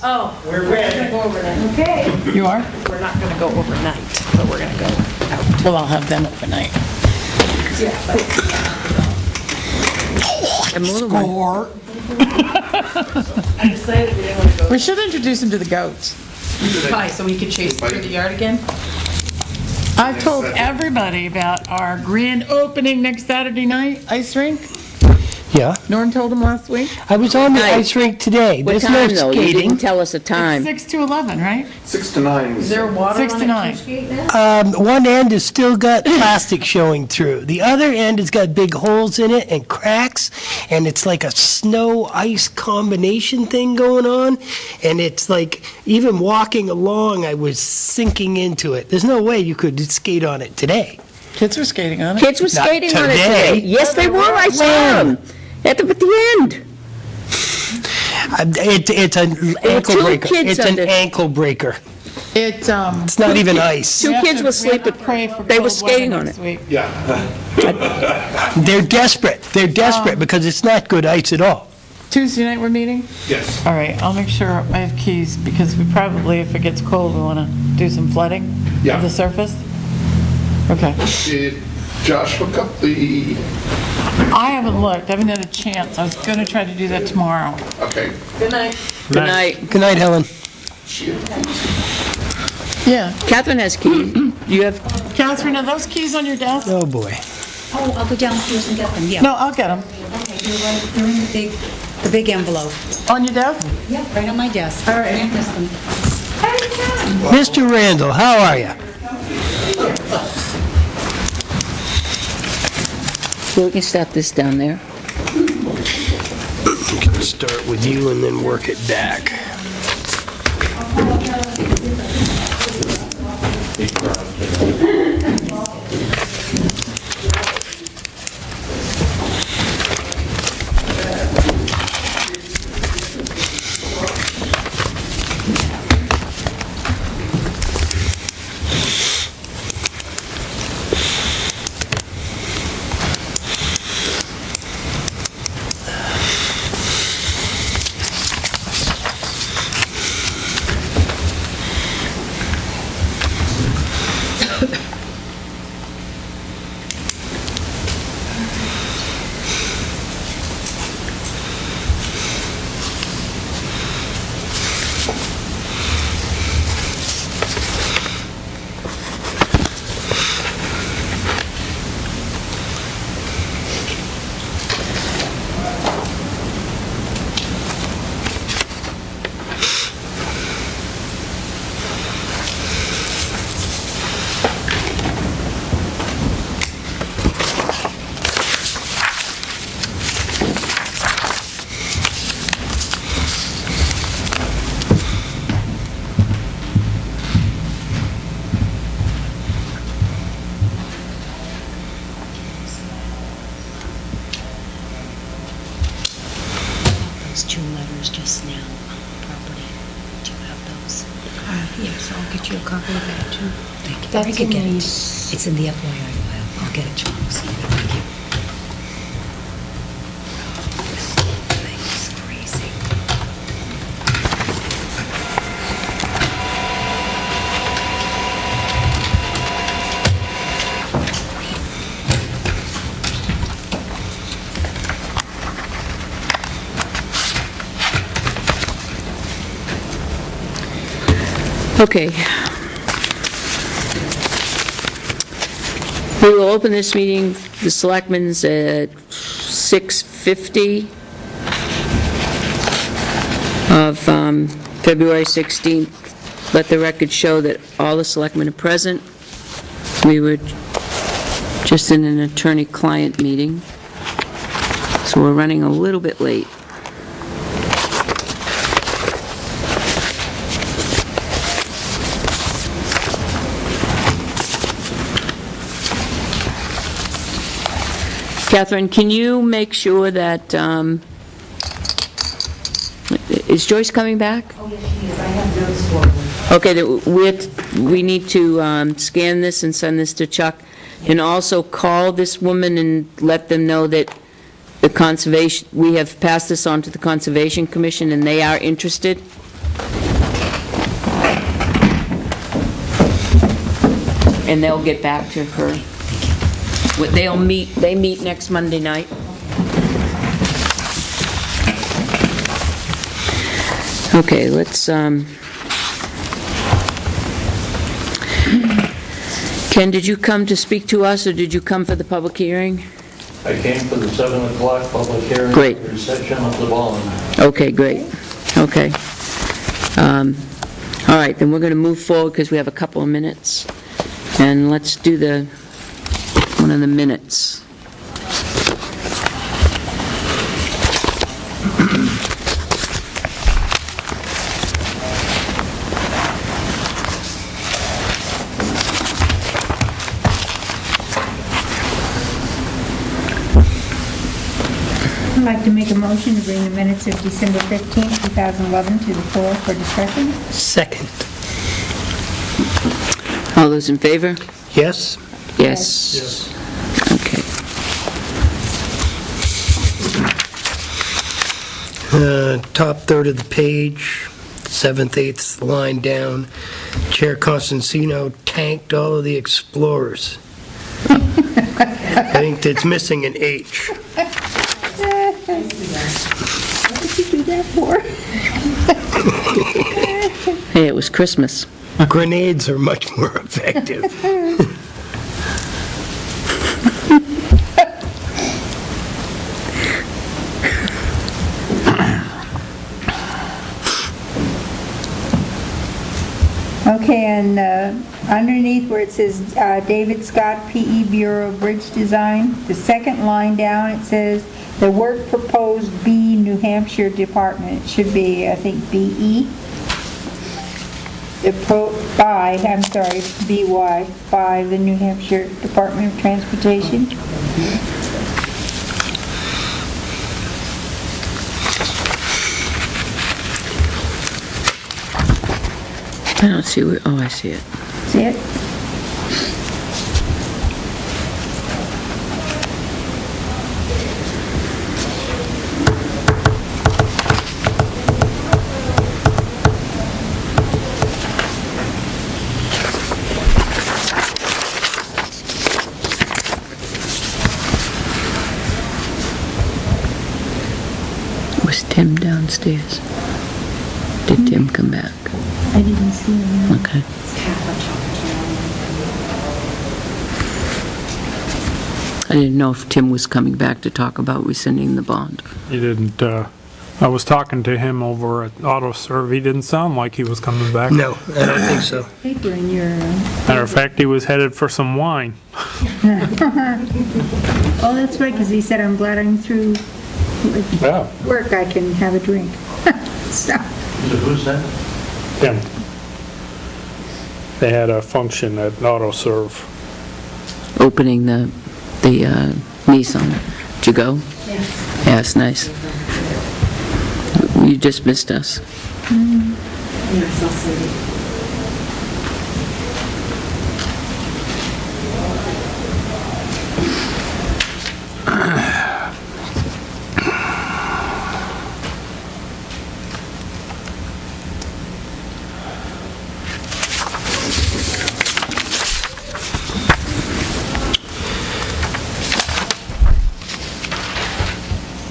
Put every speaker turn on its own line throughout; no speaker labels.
Oh,
We're
we're
ready.
gonna go overnight. Okay.
You are?
We're not gonna go overnight, but we're gonna go out.
Well, I'll have them overnight.
Yeah, but
I'm a little more.
Or,
I decided we didn't wanna go.
we should introduce him to the goats.
Why, so we could chase through the yard again?
I've told everybody about our grand opening next Saturday night, ice rink.
Yeah,
Norm told them last week.
I was on the
Night.
ice rink today.
What
There's
time,
no
though? You didn't
skating.
tell us a time.
6 to 11, right?
6 to 9.
Is there water
6
on
to
it
9.
to skate now?
One end has still got plastic showing through. The other end has got big holes in it and cracks, and it's like a snow-ice combination thing going on. And it's like, even walking along, I was sinking into it. There's no way you could skate on it today.
Kids were skating on it.
Kids were
Not
skating on it
today.
today. Yes, they were. I saw them. At the end.
It's an ankle
two
breaker.
kids
It's an
under-
ankle breaker.
It's
It's not even ice.
Two kids were
We have to
sleeping.
pray for
They were
cold weather
skating on
next
it.
week.
Yeah.
They're desperate. They're desperate because it's not good ice at all.
Tuesday night we're meeting?
Yes.
All right, I'll make sure I have keys because we probably, if it gets cold, we want to do some flooding
Yeah.
of the surface. Okay.
Did Josh hook up the,
I haven't looked, I haven't had a chance. I was going to try to do that tomorrow.
okay.
Good night.
Good night.
Good night, Helen.
Yeah.
Catherine has keys. You have,
Catherine, are those keys on your desk?
Oh, boy.
Oh, I'll go downstairs and get them, yeah.
No, I'll get them.
Okay, they're in the big envelope.
On your desk?
Yeah, right on my desk.
All right.
Grant this one.
Mr. Randall, how are you?
we can stop this down there.
Start with you and then work it back.
Those two letters just now on the property. Do you have those? Yes, I'll get you a copy of that too. Thank you.
That's
I could
in
get
the-
it. It's in the FYI file. I'll get it to you. Thank you. This thing is crazy.
Okay. We will open this meeting, the selectmen's at 6:50 of February 16th. Let the record show that all the selectmen are present. We were just in an attorney-client meeting, so we're running a little bit late. Catherine, can you make sure that, is Joyce coming back?
Oh, yes, she is. I have notes for her.
Okay, we need to scan this and send this to Chuck, and also call this woman and let them know that the conservation, we have passed this on to the Conservation Commission, and they are interested. And they'll get back to her. They meet next Monday night. Okay, let's, Ken, did you come to speak to us, or did you come for the public hearing?
I came for the 7 o'clock public hearing.
Great.
Reception of the bond.
Okay, great. Okay. All right, then we're going to move forward because we have a couple of minutes. And let's do one of the minutes.
I'd like to make a motion to bring the minutes of December 15th, 2011 to the floor for discussion.
Second.
All those in favor?
Yes?
Yes. Okay.
Top third of the page, 7th, 8th line down, Chair Constantino tanked all of the explorers. I think it's missing an H.
What did you do that for?
Hey, it was Christmas.
Grenades are much more effective.
Okay, and underneath where it says David Scott, PE Bureau Bridge Design, the second line down, it says, "The work proposed B, New Hampshire Department." It should be, I think, BE. BY, by the New Hampshire Department of Transportation.
I don't see where, oh, I see it.
See it?
Was Tim downstairs? Did Tim come back?
I didn't see him.
Okay. I didn't know if Tim was coming back to talk about rescinding the bond.
He didn't, I was talking to him over at AutoServe. He didn't sound like he was coming back.
No, I don't think so.
Paper in your...
Matter of fact, he was headed for some wine.
Oh, that's right, because he said, "I'm glad I'm through with
Yeah.
work, I can have a drink." So,
Who's that?
Tim. They had a function at AutoServe.
Opening the Nissan. Did you go? Yes. Yeah, it's nice. You just missed us.
Yes, I'll send it.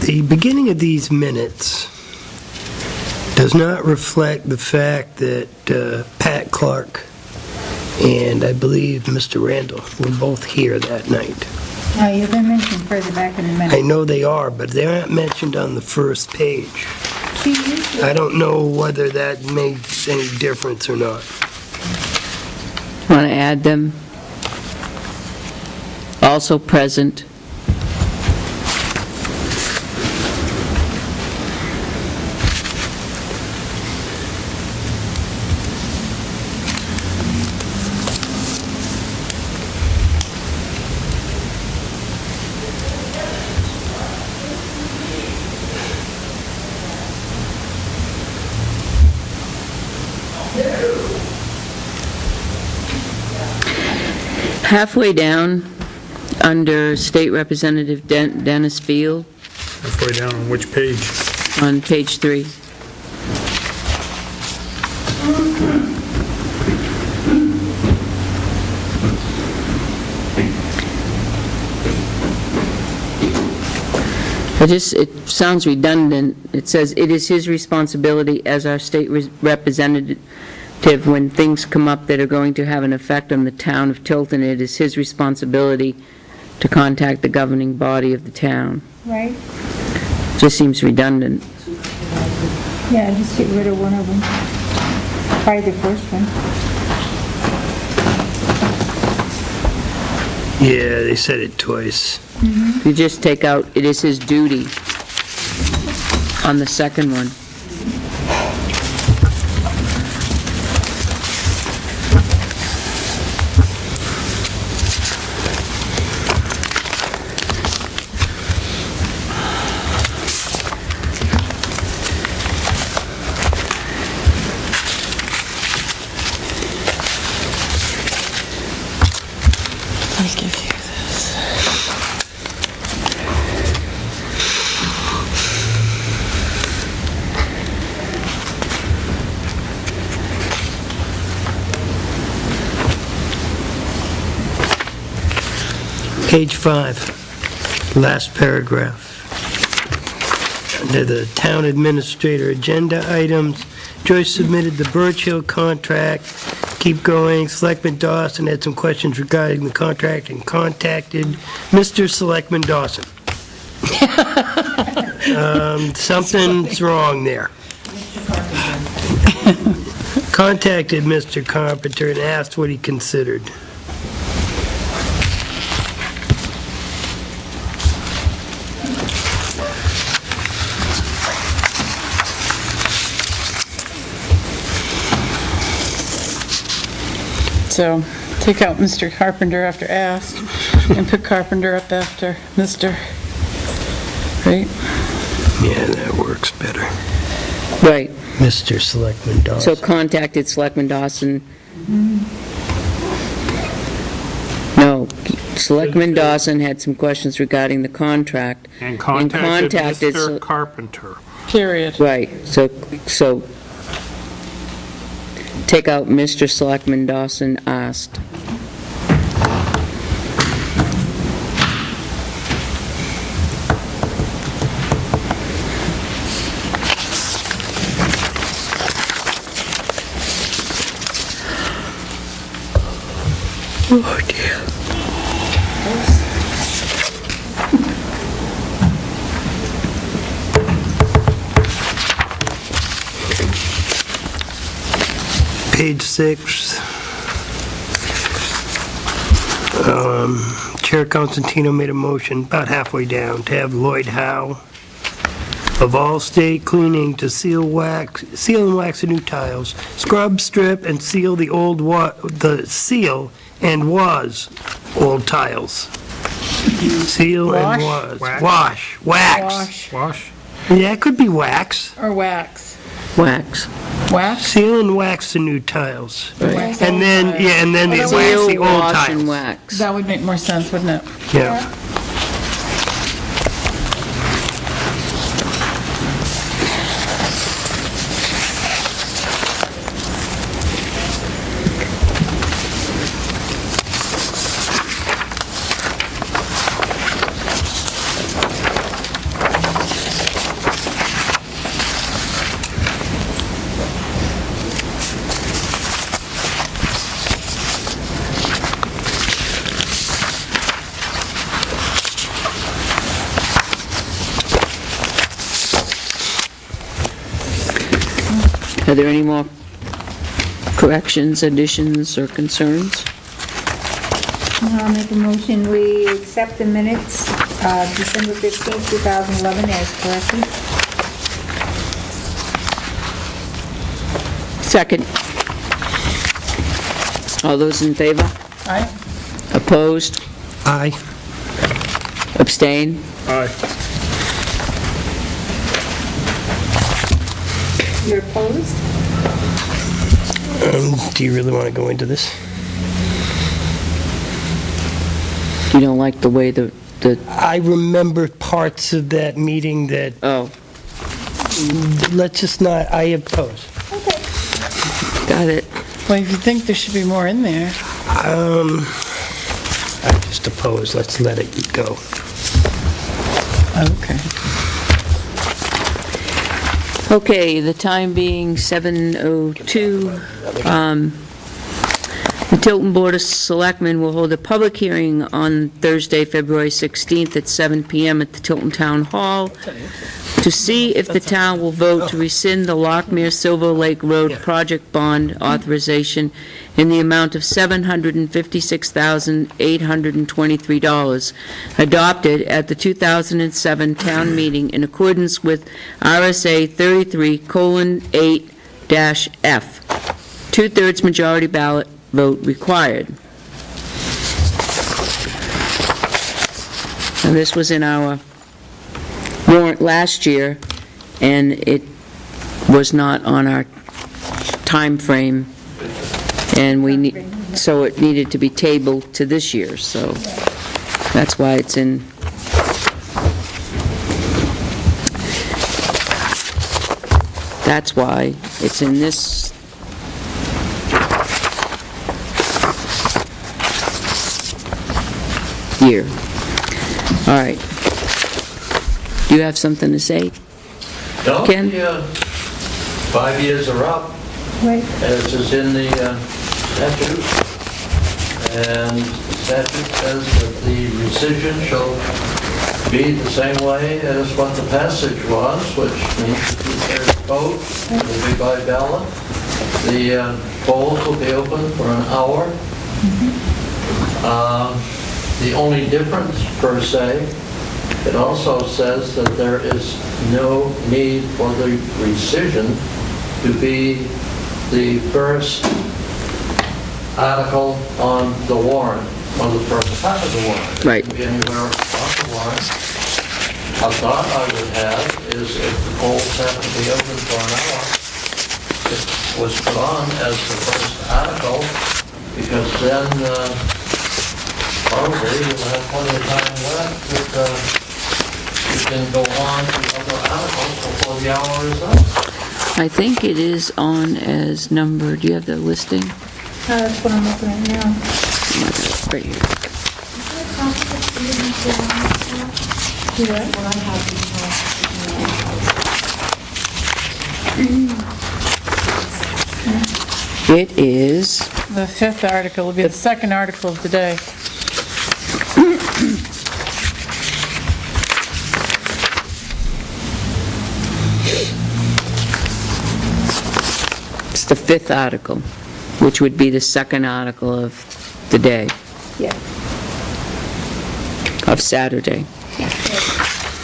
The beginning of these minutes does not reflect the fact that Pat Clark and I believe Mr. Randall were both here that night.
oh, you've been mentioned further back in the
I
minute.
know they are, but they're not mentioned on the first page. I don't know whether that makes any difference or not.
Want to add them? Also present. Halfway down, under State Representative Dennis Field,
Halfway down on which page?
on page 3. It sounds redundant. It says, "It is his responsibility as our state representative when things come up that are going to have an effect on the town of Tilton. It is his responsibility to contact the governing body of the town."
Right?
Just seems redundant.
Yeah, just get rid of one of them. Probably the first one.
Yeah, they said it twice.
You just take out, "It is his duty" on the second one.
I'll give you this.
Page 5, last paragraph. Under the town administrator agenda items, Joyce submitted the Birch Hill contract. Keep going. Selectman Dawson had some questions regarding the contract and contacted Mr. Selectman Dawson. Something's wrong there. Contacted Mr. Carpenter and asked what he considered.
So take out Mr. Carpenter after asked, and put Carpenter up after Mr., right?
Yeah, that works better.
Right.
Mr. Selectman
So
Dawson.
contacted Selectman Dawson. No, Selectman Dawson had some questions regarding the contract.
And contacted
contacted
Mr. Carpenter.
Period.
Right, so take out Mr. Selectman Dawson asked.
Oh, dear. Page 6. Chair Constantino made a motion about halfway down to have Lloyd Howe of Allstate Cleaning to seal and wax the new tiles, scrub, strip, and seal the old seal and was old tiles. Seal and was.
Wash.
Wax.
Wash?
Yeah, it could be wax.
Or wax.
Wax.
Wax?
Seal and wax the new tiles.
Wax
And
old
then,
tiles.
yeah, and then they wax
Seal,
the old
wash, and
tiles.
wax.
That would make more sense, wouldn't it?
Yeah.
Are there any more corrections, additions, or concerns?
I'll make a motion, we accept the minutes of December 15th, 2011 as corrected.
Second. All those in favor?
Aye.
Opposed?
Aye.
Abstain?
Aye.
You're opposed?
Do you really want to go into this?
You don't like the way the,
I remember parts of that meeting that,
oh,
let's just not, I oppose.
Okay.
got it.
Well, if you think there should be more in there.
I just oppose, let's let it go.
Okay.
Okay, the time being 7:02. The Tilton Board of Selectmen will hold a public hearing on Thursday, February 16th at 7 PM at the Tilton Town Hall to see if the town will vote to rescind the Lockmere Silver Lake Road project bond authorization in the amount of $756,823 adopted at the 2007 town meeting in accordance with RSA 33:8-F. Two-thirds majority ballot vote required. And this was in our warrant last year, and it was not on our time frame, and so it needed to be tabled to this year, so that's why it's in. That's why it's in this year. All right. Do you have something to say?
No,
Ken?
the 5 years are up,
Right.
as is in the statute. And the statute says that the rescission shall be the same way as what the passage was, which means the two-thirds vote will be by ballot. The polls will be open for an hour. The only difference, per se, it also says that there is no need for the rescission to be the first article on the warrant, or the first part of the warrant.
Right.
It can be anywhere on the warrant. A thought I would have is if the polls have to be open for an hour, it was put on as the first article, because then probably you'll have plenty of time left that you can go on to other articles before the hour is up.
I think it is on as number, do you have the listing?
That's what I'm looking at now.
Right here. It is,
The fifth article will be the second article of the day.
it's the fifth article, which would be the second article of the day,
Yeah.
of Saturday.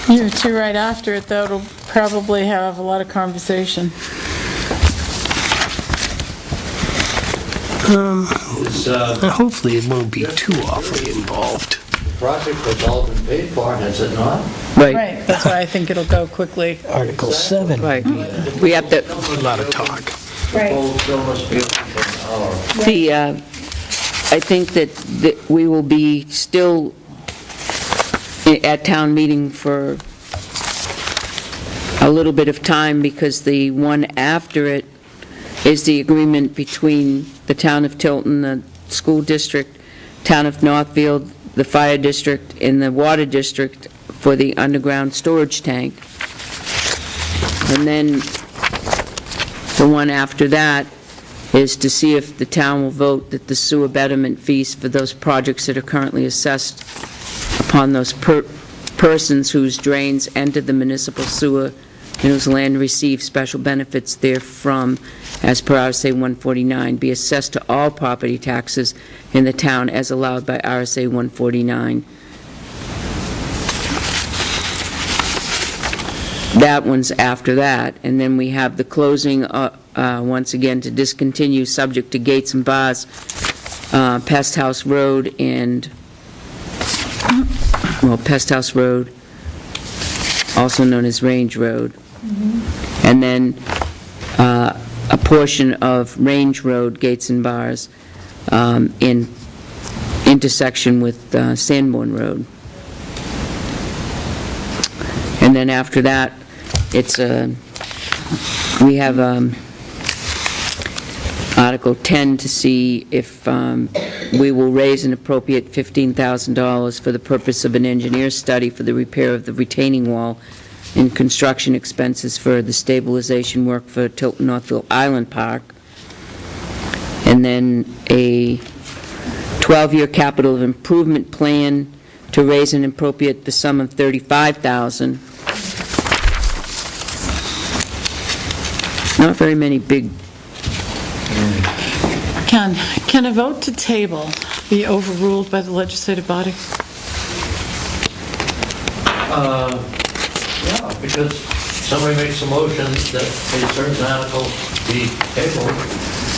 You two right after it, though, it'll probably have a lot of conversation.
Hopefully it won't be too awfully involved.
Project has all been paid for, has it not?
Right, that's why I think it'll go quickly.
Article 7,
Right. We have to,
a lot of talk.
The
Right.
polls still must be open for an hour.
I think that we will be still at town meeting for a little bit of time, because the one after it is the agreement between the town of Tilton, the school district, town of Northfield, the fire district, and the water district for the underground storage tank. And then the one after that is to see if the town will vote that the sewer betterment fees for those projects that are currently assessed upon those persons whose drains enter the municipal sewer and whose land receives special benefits therefrom, as per RSA 149, be assessed to all property taxes in the town as allowed by RSA 149. That one's after that, and then we have the closing, once again, to discontinue, subject to gates and bars, Pest House Road and, Pest House Road, also known as Range Road. And then a portion of Range Road, gates and bars, in intersection with Sanborn Road. And then after that, it's we have Article 10 to see if we will raise an appropriate $15,000 for the purpose of an engineer study for the repair of the retaining wall and construction expenses for the stabilization work for Tilton Northville Island Park. And then a 12-year capital improvement plan to raise and appropriate the sum of $35,000. Not very many big.
Can a vote to table be overruled by the legislative body?
Yeah, because somebody makes a motion that a certain article be tabled,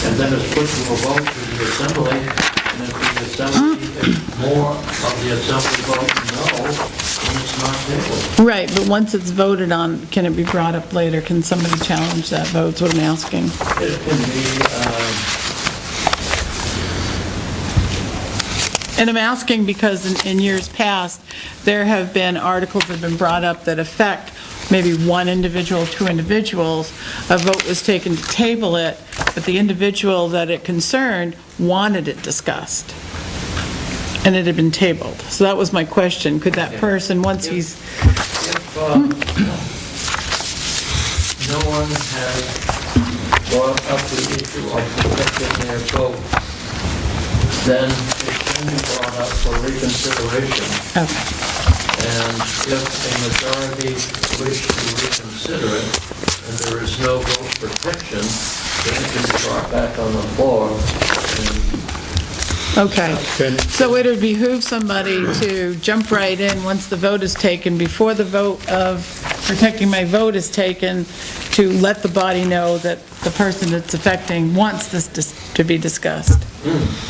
and then it's put to a vote to the assembly, and if the assembly, if more of the assembly vote no, then it's not tabled.
Right, but once it's voted on, can it be brought up later? Can somebody challenge that vote? That's what I'm asking.
It can be,
And I'm asking because in years past, there have been articles that have been brought up that affect maybe one individual, two individuals. A vote was taken to table it, but the individual that it concerned wanted it discussed. And it had been tabled. So that was my question. Could that person, once he's,
if no one has brought up the issue of protecting their vote, then it can be brought up for reconsideration.
okay.
And if a majority wish to reconsider it, and there is no vote protection, then it can be brought back on the floor.
Okay, so it would behoove somebody to jump right in once the vote is taken, before the vote of protecting my vote is taken, to let the body know that the person it's affecting wants this to be discussed.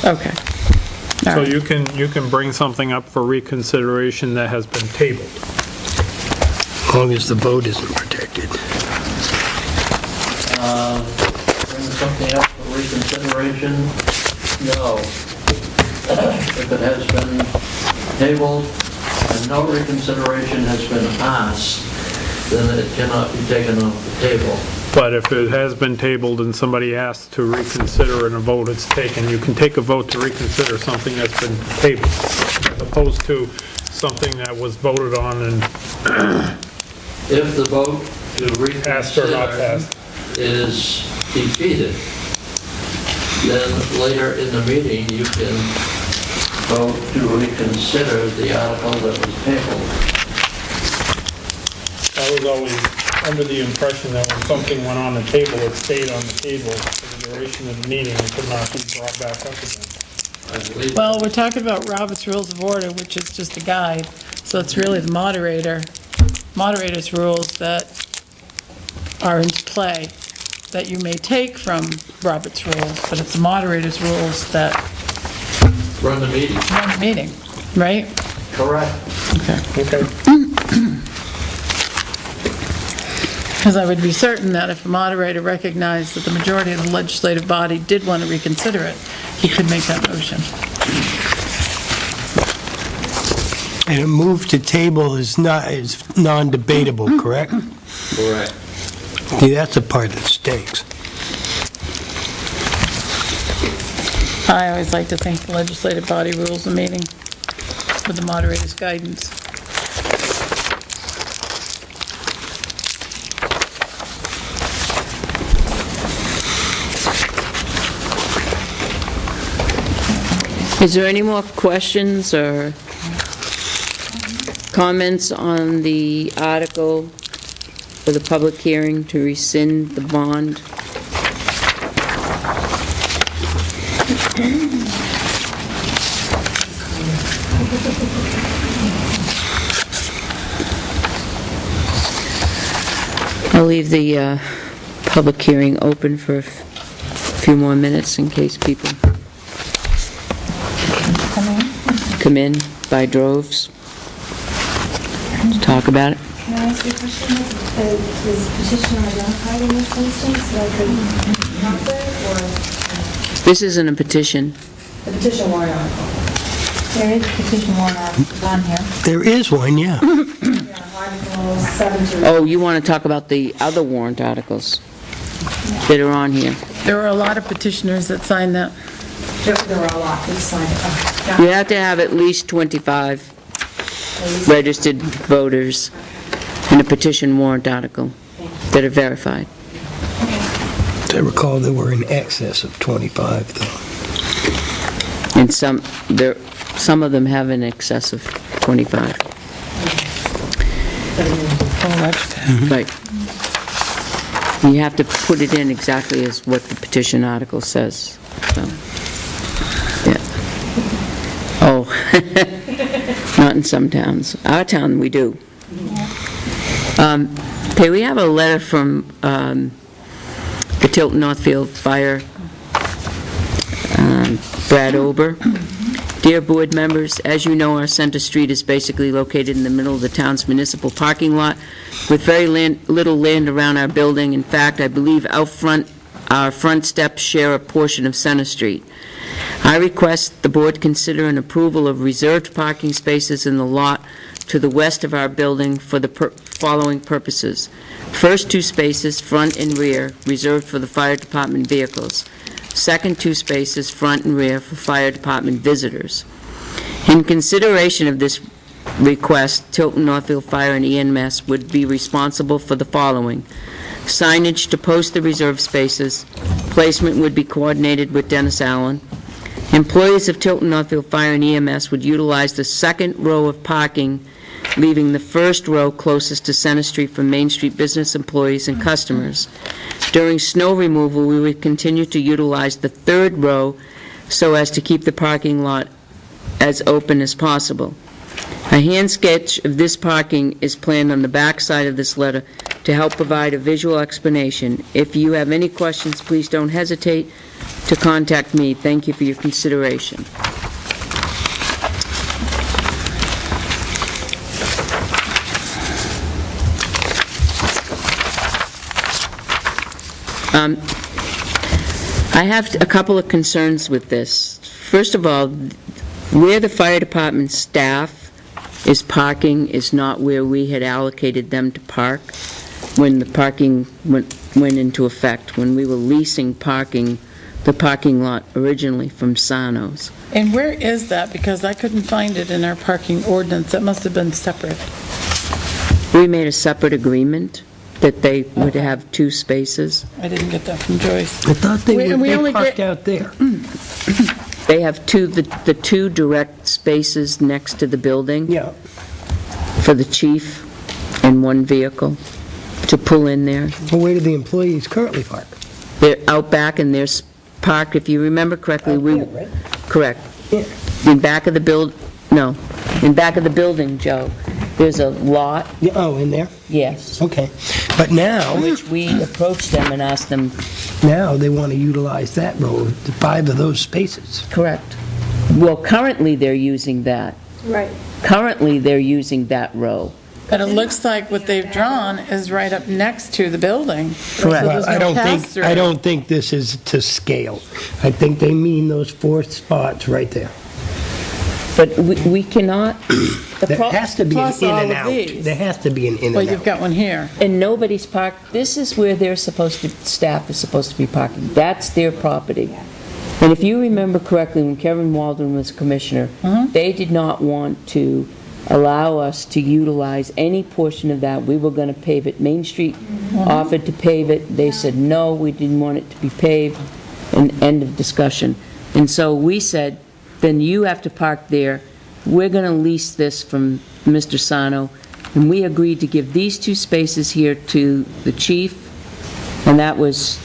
Okay. All
So
right.
you can bring something up for reconsideration that has been tabled.
As long as the vote isn't protected.
Bring something up for reconsideration? No. If it has been tabled and no reconsideration has been asked, then it cannot be taken off the table.
But if it has been tabled and somebody asks to reconsider and a vote is taken, you can take a vote to reconsider something that's been tabled, as opposed to something that was voted on and
If the vote to
passed or not
reconsider
passed.
is defeated, then later in the meeting, you can vote to reconsider the article that was tabled.
I was always under the impression that when something went on the table, it stayed on the table for the duration of the meeting and could not be brought back up again.
I believe
Well, we're talking about Robert's Rules of Order, which is just a guide, so it's really the moderator's rules that are into play, that you may take from Robert's Rules, but it's the moderator's rules that
run the meeting.
run the meeting, right?
Correct.
Okay.
Because I would be certain that if a moderator recognized that the majority of the legislative body did want to reconsider it, he could make that motion.
And a move to table is non-debatable, correct?
Correct.
See, that's the part that stinks.
I always like to think the legislative body rules the meeting with the moderator's guidance.
Is there any more questions or comments on the article for the public hearing to rescind the bond? I'll leave the public hearing open for a few more minutes in case people come in by droves to talk about it.
Can I ask you a question? Is petitioner identified in this instance that I could help with,
This isn't a petition.
or the petition warrant article?
There is a petition warrant article on here.
There is one, yeah.
Yeah, Article 7 to...
Oh, you want to talk about the other warrant articles that are on here?
There were a lot of petitioners that signed that.
There were a lot that signed it.
You have to have at least 25 registered voters in a petition warrant article that are verified.
I recall there were in excess of 25, though.
And some of them have in excess of 25. Right. You have to put it in exactly as what the petition article says. So, yeah. Oh, not in some towns. Our town, we do. Okay, we have a letter from the Tilton Northfield Fire, Brad Ober. Dear board members, as you know, our Center Street is basically located in the middle of the town's municipal parking lot with very little land around our building. In fact, I believe out front, our front steps share a portion of Center Street. I request the board consider an approval of reserved parking spaces in the lot to the west of our building for the following purposes. First 2 spaces, front and rear, reserved for the fire department vehicles. Second 2 spaces, front and rear, for fire department visitors. In consideration of this request, Tilton Northfield Fire and EMS would be responsible for the following: signage to post the reserved spaces. Placement would be coordinated with Dennis Allen. Employees of Tilton Northfield Fire and EMS would utilize the second row of parking, leaving the first row closest to Center Street for Main Street business employees and customers. During snow removal, we would continue to utilize the third row so as to keep the parking lot as open as possible. A hand sketch of this parking is planned on the back side of this letter to help provide a visual explanation. If you have any questions, please don't hesitate to contact me. Thank you for your consideration. I have a couple of concerns with this. First of all, where the fire department staff is parking is not where we had allocated them to park when the parking went into effect, when we were leasing parking, the parking lot originally from Sano's.
And where is that? Because I couldn't find it in our parking ordinance. That must have been separate.
We made a separate agreement that they would have 2 spaces.
I didn't get that from Joyce.
I thought they
And we only
parked
get-
out there.
They have the 2 direct spaces next to the building
Yeah.
for the chief and 1 vehicle to pull in there.
Well, where do the employees currently park?
They're out back and they're parked, if you remember correctly,
Right?
correct.
Yeah.
In back of the in back of the building, Joe, there's a lot,
Yeah, oh, in there?
yes,
Okay. But now,
which we approached them and asked them,
now they want to utilize that road, the 5 of those spaces.
correct. Well, currently they're using that.
Right.
Currently, they're using that row.
But it looks like what they've drawn is right up next to the building.
Correct.
So there's
I
no
don't think,
pass-through.
I don't think this is to scale. I think they mean those 4 spots right there.
But we cannot,
There has to be an
plus
in
all
and
of
out.
these.
There has to be an in
Well,
and
you've
out.
got one here.
and nobody's parked, this is where they're supposed to, staff is supposed to be parking. That's their property. And if you remember correctly, when Kevin Waldron was commissioner, they did not want to allow us to utilize any portion of that. We were going to pave it. Main Street offered to pave it. They said, no, we didn't want it to be paved, and end of discussion. And so we said, then you have to park there. We're going to lease this from Mr. Sano, and we agreed to give these 2 spaces here to the chief, and that was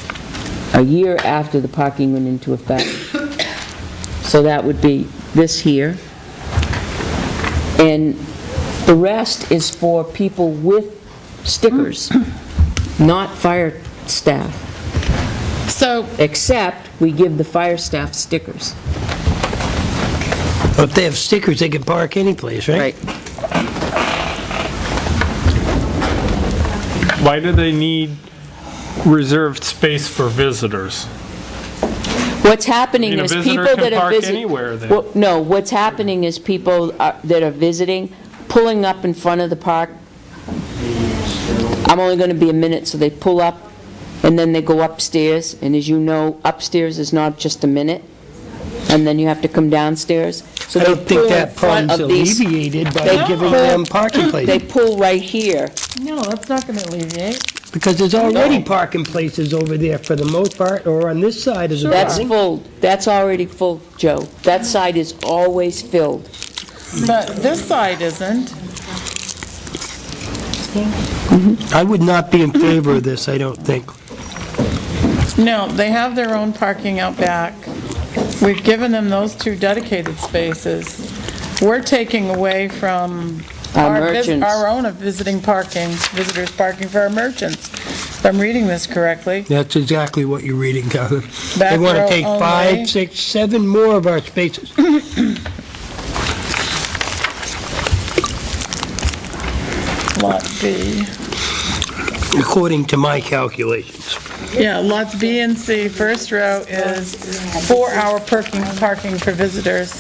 a year after the parking went into effect. So that would be this here. And the rest is for people with stickers, not fire staff,
So,
except we give the fire staff stickers.
If they have stickers, they can park any place, right?
Right.
Why do they need reserved space for visitors?
What's happening
I mean, a
is
visitor
people
can
that are
park
visiting...
anywhere then.
No, what's happening is people that are visiting, pulling up in front of the park. I'm only going to be a minute, so they pull up and then they go upstairs, and as you know, upstairs is not just a minute, and then you have to come downstairs. So
I
they
don't think
pull in
that
front
problem's
of these.
alleviated
They
by giving
pull-
them parking
They
places,
pull right here.
No, that's not going to alleviate.
because there's already parking places over there for the most part, or on this side of the
That's
building.
full. That's already full, Joe. That side is always filled.
But this side isn't.
I would not be in favor of this, I don't think.
No, they have their own parking out back. We've given them those 2 dedicated spaces. We're taking away from
Our merchants.
our own visiting parking, visitors parking for our merchants. If I'm reading this correctly.
That's exactly what you're reading, Kevin. They
Back
want to
row
take
only.
5, 6, 7 more of our spaces.
Lot B.
According to my calculations.
Yeah, lots B and C, first row is 4-hour parking for visitors.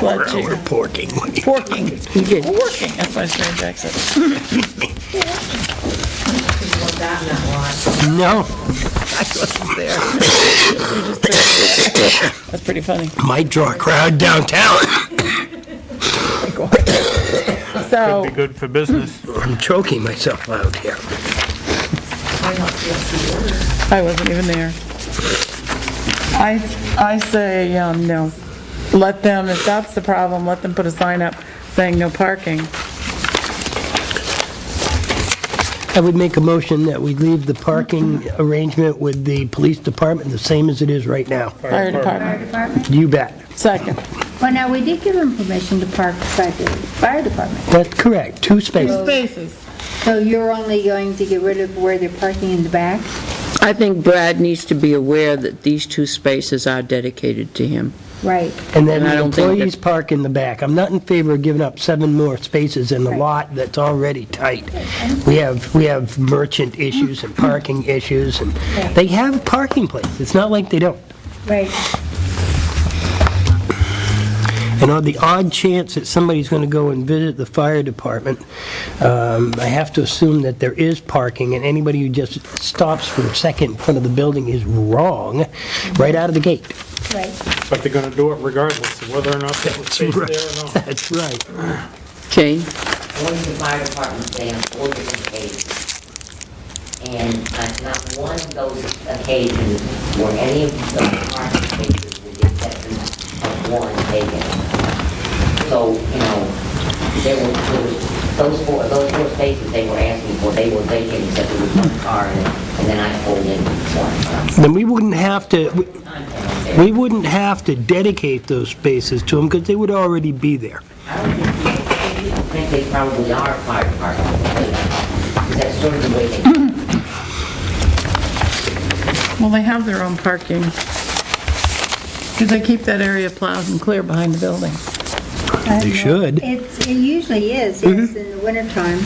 Lot G.
We're porking.
Porking.
He did.
Working, that's my strange accent.
No, I wasn't there.
That's pretty funny.
Might draw a crowd downtown.
So,
Be good for business.
I'm choking myself out here.
I wasn't even there. I say, no. Let them, if that's the problem, let them put a sign up saying no parking.
I would make a motion that we leave the parking arrangement with the police department the same as it is right now.
Fire
Fire
department.
department?
You bet.
Second.
Well, now, we did give them permission to park beside the fire department.
That's correct, 2 spaces.
Spaces.
So you're only going to get rid of where they're parking in the back?
I think Brad needs to be aware that these 2 spaces are dedicated to him.
Right.
And then
And I
the
don't think
employees park in the back. I'm not in favor of giving up 7 more spaces in the lot that's already tight. We have merchant issues and parking issues, and they have a parking place. It's not like they don't.
Right.
And on the odd chance that somebody's going to go and visit the fire department, I have to assume that there is parking, and anybody who just stops for a second in front of the building is wrong, right out of the gate.
Right.
But they're going to do it regardless of whether or not there's a space there or not.
That's right.
Jane?
Going to the fire department, they have 4 different occasions. And not one of those occasions were any of those parking spaces with the exception of 1 taken. So, there was those four spaces they were asking for, they were vacant except there was 1 car in it, and then I pulled in 1.
Then we wouldn't have to dedicate those spaces to them because they would already be there.
I think they probably are fire department, because that's sort of the way they...
Well, they have their own parking. Because they keep that area plowed and clear behind the building.
They should.
It usually is, yes, in the wintertime.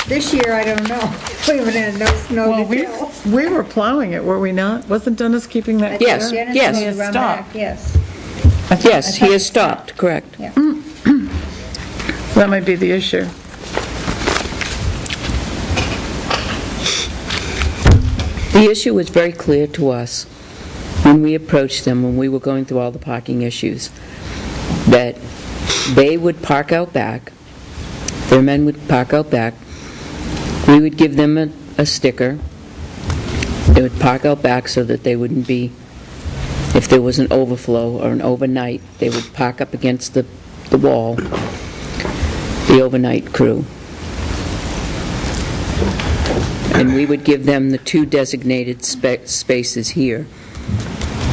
This year, I don't know. We haven't had no snow
Well,
to tell.
we were plowing it, were we not? Wasn't Dennis keeping that?
Yes,
clear?
Dennis
yes.
goes around
Stop.
back, yes.
Yes, he has stopped, correct.
That might be the issue.
The issue was very clear to us when we approached them, when we were going through all the parking issues, that they would park out back, their men would park out back, we would give them a sticker, they would park out back so that they wouldn't be, if there was an overflow or an overnight, they would park up against the wall, the overnight crew. And we would give them the 2 designated spaces here,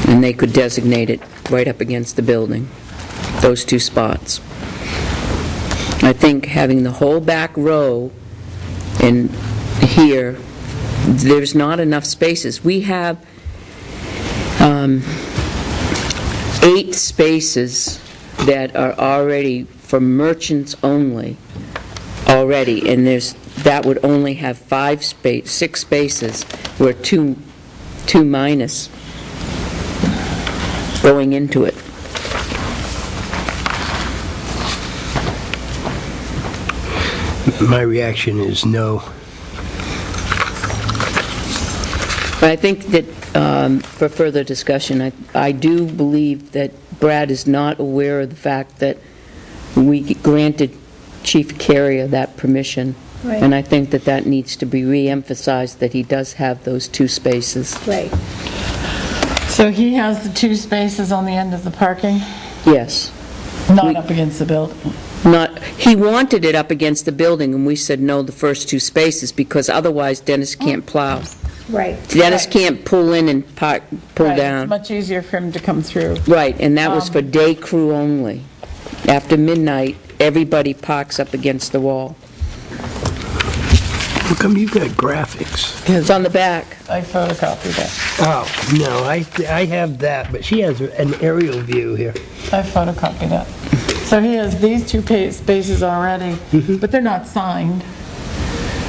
and they could designate it right up against the building, those 2 spots. I think having the whole back row in here, there's not enough spaces. We have 8 spaces that are already for merchants only already, and that would only have 6 spaces, where 2 minus going into it.
My reaction is no.
But I think that, for further discussion, I do believe that Brad is not aware of the fact that we granted Chief Carrier that permission.
Right.
And I think that that needs to be re-emphasized, that he does have those 2 spaces.
Right.
So he has the 2 spaces on the end of the parking,
Yes.
not up against the building.
He wanted it up against the building, and we said no, the first 2 spaces, because otherwise Dennis can't plow.
Right.
Dennis can't pull in and pull
Right, It's
down.
much easier for him to come through.
Right, and that was for day crew only. After midnight, everybody parks up against the wall.
How come you got graphics?
It's on the back.
I photocopied it.
Oh, no, I have that, but she has an aerial view here.
I photocopied it. So he has these 2 spaces already, but they're not signed.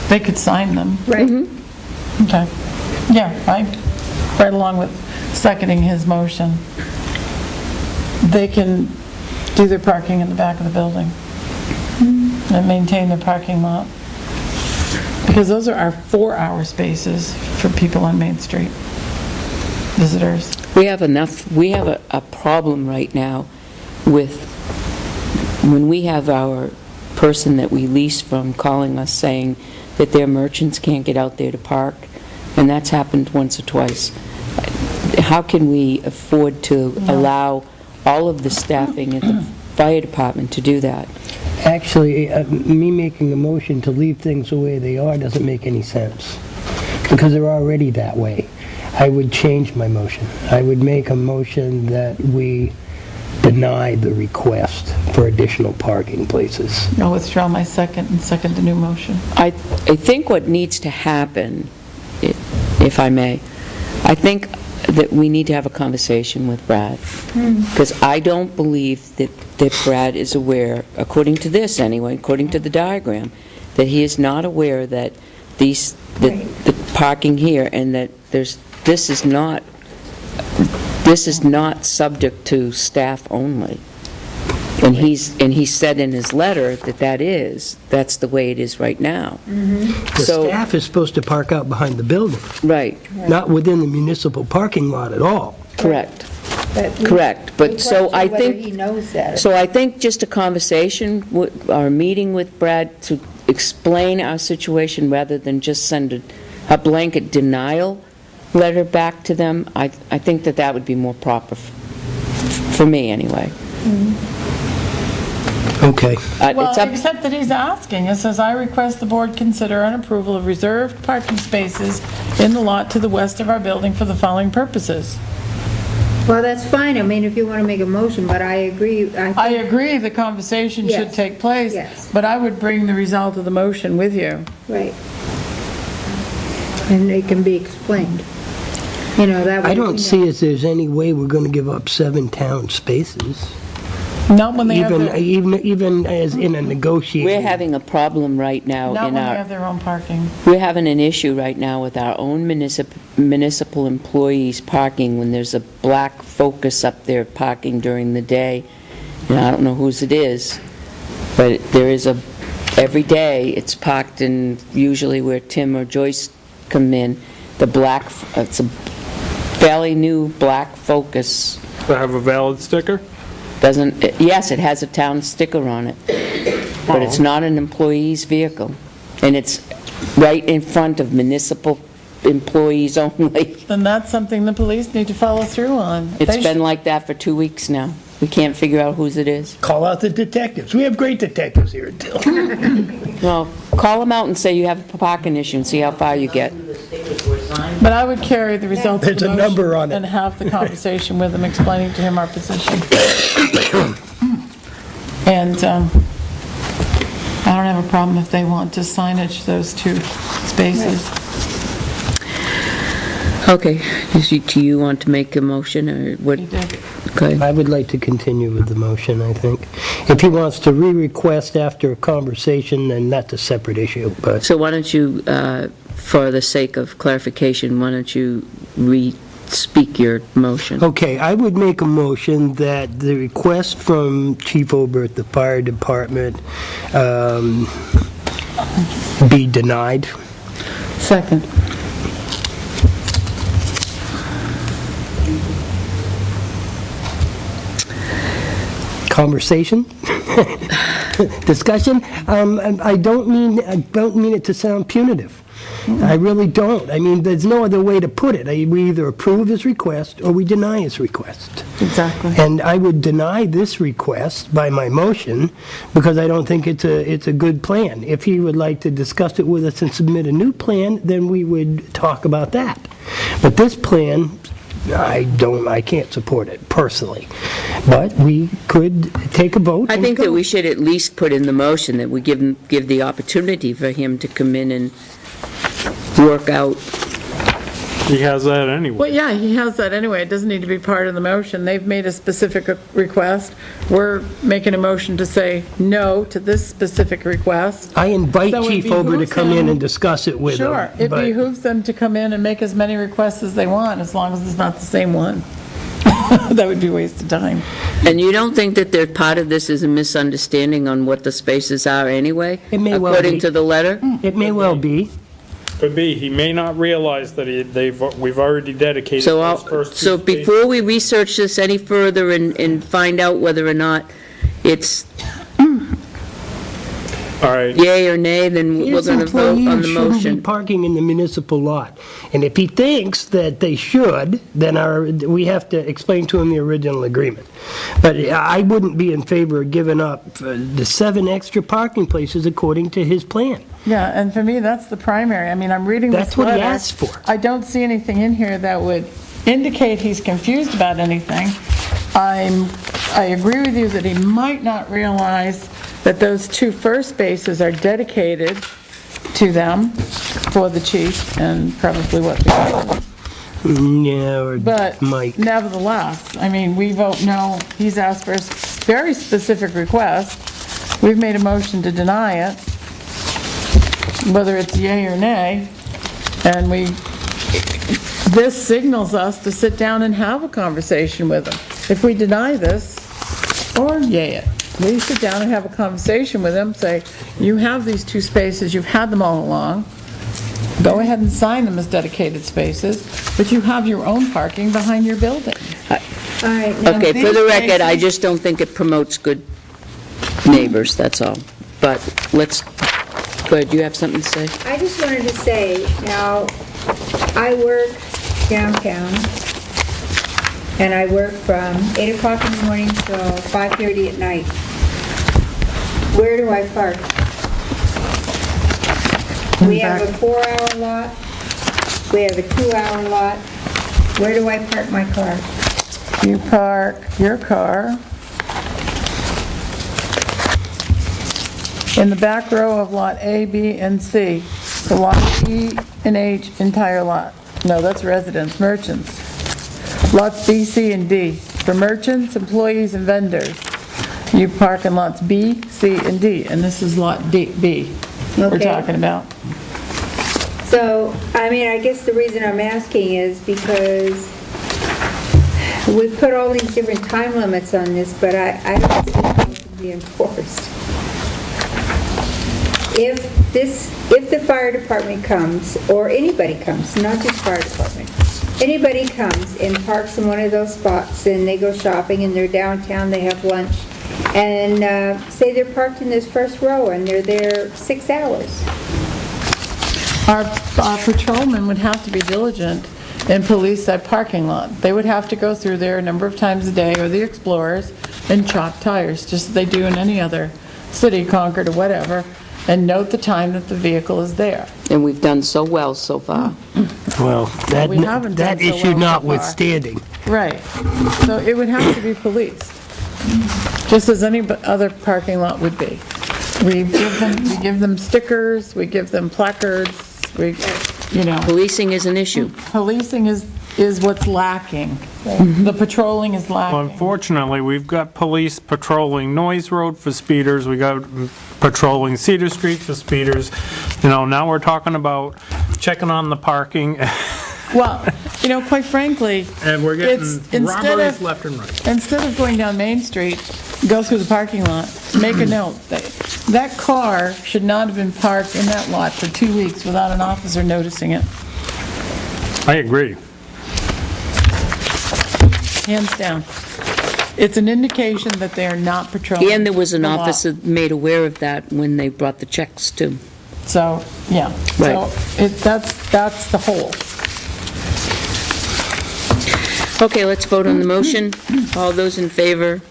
They could sign them.
Right.
Okay. Yeah, right along with seconding his motion. They can do their parking in the back of the building and maintain their parking lot. Because those are our 4-hour spaces for people on Main Street, visitors.
We have a problem right now with, when we have our person that we lease from calling us saying that their merchants can't get out there to park, and that's happened once or twice. How can we afford to allow all of the staffing at the fire department to do that?
Actually, me making a motion to leave things the way they are doesn't make any sense, because they're already that way. I would change my motion. I would make a motion that we deny the request for additional parking places.
I'll withdraw my second and second the new motion.
I think what needs to happen, if I may, I think that we need to have a conversation with Brad, because I don't believe that Brad is aware, according to this anyway, according to the diagram, that he is not aware that the parking here, and that this is not subject to staff only. And he said in his letter that that's the way it is right now.
The
So,
staff is supposed to park out behind the building,
right,
not within the municipal parking lot at all.
correct.
But we-
Correct, but
we
so I
question whether
think-
he knows that.
So I think just a conversation, or a meeting with Brad to explain our situation rather than just send a blanket denial letter back to them, I think that would be more proper, for me anyway.
Okay.
Well,
It's up,
except that he's asking, it says, "I request the board consider an approval of reserved parking spaces in the lot to the west of our building for the following purposes."
Well, that's fine, I mean, if you want to make a motion, but I agree,
I agree the conversation should
Yes.
take place,
Yes.
but I would bring the result of the motion with you.
right. And it can be explained. You know, that way.
I
we know.
don't see as there's any way we're going to give up 7 town spaces,
Not when they have their,
even as in a negotiation.
we're having a problem right now
not
in
when they
our,
have their own parking.
we're having an issue right now with our own municipal employees parking when there's a black Focus up there parking during the day. And I don't know whose it is, but there is every day it's parked in, usually where Tim or Joyce come in, it's a fairly new black Focus.
To have a valid sticker?
Yes, it has a town sticker on it, but it's not an employee's vehicle, and it's right in front of municipal employees only.
Then that's something the police need to follow through on.
It's
They
been like that for 2 weeks now. We can't figure out whose it is.
Call out the detectives. We have great detectives here at Tilton.
Well, call them out and say you have a parking issue and see how far you get.
The stickers were signed.
But I would carry the results of
There's
the
a
motion
number on it.
and have the conversation with him, explaining to him our position. And I don't have a problem if they want to signage those 2 spaces.
Okay, do you want to make a motion, or what?
He did.
Okay.
I would like to continue with the motion, I think. If he wants to re-request after a conversation, then that's a separate issue, but
So why don't you, for the sake of clarification, why don't you re-speak your motion?
okay, I would make a motion that the request from Chief Obert, the fire department, be denied.
Second.
conversation, discussion. I don't mean it to sound punitive. I really don't. I mean, there's no other way to put it. We either approve his request or we deny his request.
Exactly.
And I would deny this request by my motion because I don't think it's a good plan. If he would like to discuss it with us and submit a new plan, then we would talk about that. But this plan, I can't support it personally. But we could take a vote.
I
and
think
go.
that we should at least put in the motion that we give the opportunity for him to come in and work out.
He has that anyway.
Well, yeah, he has that anyway. It doesn't need to be part of the motion. They've made a specific request. We're making a motion to say no to this specific request.
I invite
So it
Chief Ober to
behooves
come in
him-
and discuss it with him.
Sure, it
but-
behooves them to come in and make as many requests as they want, as long as it's not the same one. That would be a waste of time.
And you don't think that part of this is a misunderstanding on what the spaces are anyway?
It may well
According
be.
to the letter?
It may well be.
Could be, he may not realize that we've already dedicated
So
those first two
so
spaces.
before we research this any further and find out whether or not it's
All right,
yay or nay, then we're
His
going to vote on
employees
the
shouldn't be
motion.
parking in the municipal lot. And if he thinks that they should, then we have to explain to him the original agreement. But I wouldn't be in favor of giving up the 7 extra parking places according to his plan.
Yeah, and for me, that's the primary. I mean, I'm reading this
That's what he
letter.
asked for.
I don't see anything in here that would indicate he's confused about anything. I agree with you that he might not realize that those 2 first spaces are dedicated to them for the chief and probably what the other.
Yeah, or
But
Mike.
nevertheless, I mean, we vote no. He's asked for a very specific request. We've made a motion to deny it, whether it's yay or nay. And this signals us to sit down and have a conversation with him. If we deny this, or yay it, we sit down and have a conversation with him, say, you have these 2 spaces, you've had them all along. Go ahead and sign them as dedicated spaces, but you have your own parking behind your building.
All right, now,
Okay, for the
these
record, I
spaces-
just don't think it promotes good neighbors, that's all. But let's, go ahead, do you have something to say?
I just wanted to say, now, I work downtown, and I work from 8 o'clock in the morning till 5:30 at night. Where do I park? We have a 4-hour lot, we have a 2-hour lot. Where do I park my car?
You park your car in the back row of Lot A, B, and C, the Lot E and H entire lot. No, that's residents, merchants. Lots B, C, and D. For merchants, employees, and vendors, you park in lots B, C, and D, and this is Lot B we're
Okay.
talking about.
So, I mean, I guess the reason I'm asking is because we put all these different time limits on this, but I don't see how it can be enforced. If the fire department comes, or anybody comes, not just fire department, anybody comes and parks in one of those spots and they go shopping and they're downtown, they have lunch, and say they're parked in this first row and they're there 6 hours.
Our patrolmen would have to be diligent and police that parking lot. They would have to go through there a number of times a day, or the Explorers, and chop tires, just as they do in any other city, Concord or whatever, and note the time that the vehicle is there.
And we've done so well so far.
Well,
we haven't
that
done so
issue
well so far.
notwithstanding.
Right. So it would have to be policed, just as any other parking lot would be. We give them stickers, we give them placards,
Policing is an issue.
Policing is what's lacking. The patrolling is
well,
lacking.
unfortunately, we've got police patrolling Noyes Road for speeders, we got patrolling Cedar Street for speeders. Now we're talking about checking on the parking,
Well, quite frankly,
and we're getting
It's- instead
robberies
of-
left and right.
instead of going down Main Street, go through the parking lot, make a note that car should not have been parked in that lot for 2 weeks without an officer noticing it,
I agree.
hands down. it's an indication that they are not patrolling.
And there was an
the law.
officer made aware of that when they brought the checks too.
So, yeah.
Right.
So that's the whole.
Okay, let's vote on the motion. All those in favor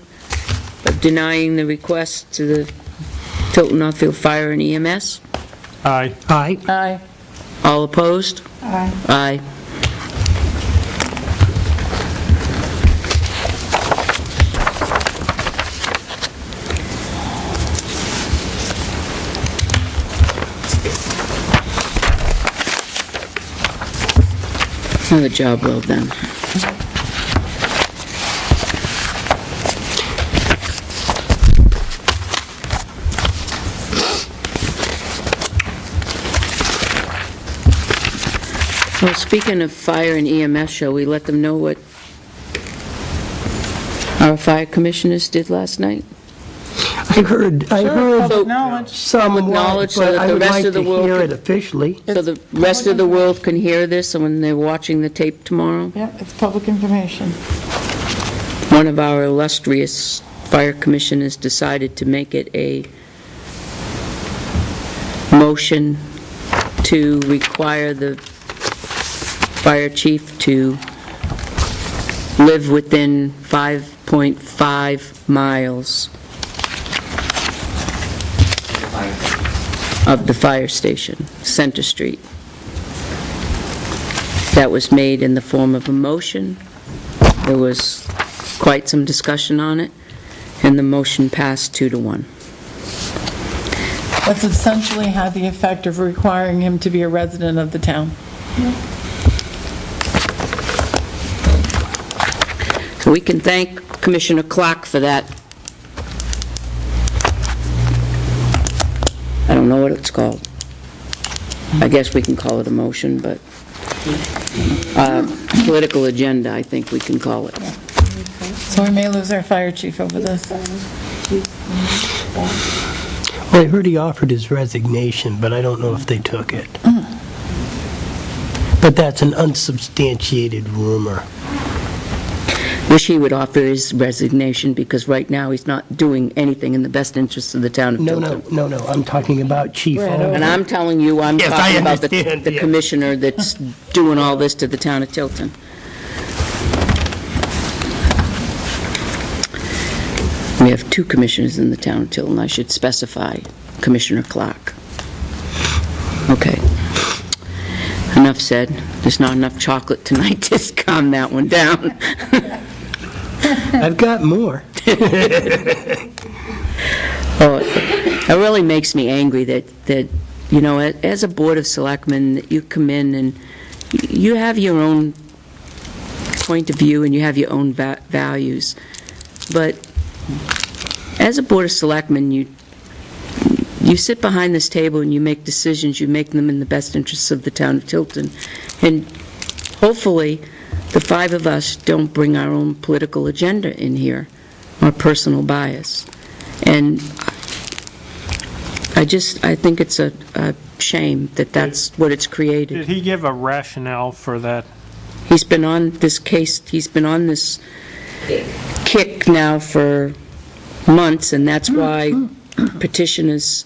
of denying the request to the Tilton Northfield Fire and EMS?
Aye.
Aye.
Aye.
All opposed?
Aye.
Aye. Another job well done. Well, speaking of fire and EMS, shall we let them know what our fire commissioners did last night?
I heard
Public knowledge.
somewhat,
knowledge so
but
that
I
the
would
rest
like
of the
to
world
hear
can-
it officially.
So the rest of the world can hear this when they're watching the tape tomorrow?
Yep, it's public information.
One of our illustrious fire commissioners decided to make it a motion to require the fire chief to live within 5.5 miles of the fire station, Center Street. That was made in the form of a motion. There was quite some discussion on it, and the motion passed 2-1.
That's essentially had the effect of requiring him to be a resident of the town.
So we can thank Commissioner Clark for that. I don't know what it's called. I guess we can call it a motion, but political agenda, I think we can call it.
So we may lose our fire chief over this.
Well, I heard he offered his resignation, but I don't know if they took it. But that's an unsubstantiated rumor.
Wish he would offer his resignation, because right now he's not doing anything in the best interest of the town of
No,
Tilton.
no, I'm talking about Chief Owen.
And I'm telling you, I'm
Yes, I
talking about
understand,
the
yeah.
commissioner that's doing all this to the town of Tilton. We have 2 commissioners in the town of Tilton. I should specify Commissioner Clark. Okay. Enough said. There's not enough chocolate tonight to calm that one down.
I've got more.
Oh, it really makes me angry that, you know, as a Board of Selectmen, that you come in and you have your own point of view and you have your own values. But as a Board of Selectmen, you sit behind this table and you make decisions, you make them in the best interests of the town of Tilton. And hopefully, the 5 of us don't bring our own political agenda in here, or personal bias. And I think it's a shame that that's what it's
Did
created.
he give a rationale for that?
He's been on this case, he's been on this kick now for months, and that's why petitioners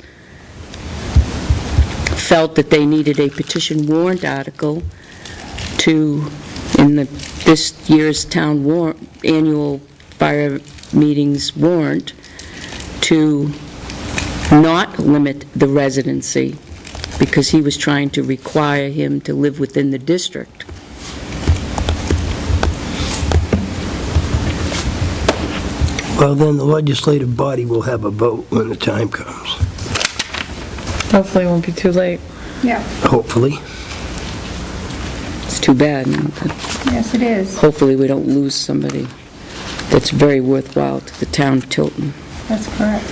felt that they needed a petition warrant article to, in this year's town annual fire meetings warrant, to not limit the residency, because he was trying to require him to live within the district.
Well, then the legislative body will have a vote when the time comes,
Hopefully it won't be too late.
Yeah,
hopefully.
It's too bad.
yes, it is.
Hopefully, we don't lose somebody that's very worthwhile to the town of Tilton
That's correct.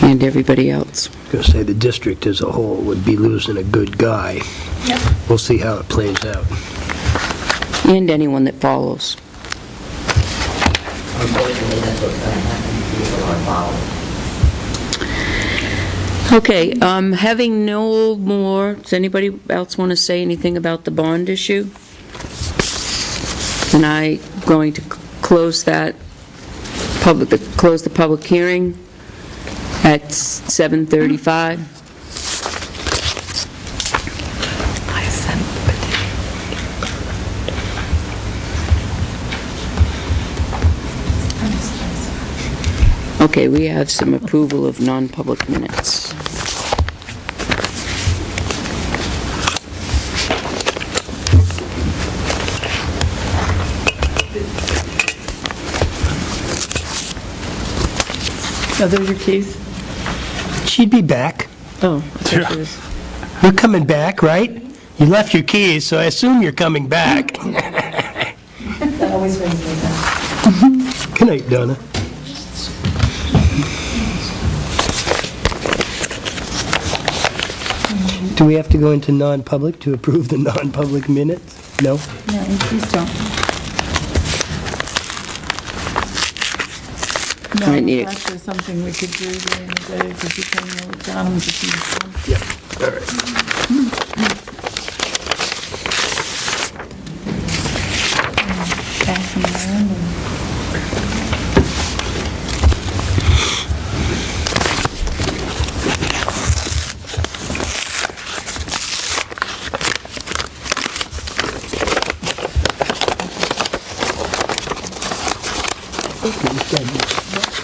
and everybody else.
I'm going to say the district as a whole would be losing a good guy.
Yep.
We'll see how it plays out.
And anyone that follows.
Unfortunately, that's what's going to happen. People are following.
Okay, having no more, does anybody else want to say anything about the bond issue? And I'm going to close that close the public hearing at 7:35. Okay, we have some approval of non-public minutes.
Are those your keys?
She'd be back.
Oh, I thought it was...
You're coming back, right? You left your keys, so I assume you're coming back.
That always brings me back.
Good night, Donna. Do we have to go into non-public to approve the non-public minutes? No?
No, please don't.
No,
Might need
it's
it.
actually something we could do during the day, because you can look down and just use them.
Yep, all right.
Pass them around and-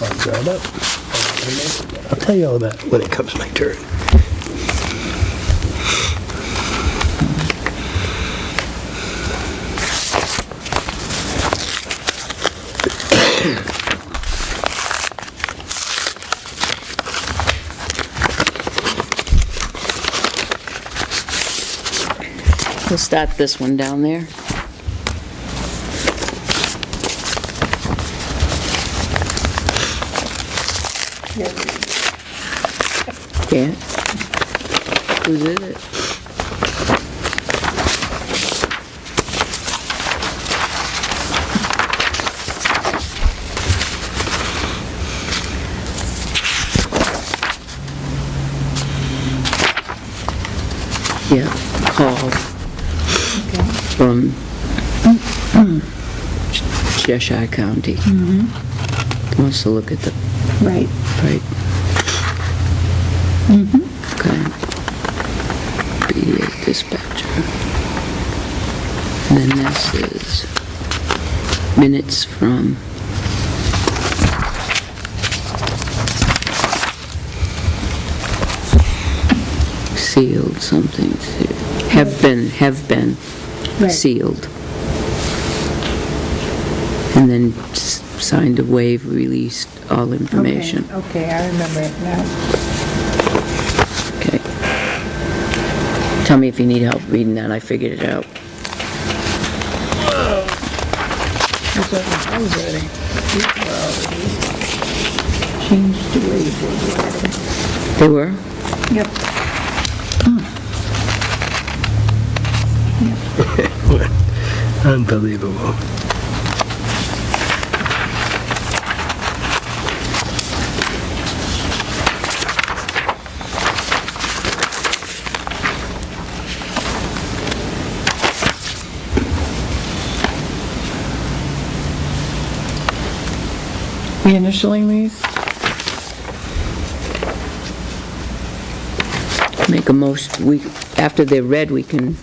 I'll grab up. I'll tell you all about it when it comes my turn.
We'll start this one down there. Can't. Who did it? Yeah, Paul. From Cheshire County. Wants to look at the,
Right.
right? Okay. BDA dispatcher. And then this is minutes from sealed something, have been
Right.
sealed. And then signed to waive, released all information.
Okay, I remember it now.
Okay. Tell me if you need help reading that, I figured it out.
I was ready.
Changed the way they
They were?
Yep.
Unbelievable.
We initialing these?
Make a motion, after they're read, we can,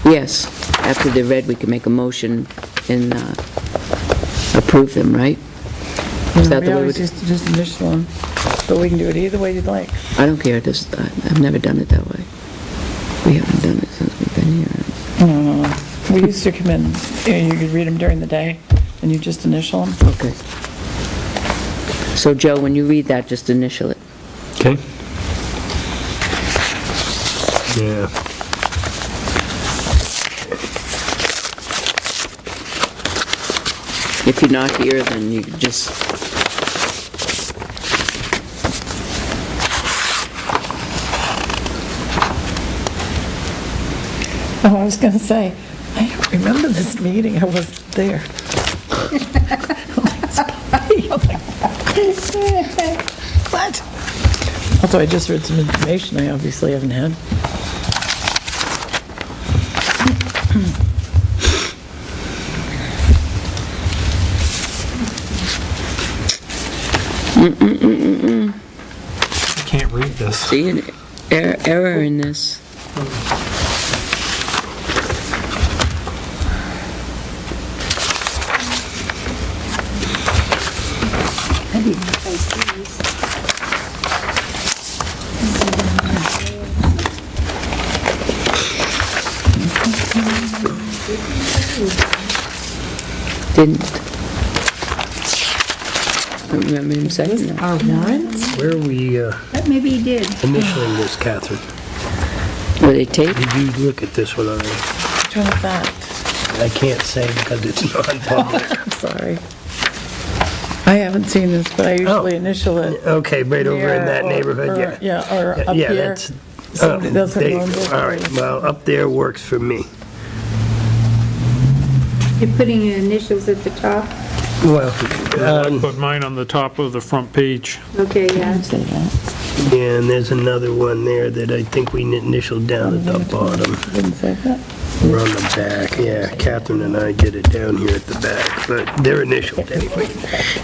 yes, after they're read, we can make a motion and approve them, right? Is that
We
the way
always
we
used to just initial them, but we can do it either way you'd like.
I don't care, I've never done it that way. We haven't done it since we've been here.
No. We used to come in, you could read them during the day, and you just initial them.
Okay. So Joe, when you read that, just initial it.
Okay. Yeah.
If you're not here, then you just...
Oh, I was gonna say, I don't remember this meeting, I wasn't there. What? Although I just read some information I obviously haven't had.
I can't read this.
See an error in this.
I didn't type these.
Didn't. I don't remember him saying that.
Our warrants?
Where are we
But maybe he did.
initialing this, Catherine?
Were they taped?
Did you look at this one already?
Which one is that?
I can't say because it's non-public.
I'm sorry. I haven't seen this, but I usually initial it.
Okay, right over in that
Or-
neighborhood,
or-
yeah.
or up
Yeah,
here.
that's,
Somebody does have
there you
one
go.
different.
All right, well, up there works for me.
You're putting your initials at the top?
Well,
I put mine on the top of the front page.
Okay, yeah.
Say that.
yeah, and there's another one there that I think we initialed down at the bottom.
Didn't say that.
We're on the back, yeah. Catherine and I did it down here at the back, but they're initialed anyway.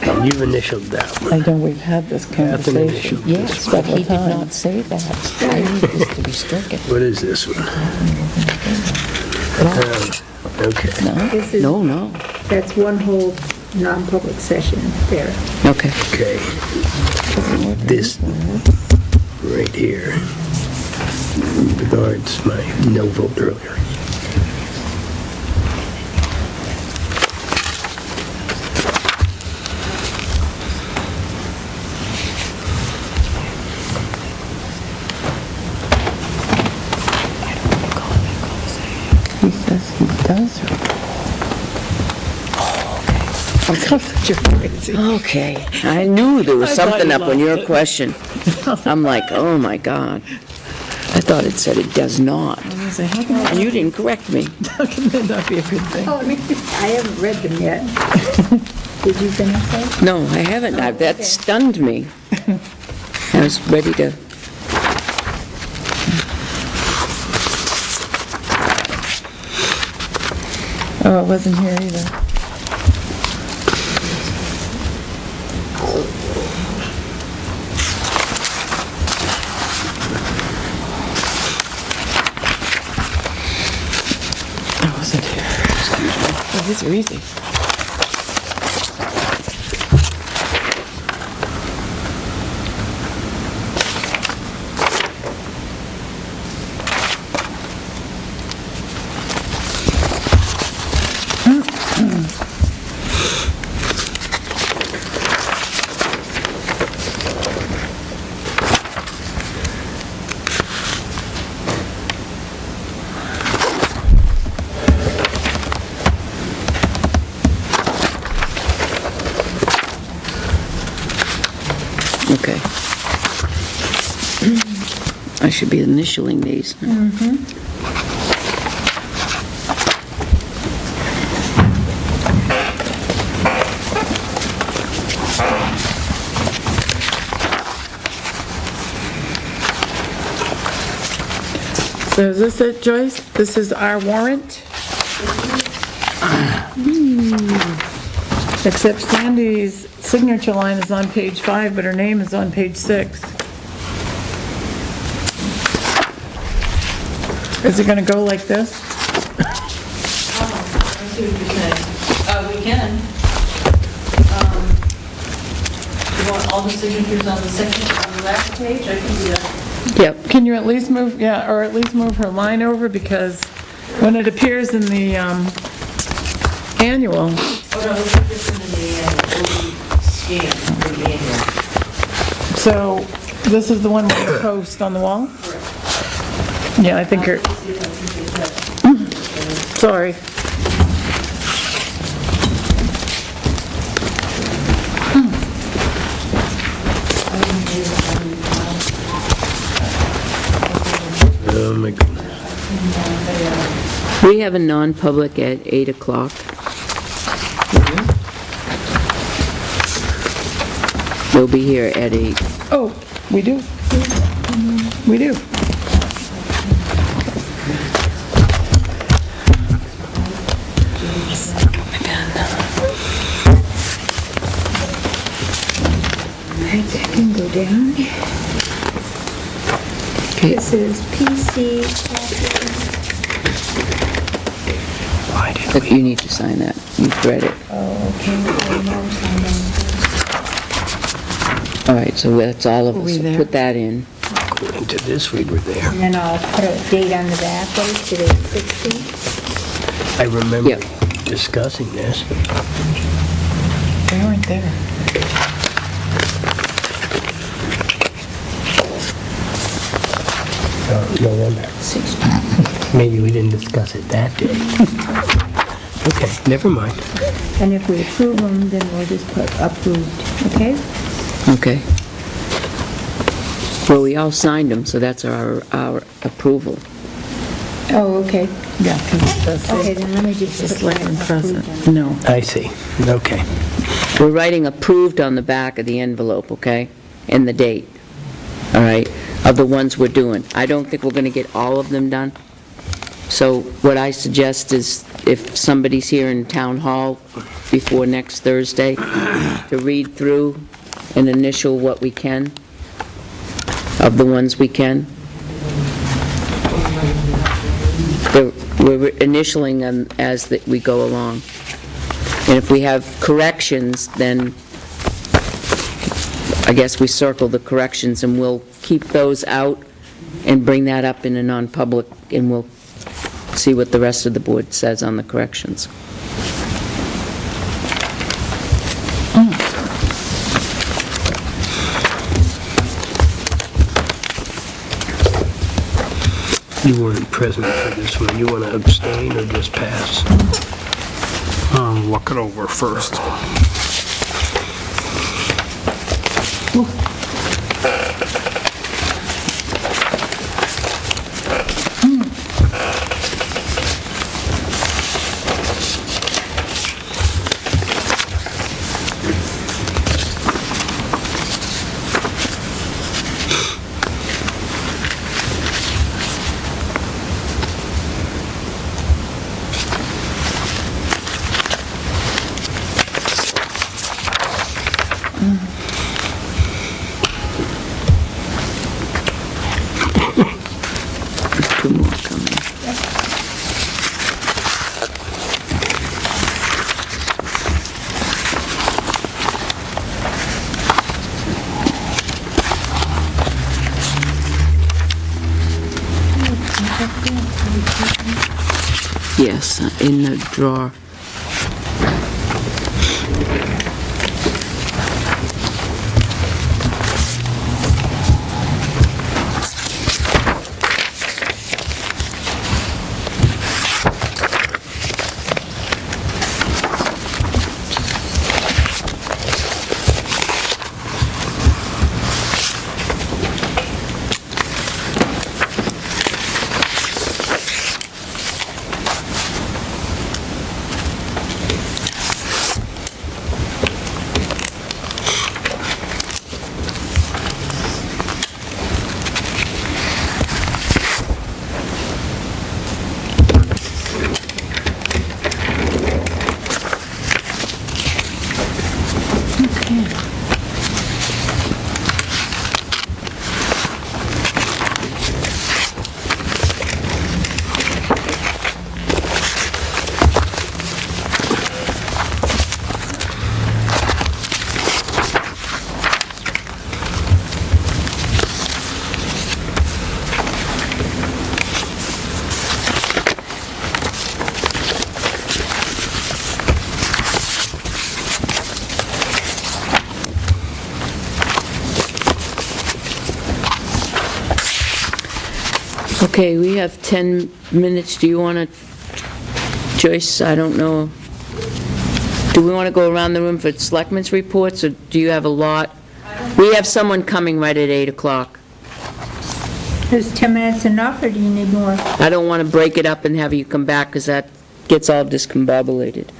And you've initialed that one.
I know we've had this
Catherine
conversation.
initialed
Yes,
this
but
one.
he did not say that. I need this to be stricken.
What is this one? Okay.
This is,
No.
that's one whole non-public session there.
Okay.
Okay. This right here regards my no vote earlier.
He says he does. Oh, okay. You're crazy.
Okay. I knew there was
I thought
something
you
up on your
loved it.
question. I'm like, oh my God. I thought it said it does not.
I was gonna say, how can
And you didn't correct me.
how can that not be a good thing?
Oh, I haven't read them yet. Did you finish that?
No, I haven't. That
okay.
stunned me. I was ready to.
Oh, it wasn't here either. It wasn't here. Oh, these are easy.
Okay. I should be initialing these.
So is this it, Joyce? This is our warrant? Except Sandy's signature line is on page 5, but her name is on page 6. Is it gonna go like this?
I see what you're saying. We can. You want all the signatures on the second, on the last page? I can do that.
Yep.
Can you at least move, yeah, or at least move her line over, because when it appears in the annual,
Oh, no, it'll be different in the end. It'll be scanned for the annual.
so this is the one we're gonna post on the wall? Yeah, I think her,
See if I can get that.
sorry.
Oh, my goodness.
We have a non-public at 8 o'clock. We'll be here at 8.
Oh, we do. We do.
right, that can go down.
Okay.
This is PC.
Why did
But you need to sign that. You've read it.
Oh, okay. Well, now sign them.
All right, so that's all of
Were we
us.
there?
Put that in.
go into this? We were there.
And then I'll put a date on the back, what is today, 16th?
I remember
Yep.
discussing this.
We weren't there.
November. Maybe we didn't discuss it that day. Okay, never mind.
And if we approve them, then we'll just put approved, okay?
Okay. Well, we all signed them, so that's our approval.
Oh, okay.
Yeah, because it does
Okay,
say
then let me just
the
put
selectman
approved
present.
on.
No.
I see. Okay.
We're writing approved on the back of the envelope, okay? And the date, all right, of the ones we're doing. I don't think we're going to get all of them done. So what I suggest is if somebody's here in Town Hall before next Thursday, to read through and initial what we can, of the ones we can. We're initialing them as we go along. And if we have corrections, then I guess we circle the corrections, and we'll keep those out and bring that up in a non-public, and we'll see what the rest of the board says on the corrections.
You weren't present for this one. You want to abstain or just pass?
Look it over first.
Two more coming. Yes, in the drawer. Okay, we have 10 minutes. Do you want to, Joyce, I don't know, do we want to go around the room for selectmen's reports, or do you have a lot? We have someone coming right at 8 o'clock.
Is 10 minutes enough, or do you need more?
I don't want to break it up and have you come back, because that gets all discombobulated.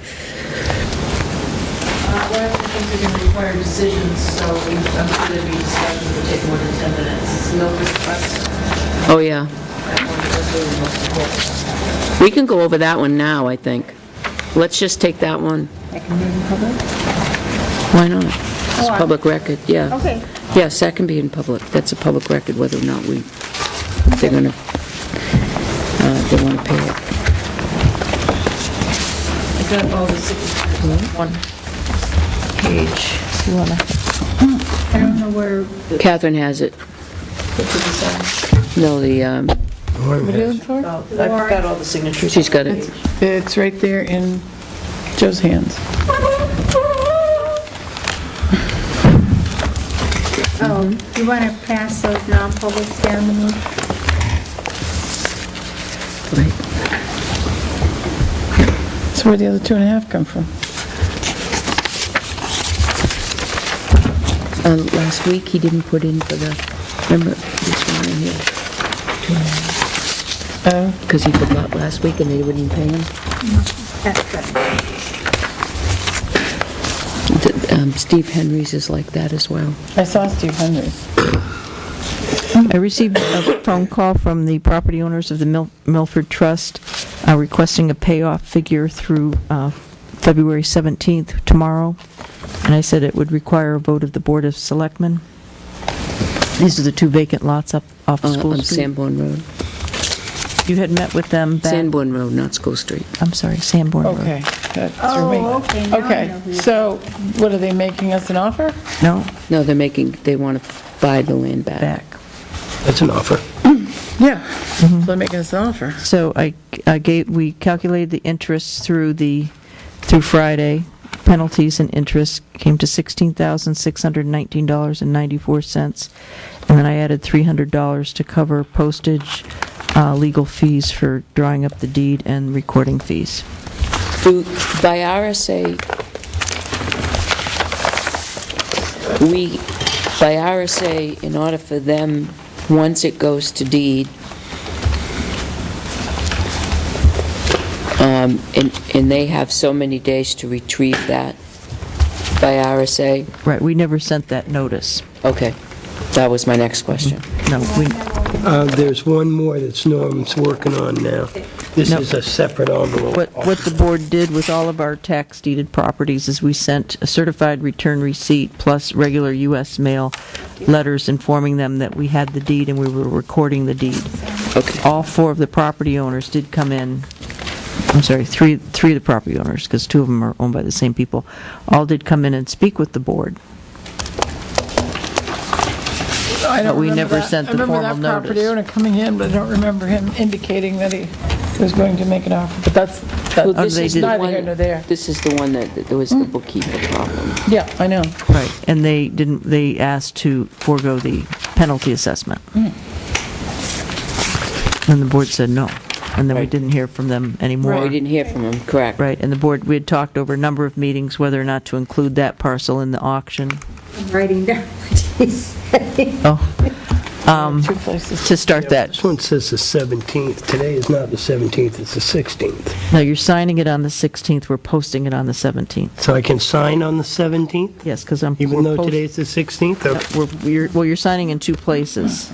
One of the things are going to require decisions, so I'm sure there'll be discussions that will take more than 10 minutes. No requests.
Oh, yeah.
That one is really the most important.
We can go over that one now, I think. Let's just take that one.
I can move in public?
Why not? It's public record, yeah.
Okay.
Yes, that can be in public. That's a public record, whether or not they're going to, they want to pay it.
I got all the signatures on one page. You wanna
I don't know where,
Catherine has it.
put to the side?
No, the,
What are you looking for?
Oh, I've got all the signatures.
she's got it.
It's right there in Joe's hands.
oh, you want to pass those non-publics down to me?
Right.
So where'd the other 2.5 come from?
Last week, he didn't put in for the, remember, this one in here?
Oh,
Because he forgot last week and they wouldn't pay him.
That's good.
Steve Henry's is like that as well.
I saw Steve Henry's.
I received a phone call from the property owners of the Milford Trust requesting a payoff figure through February 17th, tomorrow, and I said it would require a vote of the Board of Selectmen. These are the 2 vacant lots up off School
On
Street.
Sanborn Road.
You had met with them back...
Sanborn Road, not School Street.
I'm sorry, Sanborn Road.
Okay. That's
Oh,
me.
okay, now I know
Okay,
who you-
so what, are they making us an offer?
No,
No, they want to buy the land back.
That's an offer.
Yeah. So they're making us an offer.
so we calculated the interest through Friday. Penalties and interest came to $16,619.94, and then I added $300 to cover postage, legal fees for drawing up the deed, and recording fees.
By RSA, in order for them, once it goes to deed, and they have so many days to retrieve that by RSA?
Right, we never sent that notice.
Okay, that was my next question.
No, we,
There's one more that Norm's working on now. This
No.
is a separate envelope.
what the board did with all of our tax deeded properties is we sent a certified return receipt plus regular U.S. mail letters informing them that we had the deed and we were recording the deed.
Okay.
All 4 of the property owners did come in. I'm sorry, three of the property owners, because 2 of them are owned by the same people, all did come in and speak with the board.
I don't
But we
remember
never
that.
sent the
I remember
formal
that property
notice.
owner coming in, but I don't remember him indicating that he was going to make an offer. But that's
Well, this
they
is
did-
the
neither here
one,
nor there.
this is the one that there was the bookkeeper problem.
Yeah, I know.
Right, and they asked to forego the penalty assessment. And the board said no, and then we
Right.
didn't hear from them anymore.
We didn't hear from him, correct?
Right, and the board, we had talked over a number of meetings whether or not to include that parcel in the auction.
I'm writing down what he said.
Oh,
2 places.
to start that.
This one says the 17th. Today is not the 17th, it's the 16th.
No, you're signing it on the 16th, we're posting it on the 17th.
So I can sign on the 17th,
Yes, because I'm...
even
we're
though
post-
today's the 16th? Okay.
You're signing in 2 places.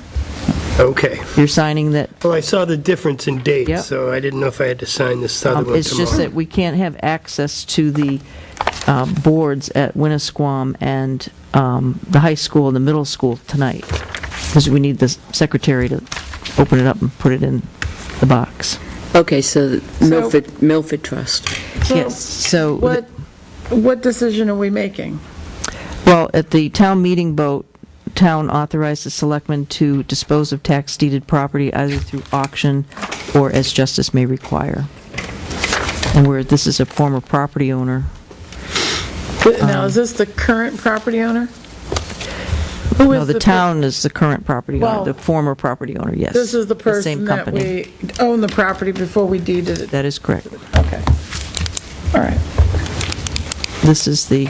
Okay.
You're signing that,
Well, I saw the difference in
Yep.
dates, so I didn't know if I had to sign this other one
it's just
tomorrow.
that we can't have access to the boards at Winnisquam and the high school and the middle school tonight, because we need the secretary to open it up and put it in the box.
Okay, so Milford Trust.
Yes, so...
What decision are we making?
Well, at the town meeting vote, town authorized the selectmen to dispose of tax deeded property either through auction or as justice may require. And where this is a former property owner.
Now, is this the current property owner? Who
No,
is
the town is the current property
Well,
owner, the former property owner, yes.
This is the
same
person that
company.
we owned the property before we deeded it.
That is correct.
Okay. All right.
This is the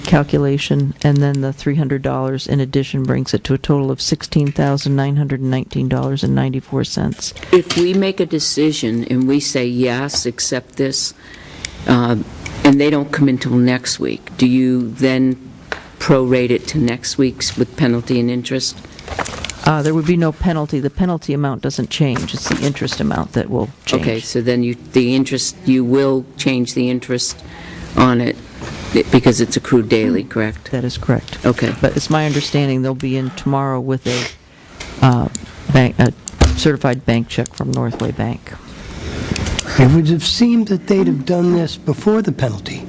calculation, and then the $300 in addition brings it to a total of $16,919.94.
If we make a decision and we say, yes, accept this, and they don't come until next week, do you then prorate it to next week's with penalty and interest?
There would be no penalty. The penalty amount doesn't change. It's the interest amount that will change.
Okay, so then you will change the interest on it Because it's accrued daily, correct?
That is correct.
Okay.
But it's my understanding they'll be in tomorrow with a certified bank check from Northway Bank.
It would have seemed that they'd have done this before the penalty.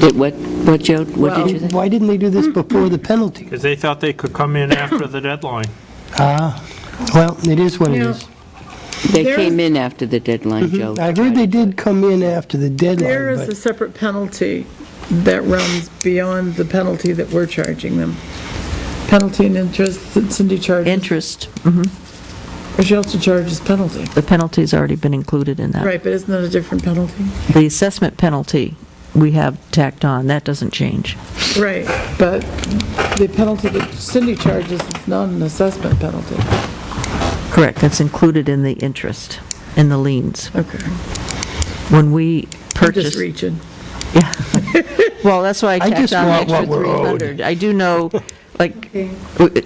What, Joe? What did you think?
Why didn't they do this before the penalty?
Because they thought they could come in after the deadline.
Well, it is what it
Yeah.
is.
They came in after the deadline, Joe.
I heard they did come in after the
There
deadline,
is a
but
separate penalty that runs beyond the penalty that we're charging them. Penalty and interest that Cindy charges.
Interest,
Or she also charges penalty.
the penalty's already been included in that.
Right, but isn't that a different penalty?
The assessment penalty we have tacked on, that doesn't change.
Right, but the penalty that Cindy charges is not an assessment penalty.
Correct, that's included in the interest, in the liens.
Okay.
When we
I'm just
purchase...
reaching.
Well, that's why I
I
tacked
just
on the
want
extra
what we're owed.
300. I do know, like,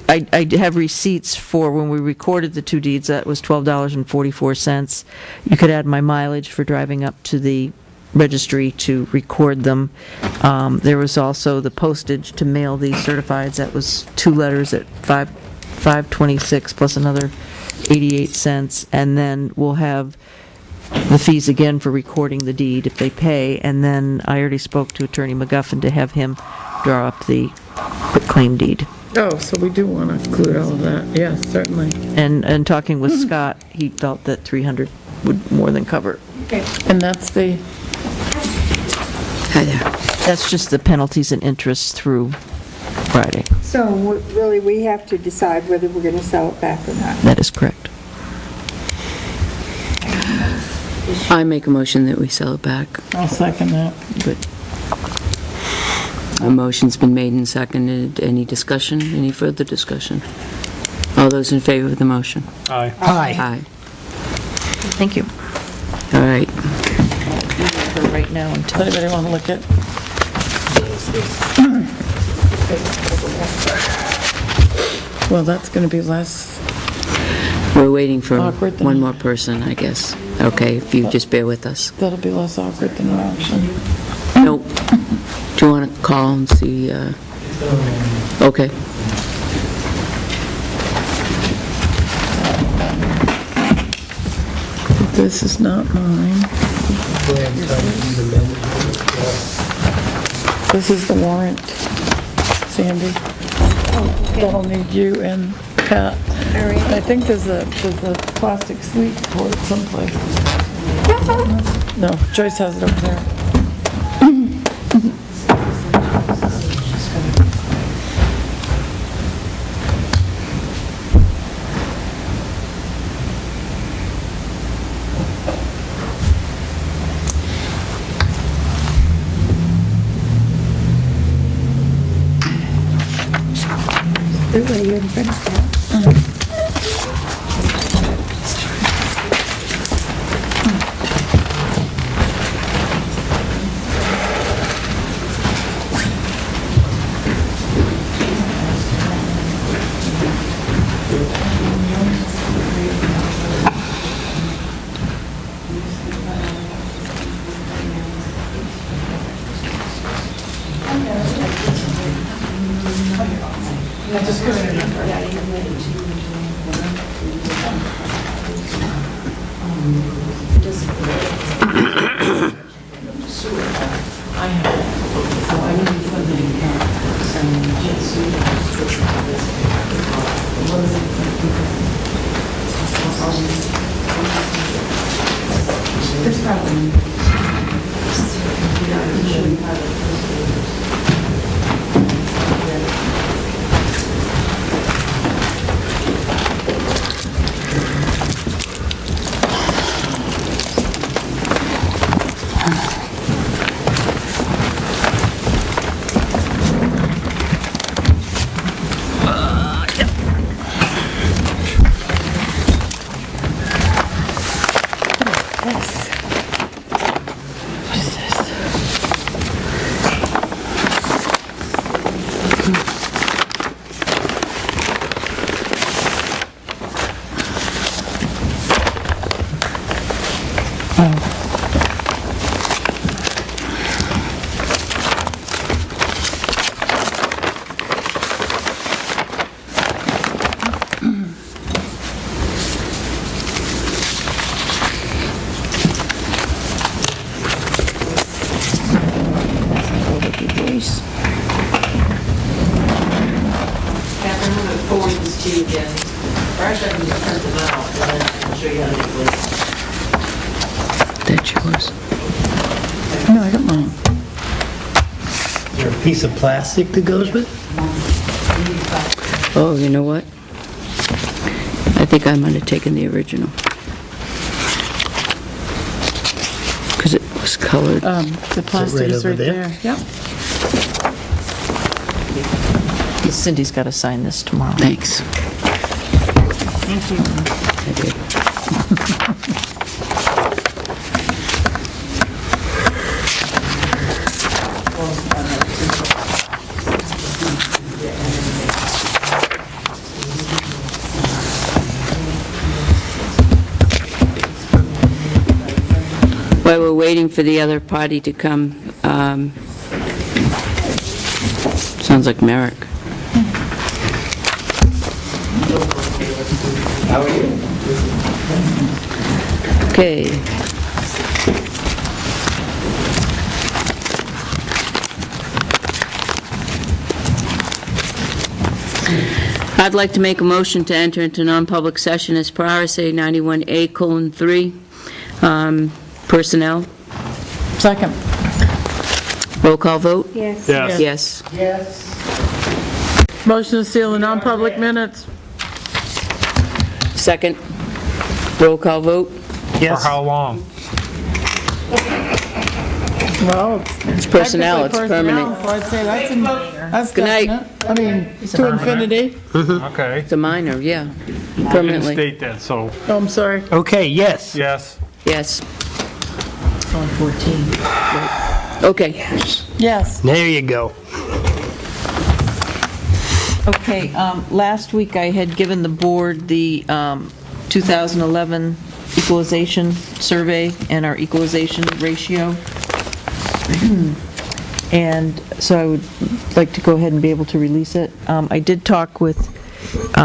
I have receipts for when we recorded the two deeds, that was $12.44. You could add my mileage for driving up to the registry to record them. There was also the postage to mail these certifieds, that was 2 letters at $5.26 plus another 88 cents, and then we'll have the fees again for recording the deed if they pay, and then I already spoke to Attorney McGuffin to have him draw up the quitclaim deed.
Oh, so we do want to include all of that, yes, certainly.
And talking with Scott, he felt that 300 would more than cover it.
And that's the,
Hi there.
That's just the penalties and interest through Friday.
So really, we have to decide whether we're going to sell it back or not.
That is correct.
I make a motion that we sell it back.
I'll second that.
Good.
A motion's been made and seconded. Any discussion? Any further discussion? All those in favor of the motion?
Aye.
hi.
Aye.
Thank you.
All right.
For right now until...
Does anybody want to look at? Well, that's going to be less,
We're waiting for
Awkward then.
one more person, I guess. Okay, if you just bear with us.
that'll be less awkward than an auction.
Nope. Do you want to call and see? Okay.
This is not mine. This is the warrant, Sandy. That'll need you and Pat. I think there's a plastic sweet for it someplace. No, Joyce has it over there.
Ooh, are you in front of that?
Joyce.
Catherine, I'm going to forward this to you again. Or actually, I can just print them out, and then I can show you how to do it.
That's yours.
No, I got mine.
Is there a piece of plastic that goes with it?
Oh, you know what? I think I might have taken the original. Because it was colored.
The plastic
right
is
over
right
there?
there. Yep.
Cindy's got to sign this tomorrow.
Thanks.
Thank you.
I did. While we're waiting for the other party to come, sounds like Merrick.
How are you?
Okay. I'd like to make a motion to enter into non-public session as per RSA 91A:3, personnel.
Second.
Roll call vote?
Yes.
Yes.
Yes.
Motion to seal the non-public minutes.
Second. Roll call vote?
For how long?
Well,
It's personnel, it's
technically personnel,
permanent.
so I'd say that's
Good night.
definite. I mean, to infinity.
Okay.
It's a minor, yeah,
I didn't
permanently.
state that, so,
Oh, I'm sorry.
Okay, yes.
yes.
Yes.
It's only 14.
Okay.
Yes.
There you go.
Okay, last week I had given the board the 2011 equalization survey and our equalization ratio. And so I would like to go ahead and be able to release it. I did talk with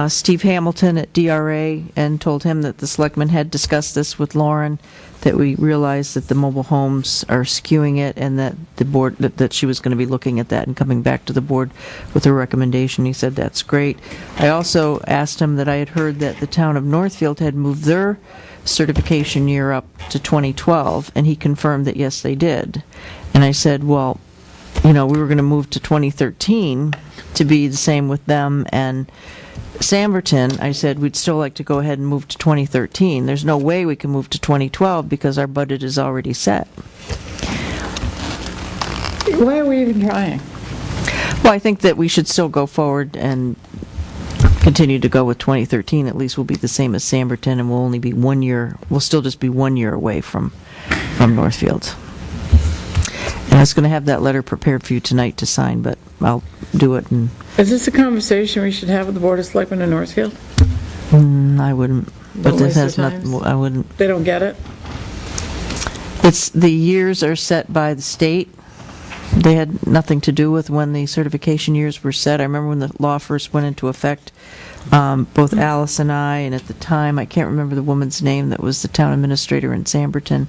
Steve Hamilton at DRA and told him that the selectmen had discussed this with Lauren, that we realized that the mobile homes are skewing it, and that the board, that she was going to be looking at that and coming back to the board with a recommendation. He said that's great. I also asked him that I had heard that the town of Northfield had moved their certification year up to 2012, and he confirmed that yes, they did. And I said, well, you know, we were going to move to 2013 to be the same with them and Samberton. I said we'd still like to go ahead and move to 2013. There's no way we can move to 2012 because our budget is already set.
Why are we even trying?
Well, I think that we should still go forward and continue to go with 2013. At least we'll be the same as Samberton, and we'll only be 1 year, we'll still just be 1 year away from Northfield. And I was going to have that letter prepared for you tonight to sign, but I'll do it, and
Is this a conversation we should have with the Board of Selectmen in Northfield?
I wouldn't. But
Don't
this
waste
has
their
nothing,
times.
I wouldn't.
They don't get it?
It's, the years are set by the state. They had nothing to do with when the certification years were set. I remember when the law first went into effect, both Alice and I, and at the time, I can't remember the woman's name that was the town administrator in Samberton,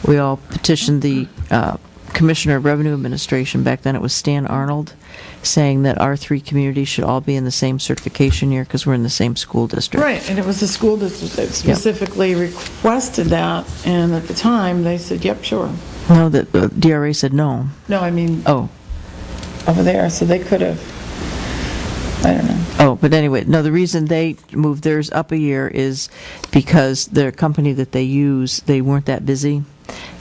we all petitioned the Commissioner of Revenue Administration, back then it was Stan Arnold, saying that our three communities should all be in the same certification year because we're in the same school district.
Right, and it was the school district that specifically requested that, and at the time, they said, yep, sure.
No, the DRA said no.
No, I mean,
Oh.
over there, so they could have, I don't know.
Oh, but anyway, no, the reason they moved theirs up a year is because their company that they use, they weren't that busy,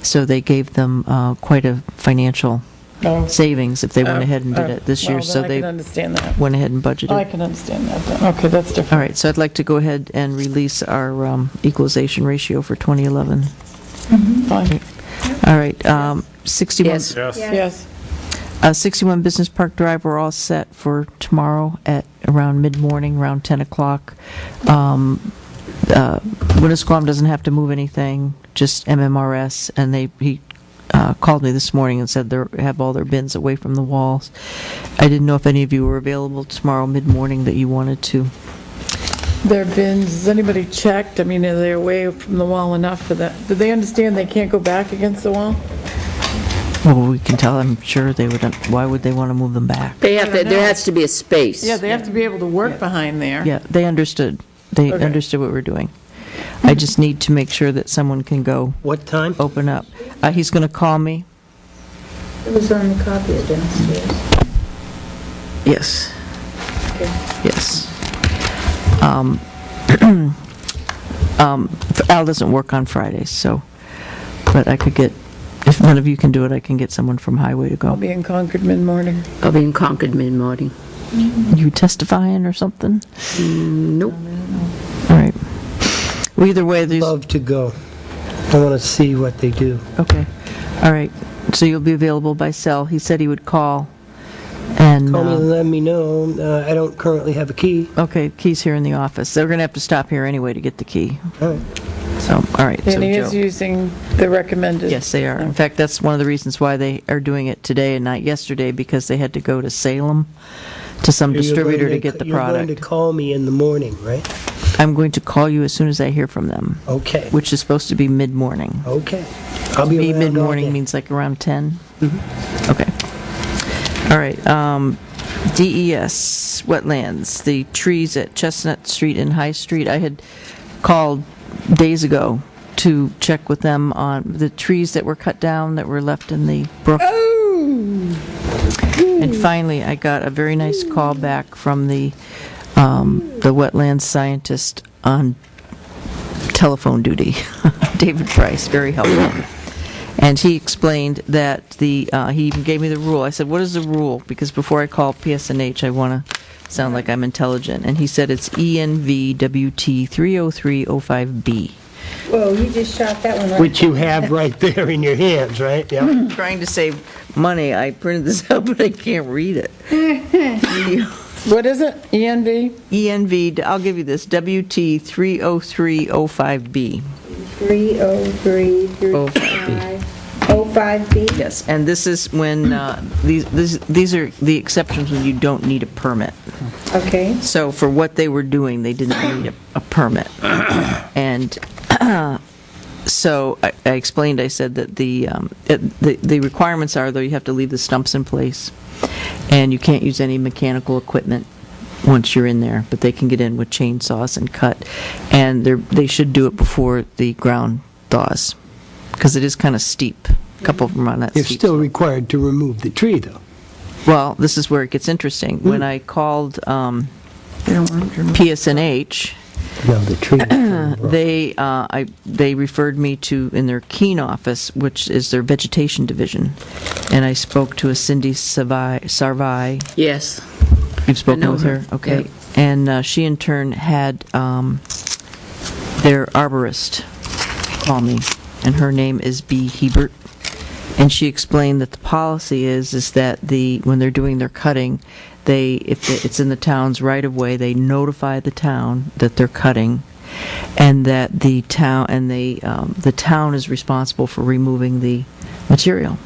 so they gave them quite a financial
No.
savings if they went ahead and did it this year, so
Well, then I
they
can understand that.
went ahead and
I
budgeted.
can understand that, then. Okay, that's different.
All right, so I'd like to go ahead and release our equalization ratio for 2011.
Fine.
All right, 61...
Yes.
Yes.
Yes.
61 Business Park Drive, we're all set for tomorrow at around mid-morning, around 10 o'clock. Winnisquam doesn't have to move anything, just MMRS, and he called me this morning and said they have all their bins away from the walls. I didn't know if any of you were available tomorrow mid-morning that you wanted to.
Their bins, has anybody checked? I mean, are they away from the wall enough for that? Do they understand they can't go back against the wall?
Well, we can tell, I'm sure they would, why would they want to move them back?
They have to, there has to be a space.
Yeah, they have to be able to work behind there.
Yeah, they understood. They
Okay.
understood what we're doing. I just need to make sure that someone can go
What time?
open up. He's going to call me.
It was on the copy downstairs.
Yes. Yes. Al doesn't work on Fridays, so, but I could get, if none of you can do it, I can get someone from Highway to
I'll
go.
be in Concord mid-morning.
I'll be in Concord mid-morning.
You testifying or something?
Nope.
All right. Well, either way, there's,
Love to go. I want to see what they do.
okay. All right. So you'll be available by cell. He said he would call. And,
Call me and let me know. I don't currently have a key.
okay, key's here in the office. They're going to have to stop here anyway to get the key.
All right.
So, all right. So
And he is
Joe.
using the recommended.
Yes, they are. In fact, that's one of the reasons why they are doing it today and not yesterday, because they had to go to Salem to some
You're
distributor
going
to get the
You're going to
product.
call me in the morning, right?
I'm going to call you as soon as I hear from them,
Okay.
which is supposed to be mid-morning.
Okay. I'll be around all
Mid-morning
day.
means like around 10? Okay. All right. DES, wetlands, the trees at Chestnut Street and High Street. I had called days ago to check with them on the trees that were cut down that were left in the brook. And finally, I got a very nice call back from the wetlands scientist on telephone duty, David Price, very helpful. And he explained that he even gave me the rule. I said, what is the rule? Because before I call PSNH, I want to sound like I'm intelligent. And he said it's ENVWT 30305B.
Whoa, you just shot that one right.
Which you have right there in your hands, right? Yeah.
Trying to save money, I printed this out, but I can't read it.
What is it? ENV?
ENV, I'll give you this, WT 30305B.
3033505B.
Yes, and this is when, these are the exceptions when you don't need a permit.
Okay.
So for what they were doing, they didn't need a permit. And so I explained, I said that the requirements are, though, you have to leave the stumps in place, and you can't use any mechanical equipment once you're in there, but they can get in with chainsaws and cut. And they should do it before the ground thaws, because it is kind of steep. A couple of them are on that
You're
steep.
still required to remove the tree, though.
Well, this is where it gets interesting. When I called PSNH,
No, the tree.
they referred me to, in their Keene office, which is their vegetation division, and I spoke to a Cindy Sarvai.
Yes.
You've spoken
know
with
her,
her? Okay.
yeah.
And she in turn had their arborist call me, and her name is B. Hebert. And she explained that the policy is that when they're doing their cutting, if it's in the town's right of way, they notify the town that they're cutting, and that the town is responsible for removing the material.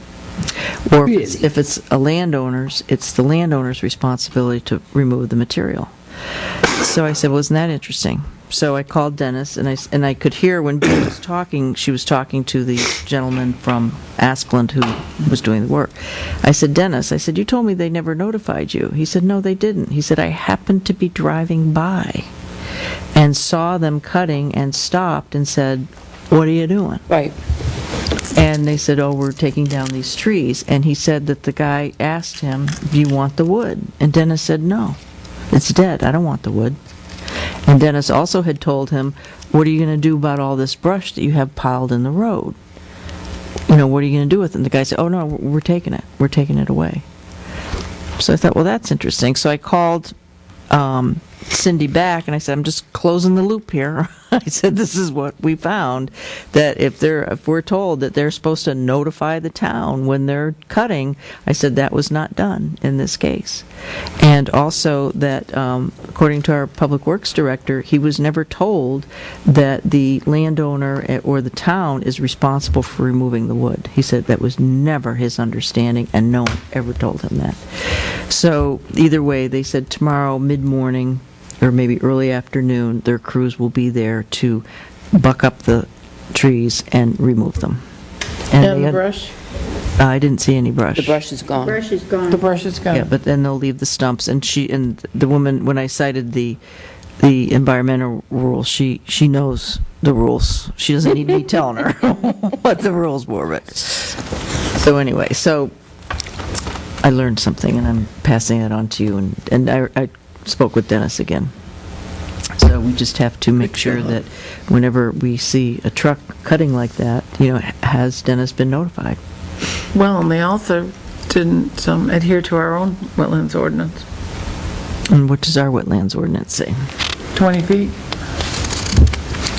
Or if it's a landowner's, it's the landowner's responsibility to remove the material. So I said, well, isn't that interesting? So I called Dennis, and I could hear when Bill was talking, she was talking to the gentleman from Asplund who was doing the work. I said, Dennis, I said, you told me they never notified you. He said, no, they didn't. He said, I happened to be driving by and saw them cutting and stopped and said, what are you doing?
Right.
And they said, oh, we're taking down these trees. And he said that the guy asked him, do you want the wood? And Dennis said, no, it's dead. I don't want the wood. And Dennis also had told him, what are you going to do about all this brush that you have piled in the road? What are you going to do with it? And the guy said, oh, no, we're taking it. We're taking it away. So I thought, well, that's interesting. So I called Cindy back, and I said, I'm just closing the loop here. I said, this is what we found, that if we're told that they're supposed to notify the town when they're cutting, I said that was not done in this case. And also that, according to our Public Works Director, he was never told that the landowner or the town is responsible for removing the wood. He said that was never his understanding, and no one ever told him that. So either way, they said tomorrow mid-morning, or maybe early afternoon, their crews will be there to buck up the trees and remove them.
And the brush?
I didn't see any brush.
The brush is gone.
Brush is gone.
The brush is
Yeah,
gone.
but then they'll leave the stumps, and the woman, when I cited the environmental rules, she knows the rules. She doesn't need me telling her what the rules were, but, so anyway, so I learned something, and I'm passing it on to you, and I spoke with Dennis again. So we just have to make sure that whenever we see a truck cutting like that, has Dennis been notified?
Well, and they also didn't adhere to our own wetlands ordinance,
And what does our wetlands ordinance say?
20 feet.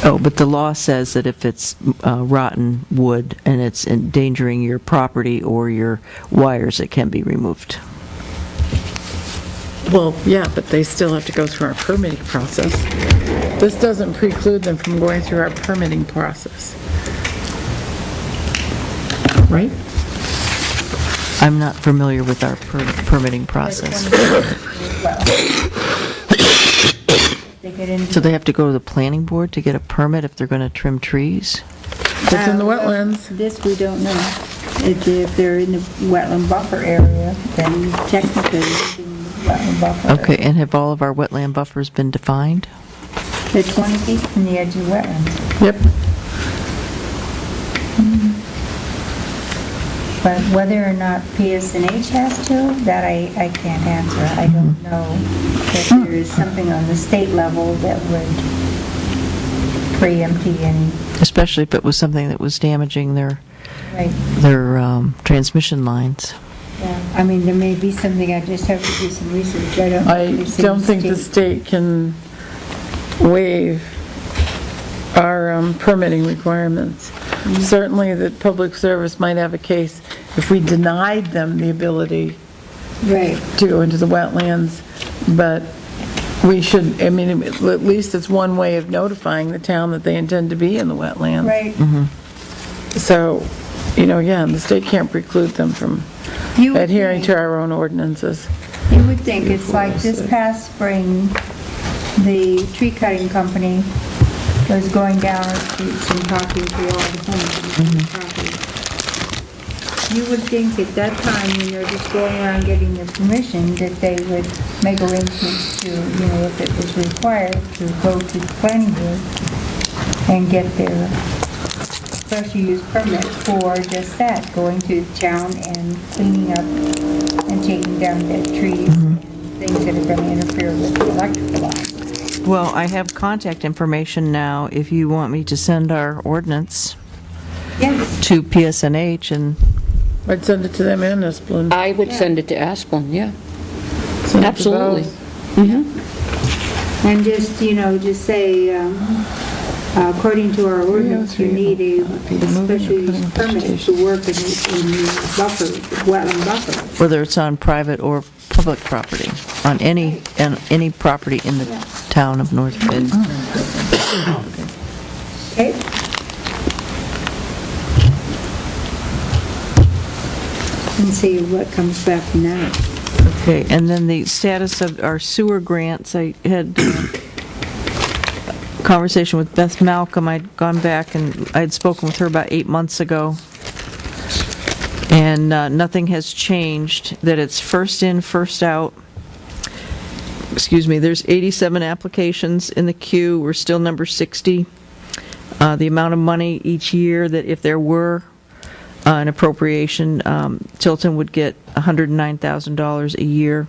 Oh, but the law says that if it's rotten wood and it's endangering your property or your wires, it can be removed.
Well, yeah, but they still have to go through our permitting process. This doesn't preclude them from going through our permitting process. Right?
I'm not familiar with our permitting process.
They get into
So they have to go to the planning board to get a permit if they're going to trim trees?
It's in the wetlands.
This we don't know. If they're in the wetland buffer area, then technically it's in the wetland buffer.
Okay, and have all of our wetland buffers been defined?
They're 20 feet from the edge of the wetlands.
Yep.
But whether or not PSNH has to, that I can't answer. I don't know if there is something on the state level that would preempt any,
Especially if it was something that was damaging their
right?
transmission lines.
Yeah. I mean, there may be something, I just have to do some research. I don't know.
I
if it's in
don't think the
state.
state can waive our permitting requirements. Certainly, the public service might have a case if we denied them the ability
Right.
to go into the wetlands, but we should, I mean, at least it's one way of notifying the town that they intend to be in the wetlands.
Right.
So, again, the state can't preclude them from
You would
adhering to
think-
our own ordinances.
You would think, it's like this past spring, the tree cutting company was going down our streets and talking to all the homeowners on the property. You would think at that time, when they're just going around getting their permission, that they would make arrangements to, if it was required, to go to the planning board and get their special use permit for just that, going to town and cleaning up and taking down dead trees and things that are going to interfere with the electrical lines.
Well, I have contact information now if you want me to send our ordinance
Yes,
to PSNH, and
I'd send it to them and Esplin.
I would send it to Asplin, yeah.
Send it to
Absolutely.
both.
and just, just say, according to our ordinance, you need a special use permit to work in the buffer, wetland buffer.
whether it's on private or public property, on any property in the town of North Bend.
Okay? And see what comes back from that.
Okay, and then the status of our sewer grants, I had a conversation with Beth Malcolm. I'd gone back and I'd spoken with her about 8 months ago, and nothing has changed, that it's first in, first out. Excuse me, there's 87 applications in the queue, we're still number 60. The amount of money each year that if there were an appropriation, Tilton would get $109,000 a year.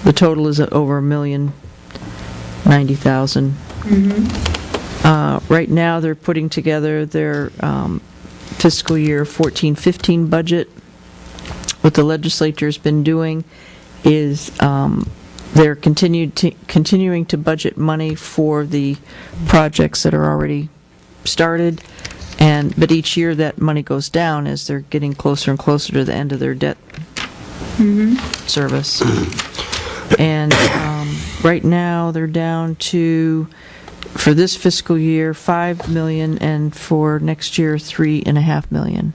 The total is over $1,090,000. Right now, they're putting together their fiscal year 14-15 budget. What the legislature's been doing is they're continuing to budget money for the projects that are already started, but each year that money goes down as they're getting closer and closer to the end of their debt service. And right now, they're down to, for this fiscal year, $5 million, and for next year, $3.5 million.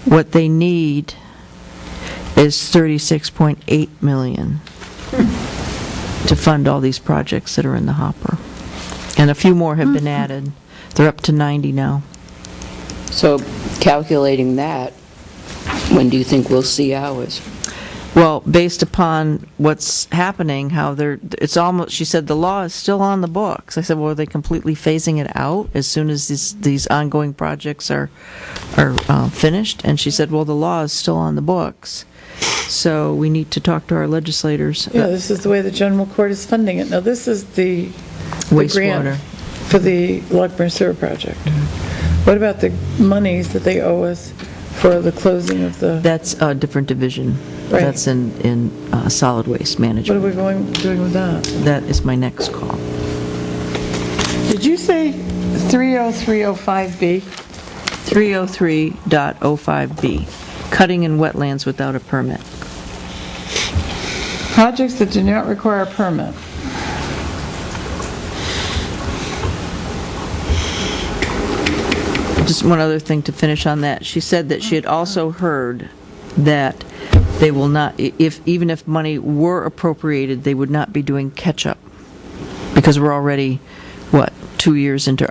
What they need is $36.8 million to fund all these projects that are in the hopper. And a few more have been added. They're up to 90 now.
So calculating that, When do you think we'll see ours?
Well, based upon what's happening, how it's almost, she said the law is still on the books. I said, well, are they completely phasing it out as soon as these ongoing projects are finished? And she said, well, the law is still on the books. So we need to talk to our legislators.
Yeah, this is the way the general court is funding it. Now, this is the
Wastewater.
grant for the Lockburn Sewer Project. What about the monies that they owe us for the closing of the,
That's a different division.
Right.
That's in solid waste
what are
management.
we doing with that?
That is my next call.
Did you say 30305B?
303.05B, cutting in wetlands without a permit.
Projects that do not require a permit.
Just one other thing to finish on that. She said that she had also heard that they will not, even if money were appropriated, they would not be doing catch-up. Because we're already, 2 years into,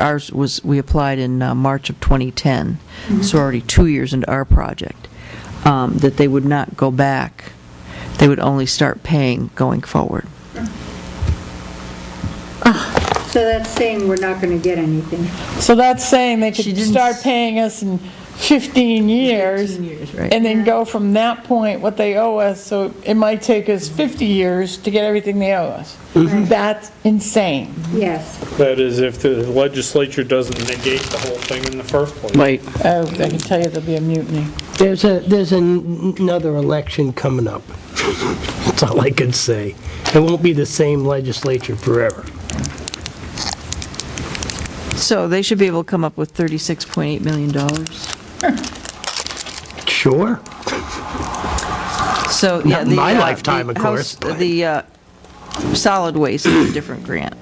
we applied in March of 2010, so we're already 2 years into our project. That they would not go back. They would only start paying going forward.
So that's saying we're not going to get anything.
So that's saying they
She
could
didn't
start paying us in 15 years.
15 years, right.
And then go from that point, what they owe us, so it might take us 50 years to get everything they owe us. That's insane.
Yes.
That is, if the legislature doesn't negate the whole thing in the first place.
Right.
Oh, I can tell you there'll be a mutiny.
There's another election coming up. That's all I can say. It won't be the same legislature forever.
So they should be able to come up with $36.8 million.
Sure.
So, yeah,
Not in my lifetime, of course, but-
The solid waste is a different grant.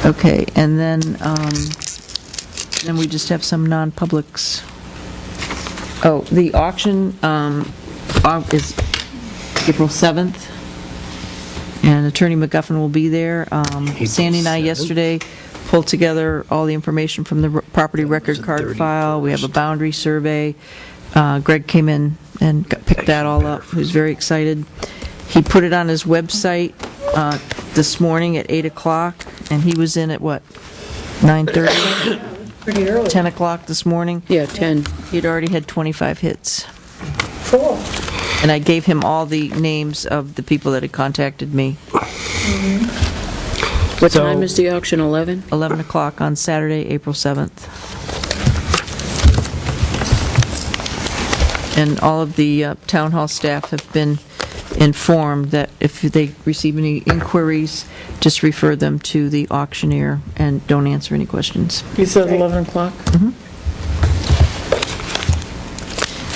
Okay, and then we just have some non-publics. Oh, the auction is April 7th, and Attorney McGuffin will be there. Sandy and I
7th.
yesterday pulled together all the information from the property record
the
card file. We have a
31st.
boundary survey. Greg came in and picked that all up. He was very excited. He put it on his website this morning at 8 o'clock, and he was in at, 9:30?
Pretty early.
10 o'clock this morning.
Yeah, 10.
He'd already had 25 hits.
Cool.
And I gave him all the names of the people that had contacted me.
What
So-
time is the auction, 11?
11 o'clock on Saturday, April 7th. And all of the town hall staff have been informed that if they receive any inquiries, just refer them to the auctioneer and don't answer any questions.
You said 11 o'clock?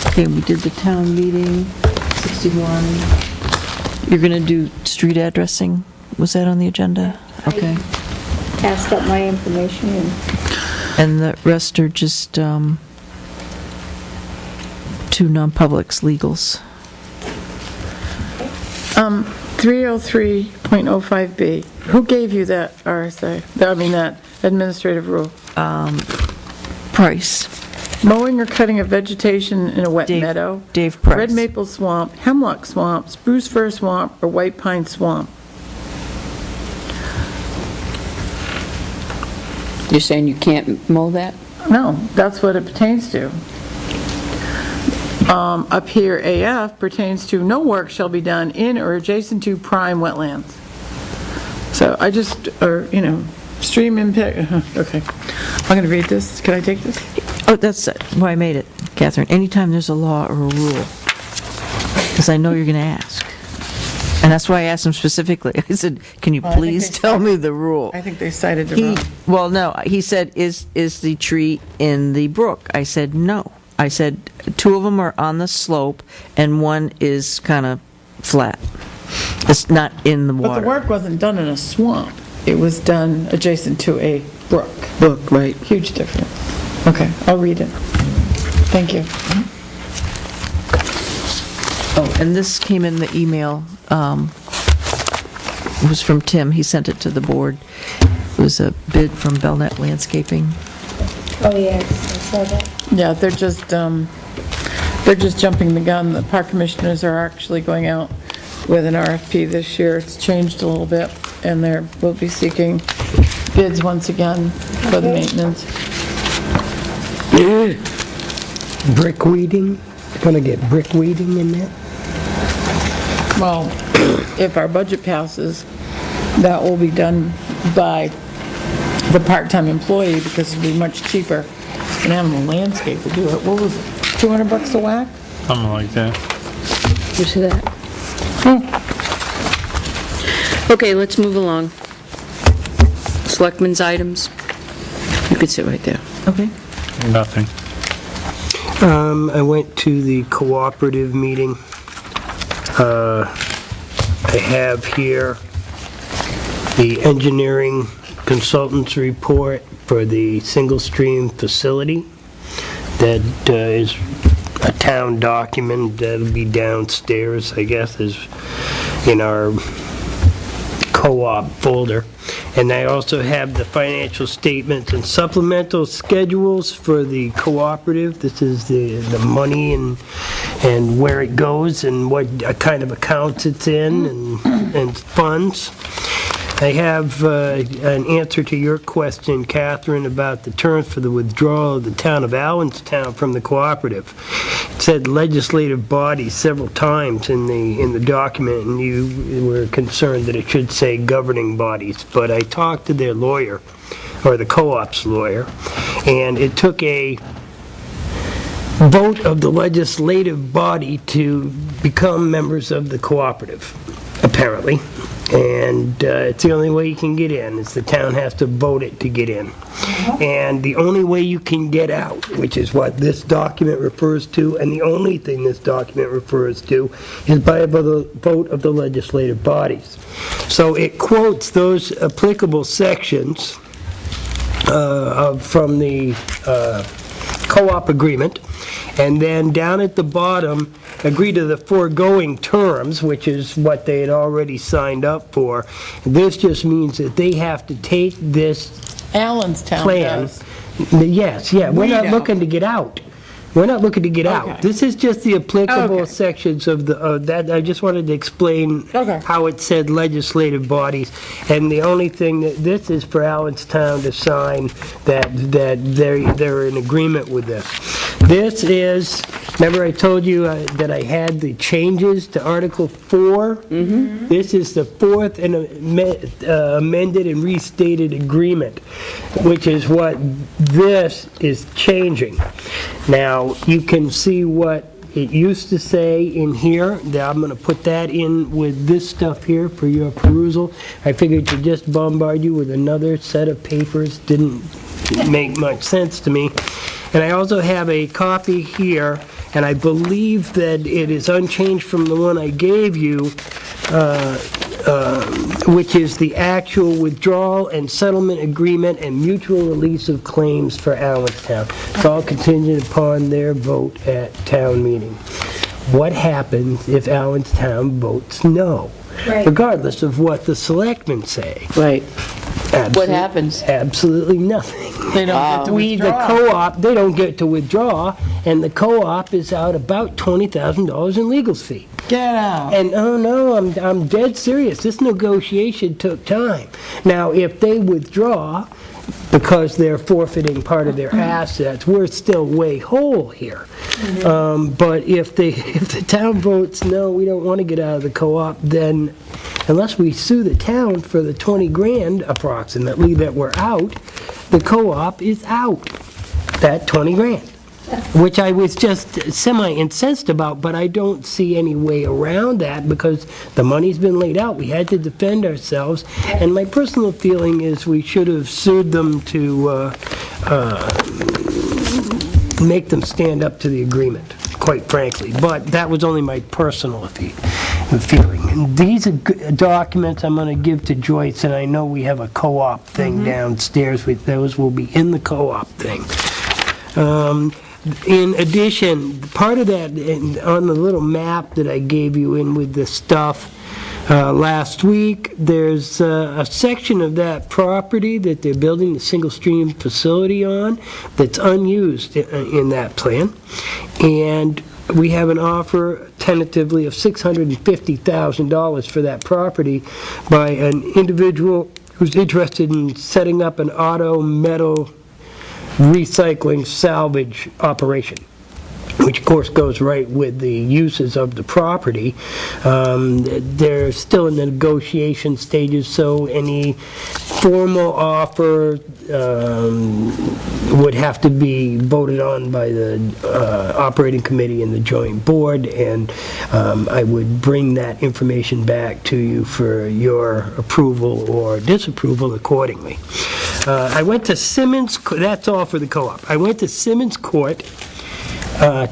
Okay, we did the town meeting, 61. You're going to do street addressing? Was that on the agenda? Okay.
Passed up my information and
And the rest are just two non-publics, legals.
303.05B. Who gave you that RSA? That administrative rule?
Price.
Mowing or cutting of vegetation in a wet
Dave-
meadow?
Dave Price.
Red maple swamp, hemlock swamp, spruce fir swamp, or white pine swamp?
You're saying you can't mow that?
No, that's what it pertains to. Up here, AF pertains to no work shall be done in or adjacent to prime wetlands. So I just, stream impact, okay. I'm going to read this. Can I take this?
Oh, that's why I made it, Catherine. Anytime there's a law or a rule, because I know you're going to ask. And that's why I asked him specifically. I said, can you
Well, I think
please
they
tell
said-
me the rule?
I think they cited the wrong.
Well, no, he said, is the tree in the brook? I said, no. I said, two of them are on the slope, and one is kind of flat. It's not in the
But
water.
the work wasn't done in a swamp. It was done adjacent to a brook.
Brook, right.
Huge difference. Okay, I'll read it. Thank you.
Oh, and this came in the email, it was from Tim, he sent it to the board. It was a bid from Belknap Landscaping.
oh yes, I saw that.
Yeah, they're just jumping the gun. The park commissioners are actually going out with an RFP this year. It's changed a little bit, and we'll be seeking bids once again for the maintenance.
Brick weeding, gonna get brick weeding in there?
Well, if our budget passes, that will be done by the part-time employee because it'll be much cheaper than having a landscaper do it. What was it, $200 a whack?
Something like that.
You see that? Okay, let's move along. Selectmen's items. You could sit right there.
Okay.
Nothing.
I went to the cooperative meeting. I have here the engineering consultant's report for the single stream facility. That is a town document that'll be downstairs, I guess, is in our co-op folder. And I also have the financial statements and supplemental schedules for the cooperative. This is the money and where it goes and what kind of accounts it's in and funds. I have an answer to your question, Catherine, about the terms for the withdrawal of the town of Allenstown from the cooperative. It said legislative body several times in the document, and you were concerned that it should say governing bodies. But I talked to their lawyer, or the co-op's lawyer, and it took a vote of the legislative body to become members of the cooperative, apparently. And it's the only way you can get in, is the town has to vote it to get in. And the only way you can get out, which is what this document refers to, and the only thing this document refers to, is by a vote of the legislative bodies. So it quotes those applicable sections from the co-op agreement, and then down at the bottom, agree to the foregoing terms, which is what they had already signed up for. This just means that they have to take this
Allenstown
plan.
does.
Yes, yeah, we're
We
not
don't.
looking to get out. We're not looking to get
Okay.
out. This is just the applicable
Okay.
sections of that. I just wanted to explain
Okay.
how it said legislative bodies. And the only thing that, this is for Allenstown to sign that they're in agreement with this. This is, remember I told you that I had the changes to Article 4? Mm-hmm. This is the fourth and amended and restated agreement, which is what this is changing. Now, you can see what it used to say in here. I'm going to put that in with this stuff here for your perusal. I figured to just bombard you with another set of papers didn't make much sense to me. And I also have a copy here, and I believe that it is unchanged from the one I gave you, which is the actual withdrawal and settlement agreement and mutual release of claims for Allenstown. It's all contingent upon their vote at town meeting. What happens if Allenstown votes no?
Right.
Regardless of what the selectmen say.
Right. What
Absolute-
happens?
Absolutely nothing.
They don't get to
We, the
withdraw.
co-op, they don't get to withdraw, and the co-op is out about $20,000 in legal fee.
Get out.
And, oh no, I'm dead serious, this negotiation took time. Now, if they withdraw, because they're forfeiting part of their assets, we're still way whole here. But if the town votes, no, we don't want to get out of the co-op, then unless we sue the town for the 20 grand approximately that we're out, the co-op is out, that 20 grand. Which I was just semi-incensed about, but I don't see any way around that because the money's been laid out. We had to defend ourselves, and my personal feeling is we should have sued them to make them stand up to the agreement, quite frankly. But that was only my personal feeling. And these are documents I'm going to give to Joyce, and I know we have a co-op thing downstairs. Those will be in the co-op thing. In addition, part of that, on the little map that I gave you in with the stuff, last week. There's a section of that property that they're building a single-stream facility on that's unused in that plan. And we have an offer tentatively of $650,000 for that property by an individual who's interested in setting up an auto metal recycling salvage operation, which of course goes right with the uses of the property. They're still in the negotiation stages, so any formal offer would have to be voted on by the operating committee and the joint board, and I would bring that information back to you for your approval or disapproval accordingly. I went to Simmons, that's all for the co-op. I went to Simmons Court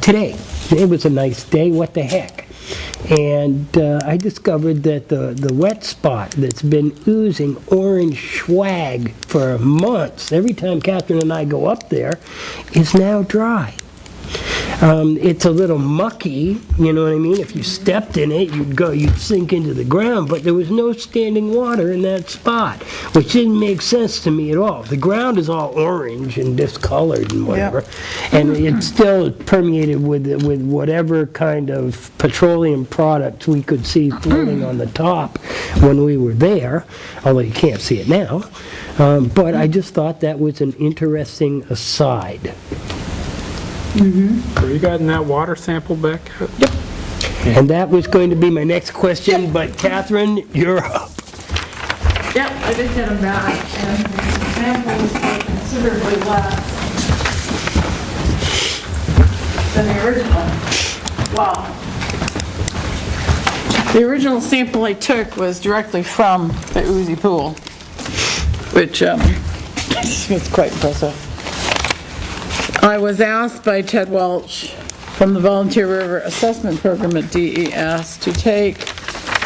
today. It was a nice day, what the heck. And I discovered that the wet spot that's been oozing orange swag for months, every time Catherine and I go up there, is now dry. It's a little mucky, you know what I mean? If you stepped in it, you'd sink into the ground, but there was no standing water in that spot, which didn't make sense to me at all. The ground is all orange and discolored and whatever, and it's still permeated with whatever kind of petroleum products we could see floating on the top when we were there, although you can't see it now. But I just thought that was an interesting aside.
Have you gotten that water sample back?
Yep. And that was going to be my next question, but Catherine, you're up.
Yep, I did get them back, and the samples were considerably less than the original. Wow. The original sample I took was directly from the Uzi pool, which was quite impressive. I was asked by Ted Welch from the Volunteer River Assessment Program at DES to take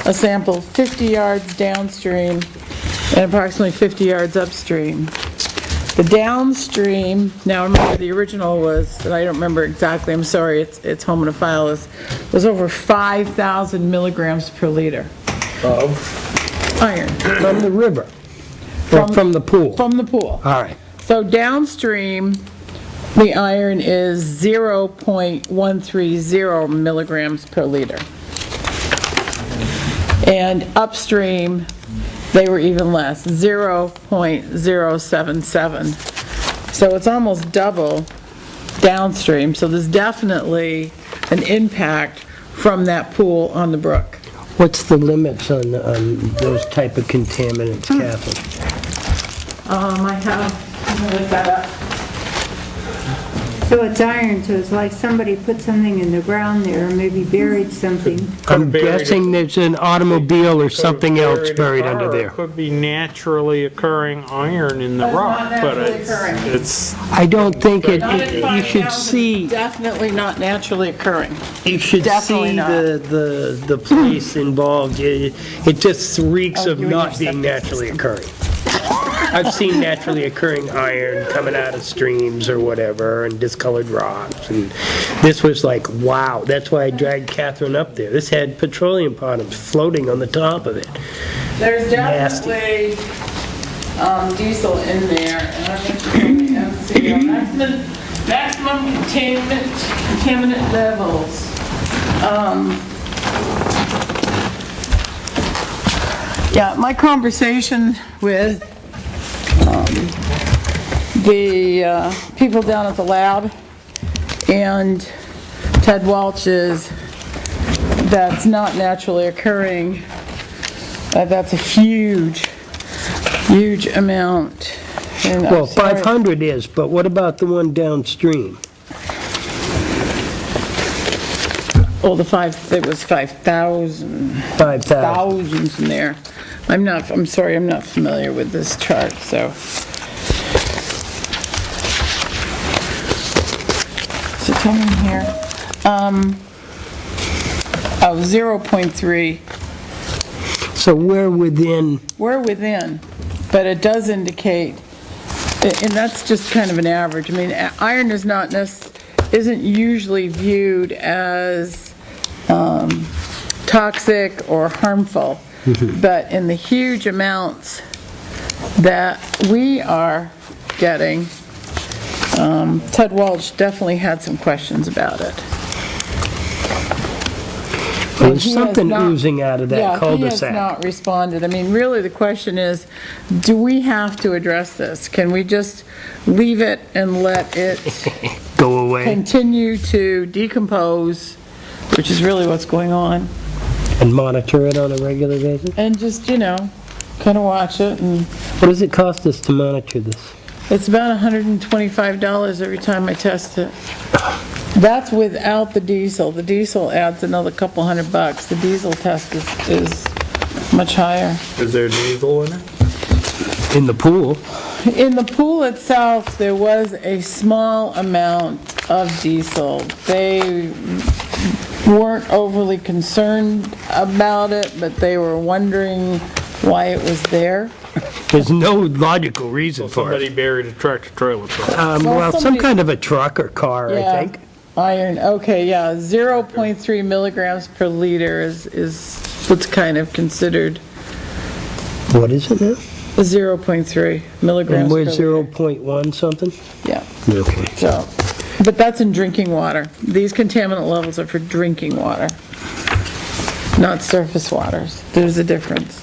a sample 50 yards downstream and approximately 50 yards upstream. The downstream, now remember the original was, and I don't remember exactly, I'm sorry, it's home in a file, was over 5,000 milligrams per liter.
Of?
Iron.
From the river? Or from the pool?
From the pool.
All right.
So downstream, the iron is 0.130 milligrams per liter. And upstream, they were even less, 0.077. So it's almost double downstream. So there's definitely an impact from that pool on the brook.
What's the limits on those type of contaminants, Catherine?
I have, I'm gonna look that up.
So it's iron, so it's like somebody put something in the ground there, or maybe buried something.
I'm guessing there's an automobile or something else buried under there.
It could be naturally occurring iron in the
But
rock,
not
but
naturally occurring.
it's,
I don't think it,
Not at
you should
5,000,
see,
definitely not naturally occurring.
you should
Definitely
see
not.
the police involved. It just reeks
Oh,
of
you and
not
your
being
septic
naturally occurring. I've seen naturally occurring iron coming out of streams or whatever, and discolored rocks, and this was like, wow. That's why I dragged Catherine up there. This had petroleum products floating on the top of it.
There's
Nasty.
definitely diesel in there, and I'm going to see maximum contaminant levels. Yeah, my conversation with the people down at the lab and Ted Welch is that's not naturally occurring. That's a huge amount. And I'm
Well,
sorry.
500 is, but what about the one downstream?
Oh, it was 5,000.
5,000.
Thousands in there. I'm sorry, I'm not familiar with this chart, so. So tell me here. 0.3.
So we're within,
We're within, but it does indicate, and that's just kind of an average. I mean, iron is not isn't usually viewed as toxic or harmful, But in the huge amounts that we are getting, Ted Walsh definitely had some questions about it.
There's
He has
something
not-
oozing out of that
Yeah, he has
cul-de-sac.
not responded. I mean, really, the question is, do we have to address this? Can we just leave it and let it
Go away
continue to decompose, which is really what's going on,
and monitor it on a regular basis?
and just, kind of watch it, and
What does it cost us to monitor this?
it's about $125 every time I test it. That's without the diesel. The diesel adds another couple $100. The diesel test is much higher.
Is there diesel in it?
In the pool?
In the pool itself, there was a small amount of diesel. They weren't overly concerned about it, but they were wondering why it was there.
There's no logical reason for
Somebody
it.
buried a tractor-trailer truck.
Well, some
somebody-
kind of a truck or car, I
Yeah.
think.
Iron, okay, yeah, 0.3 milligrams per liter is what's kind of considered
What is it now?
0.3 milligrams
And
per
we're
liter.
0.1 something?
Yeah,
Okay.
so, but that's in drinking water. These contaminant levels are for drinking water, not surface waters. There's a difference.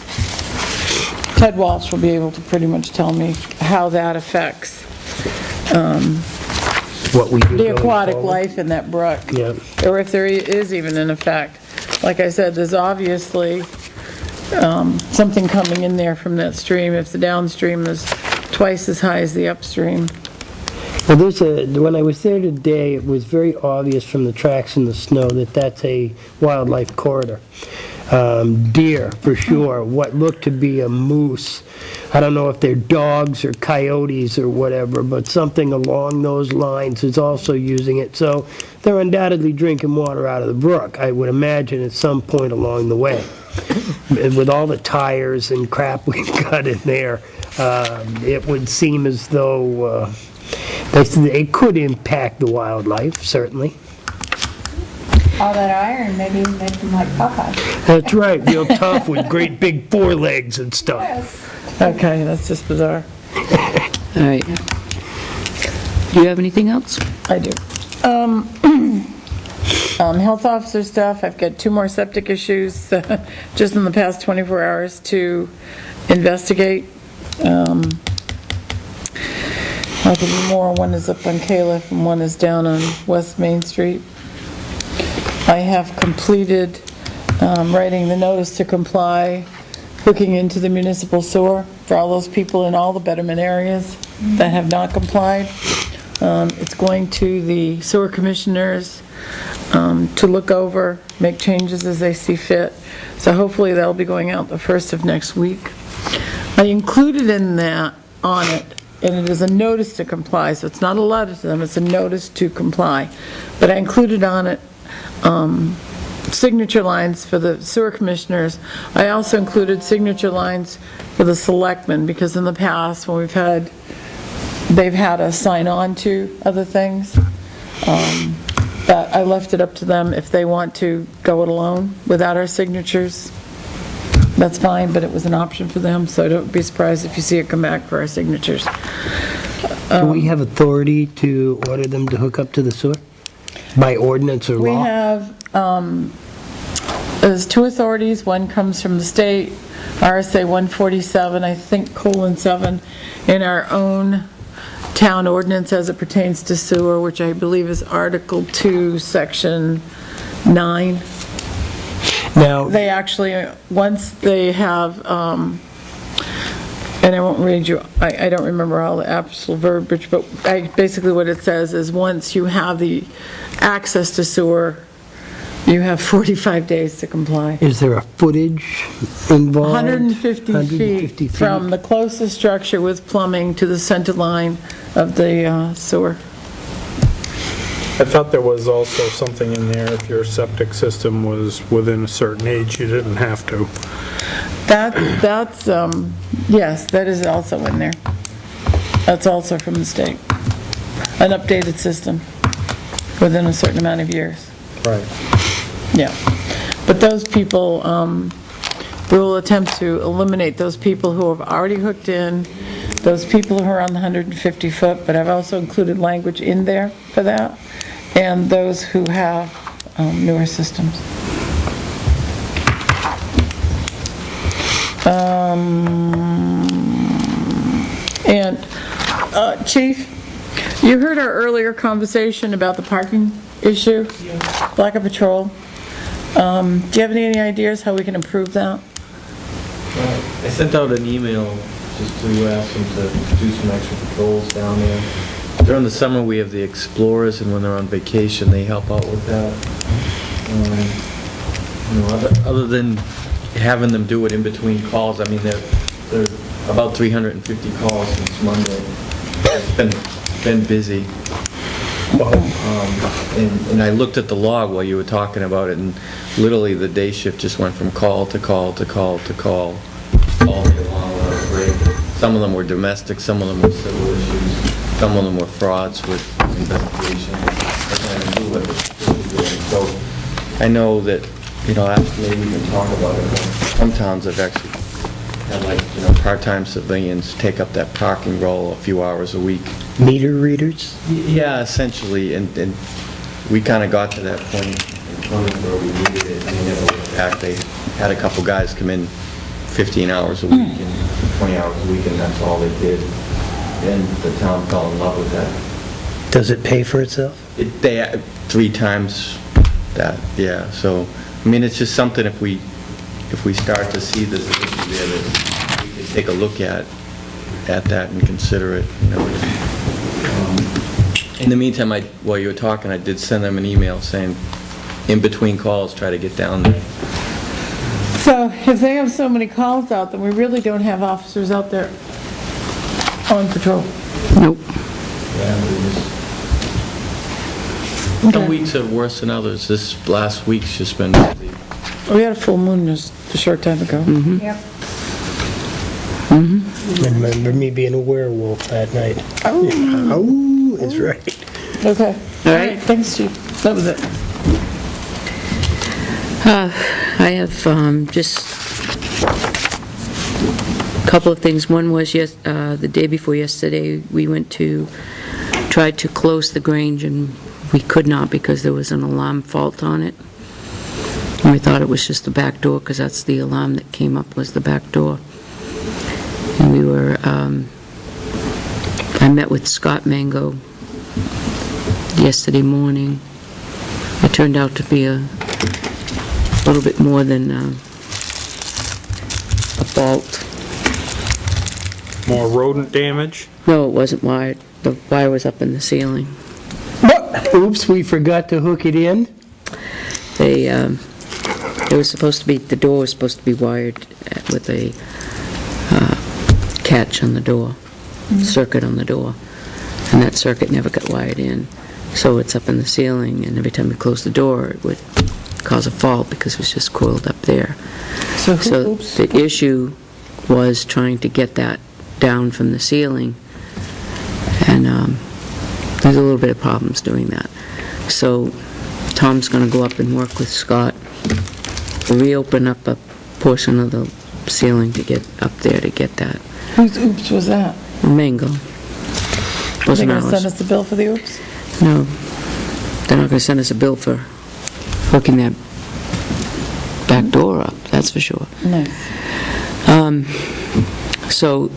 Ted Walsh will be able to pretty much tell me how that affects
What we do
the
going
aquatic
forward.
life in that brook.
Yeah.
Or if there is even an effect. Like I said, there's obviously something coming in there from that stream. If the downstream is twice as high as the upstream.
Well, when I was there today, it was very obvious from the tracks in the snow that that's a wildlife corridor. Deer, for sure, what looked to be a moose. I don't know if they're dogs or coyotes or whatever, but something along those lines is also using it. So they're undoubtedly drinking water out of the brook, I would imagine, at some point along the way. And with all the tires and crap we've got in there, it would seem as though it could impact the wildlife, certainly.
All that iron, maybe make them like Popeye.
That's right, real tough with great big forelegs and stuff.
Okay, that's just bizarre.
All right. Do you have anything else?
I do. Health officer stuff, I've got 2 more septic issues just in the past 24 hours to investigate. I'll give you more. One is up on Caliph and one is down on West Main Street. I have completed writing the notice to comply, hooking into the municipal sewer for all those people in all the betterment areas that have not complied. It's going to the sewer commissioners to look over, make changes as they see fit. So hopefully that'll be going out the 1st of next week. I included in that on it, and it is a notice to comply, so it's not a letter to them, it's a notice to comply. But I included on it signature lines for the sewer commissioners. I also included signature lines for the selectmen, because in the past, when they've had us sign on to other things, but I left it up to them if they want to go it alone without our signatures. That's fine, but it was an option for them, so don't be surprised if you see it come back for our signatures.
Do we have authority to order them to hook up to the sewer? By ordinance or
We
law?
have, there's 2 authorities. One comes from the state, RSA 147, I think, :7, in our own town ordinance as it pertains to sewer, which I believe is Article 2, Section 9.
Now,
They actually, once they have, and I won't read you, I don't remember all the absolute verbiage, but basically what it says is once you have the access to sewer, you have 45 days to comply.
is there a footage involved?
150 feet from the closest structure with plumbing to the center line of the sewer.
I thought there was also something in there, if your septic system was within a certain age, you didn't have to.
That's, yes, that is also in there. That's also from the state. An updated system within a certain amount of years.
Right.
Yeah. But those people, we will attempt to eliminate those people who have already hooked in, those people who are on the 150 foot, but I've also included language in there for that, and those who have newer systems. And Chief, you heard our earlier conversation about the parking issue, Black Patrol. Do you have any ideas how we can improve that?
I sent out an email just to ask them to do some extra patrols down there. During the summer, we have the Explorers, and when they're on vacation, they help out with that. Other than having them do it in between calls, I mean, they're about 350 calls since Monday. It's been busy. And I looked at the log while you were talking about it, and literally the day shift just went from call to call to call to call all day long without a break. Some of them were domestic, some of them were civil issues, some of them were frauds with investigation. Nothing to do with it. So I know that, after maybe we can talk about it, but some towns have actually had part-time civilians take up that parking role a few hours a week.
Meter readers?
Yeah, essentially, and we kind of got to that point in Plymouth where we needed it, and they never went back. They had a couple guys come in 15 hours a week and 20 hours a week, and that's all they did. And the town fell in love with that.
Does it pay for itself?
They 3 times that, yeah. So, I mean, it's just something if we start to see this issue there, that we can take a look at that and consider it. In the meantime, while you were talking, I did send them an email saying, in between calls, try to get down there.
So if they have so many calls out, then we really don't have officers out there on patrol.
Nope.
Some weeks are worse than others. This last week's just been busy.
We had a full moon just a short time ago.
Yep.
I remember me being a werewolf that night. Oh, that's right.
Okay.
All right.
Thanks, Chief. That was it.
I have just a couple of things. One was the day before yesterday, we tried to close the Grange, and we could not because there was an alarm fault on it. And we thought it was just the back door, because that's the alarm that came up, was the back door. And we were, I met with Scott Mango yesterday morning. It turned out to be a little bit more than a fault.
More rodent damage?
No, it wasn't wired. The wire was up in the ceiling.
What? Oops, we forgot to hook it in.
It was supposed to be, the door was supposed to be wired with a catch on the door, circuit on the door, and that circuit never got wired in. So it's up in the ceiling, and every time you close the door, it would cause a fault because it was just coiled up there. So the issue was trying to get that down from the ceiling, and there's a little bit of problems doing that. So Tom's going to go up and work with Scott, reopen up a portion of the ceiling to get up there to get that.
Whose oops was that?
Mango.
Are they
Wasn't
going to
ours.
send us the bill for the oops?
No, they're not going to send us a bill for hooking that back door up, that's for sure.
Nice.
So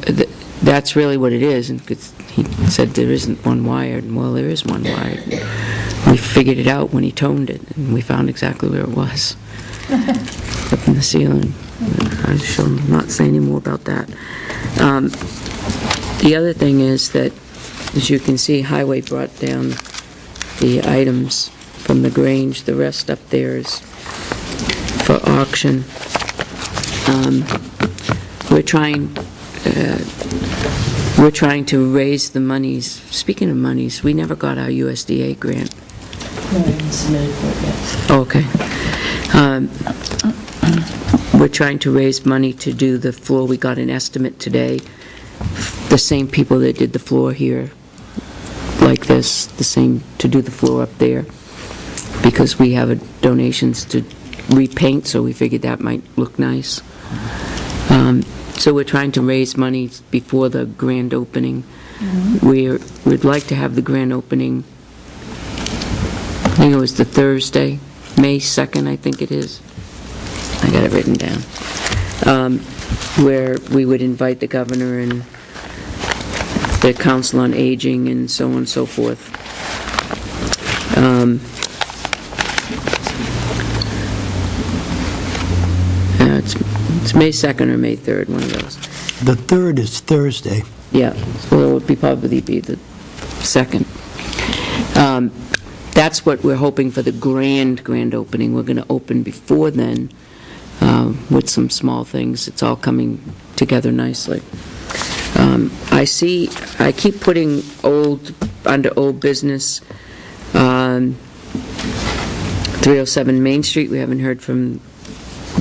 that's really what it is, and he said there isn't one wired, and well, there is one wired. We figured it out when he toned it, and we found exactly where it was, up in the ceiling. I shall not say any more about that. The other thing is that, as you can see, Highway brought down the items from the Grange. The rest up there is for auction. We're trying to raise the monies. Speaking of monies, we never got our USDA grant.
No, I haven't submitted for it yet.
Okay. We're trying to raise money to do the floor. We got an estimate today. The same people that did the floor here, like this, the same to do the floor up there, because we have donations to repaint, so we figured that might look nice. So we're trying to raise money before the grand opening. We'd like to have the grand opening, I think it was the Thursday, May 2nd, I think it is. I got it written down. Where we would invite the governor and the Council on Aging and so on and so forth. It's May 2nd or May 3rd, one of those.
The 3rd is Thursday.
Yeah, so it would probably be the 2nd. That's what we're hoping for the grand opening. We're going to open before then with some small things. It's all coming together nicely. I keep putting under old business, 307 Main Street, we haven't heard from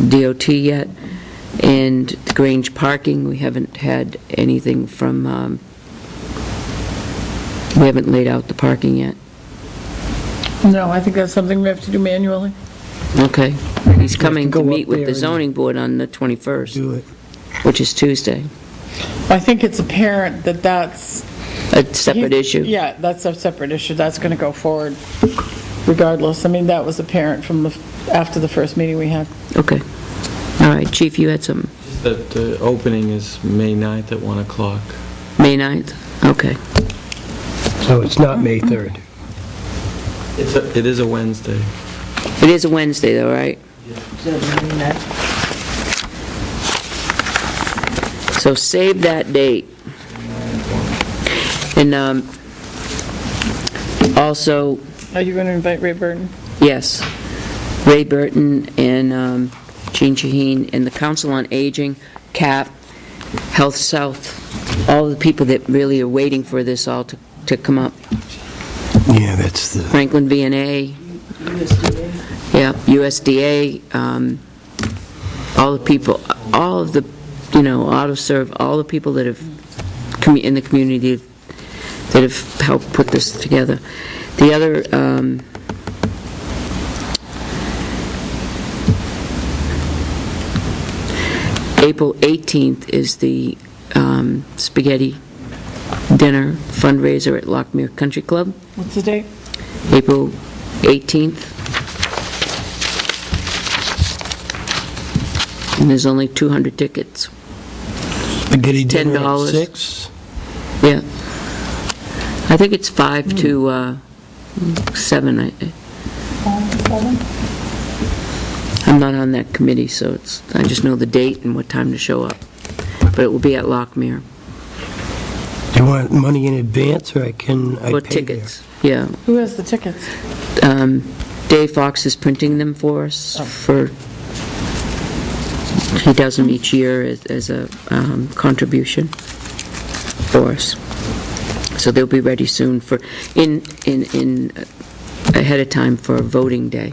DOT yet, and the Grange parking, we haven't had anything from, we haven't laid out the parking yet.
No, I think that's something we have to do manually.
Okay. He's coming to
go
meet
up
with
there
the
and
zoning board on the 21st,
Do it.
which is Tuesday.
I think it's apparent that that's...
A separate issue.
Yeah, that's a separate issue. That's going to go forward regardless. I mean, that was apparent from after the first meeting we had.
Okay. All right, Chief, you had something.
The opening is May 9th at 1 o'clock.
May 9th? Okay.
So it's not May 3rd.
It is a Wednesday.
It is a Wednesday, though, right? So save that date. And also,
Are you going to invite Ray Burton?
yes, Ray Burton and Jean Shaheen and the Council on Aging, CAP, Health South, all the people that really are waiting for this all to come up.
Yeah, that's the...
Franklin V&A. Yeah, USDA, all the people, all of the, AutoServe, all the people that have, in the community that have helped put this together. The other, April 18th is the spaghetti dinner fundraiser at Lockmere Country Club.
What's the date?
April 18th. And there's only 200 tickets.
Spaghetti dinner at
$10.
6?
Yeah. I think it's 5 to 7. I'm not on that committee, so I just know the date and what time to show up. But it will be at Lockmere.
Do you want money in advance, or I
For
pay
tickets. Yeah.
Who has the tickets?
Dave Fox is printing them for us he does them each year as a contribution for us. So they'll be ready soon for, ahead of time for voting day.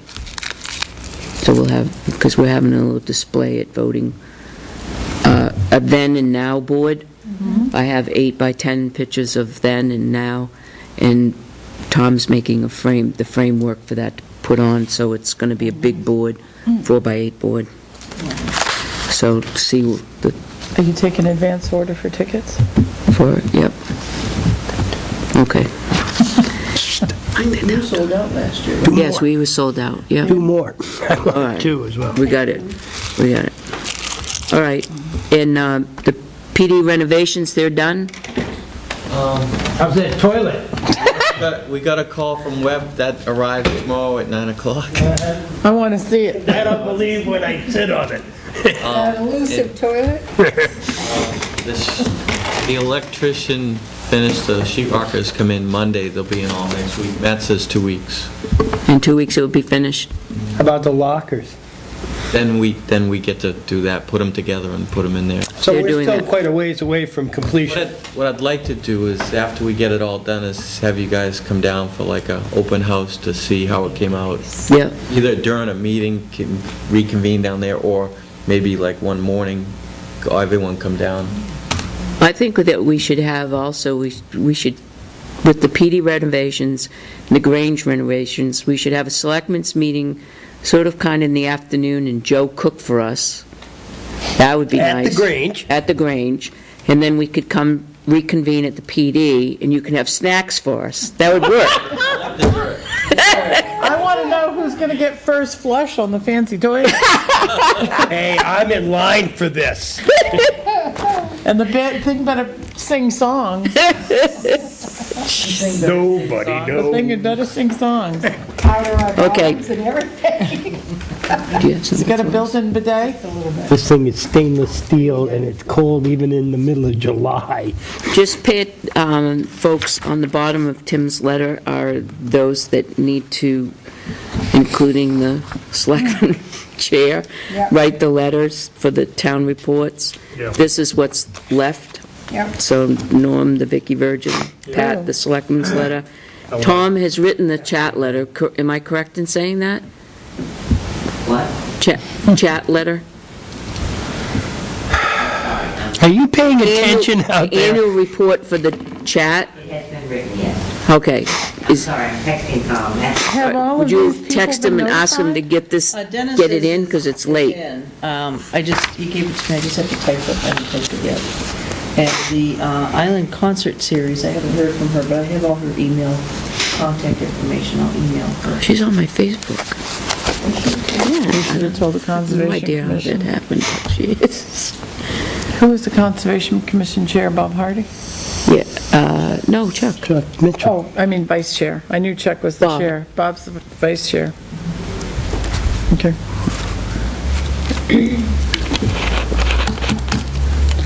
So we'll have, because we're having a little display at voting. A then and now board. I have 8 by 10 pictures of then and now, and Tom's making the framework for that to put on, so it's going to be a big board, 4 by 8 board. So see
Are you taking advance order for tickets?
yep. Okay.
You sold out last year.
Yes, we were sold out, yeah.
2 more. I
All
want
right.
2 as well.
We got it. All right, and the PD renovations, they're done?
How's that toilet?
We got a call from Webb that arrives tomorrow at 9 o'clock.
I want to see it.
I don't believe when I sit on it.
Elusive toilet?
The electrician finished, the sheet rockers come in Monday, they'll be in all next week. Matt says 2 weeks.
In 2 weeks, it will be finished?
How about the lockers?
Then we get to do that, put them together and put them in there.
So
They're
we're
doing
still
that.
quite a ways away from completion.
What I'd like to do is, after we get it all done, is have you guys come down for like a open house to see how it came out.
Yeah.
Either during a meeting, can reconvene down there, or maybe like one morning, everyone come down.
I think that we should have also, we should, with the PD renovations, and the Grange renovations, we should have a selectmen's meeting sort of kind in the afternoon, and Joe cook for us. That would be nice.
At the Grange.
At the Grange. And then we could come reconvene at the PD, and you can have snacks for us. That would work.
I want to know who's going to get first flush on the fancy toy.
Hey, I'm in line for this.
And the thing better sing songs.
Nobody
The thing had
knows.
better sing songs.
Powder on
Okay.
arms and everything.
Do you have
It's
something
got a
for us?
built-in bidet.
This thing is stainless steel and it's cold even in the middle of July.
Just pay it, folks, on the bottom of Tim's letter are those that need to, including the selectman chair,
Yep.
write the letters for the town reports.
Yeah.
This is what's left.
Yep.
So Norm, the Vicky Virgin, Pat, the selectman's letter. Tom has written the chat letter. Am I correct in saying that?
What?
Chat letter?
Are you paying attention out there?
Annual report for the chat?
It has been written, yes.
Okay.
I'm sorry, I'm texting Tom.
Have all
Would
of
you
these people
text him
been
and ask him to
notified?
get this,
Dennis
get it
is-
in, because it's late?
He gave it to me, I just have to type it, I haven't typed it yet. And the Island Concert Series, I haven't heard from her, but I have all her email, contact information, I'll email her.
She's on my Facebook.
You should have told the
No
Conservation
idea how that
Commission.
happened, but she is.
Who was the Conservation Commission Chair, Bob Hardy?
Yeah, no, Chuck.
Chuck Mitchell.
Oh, I mean Vice Chair. I knew Chuck was the
Bob.
chair. Bob's the Vice Chair. Okay.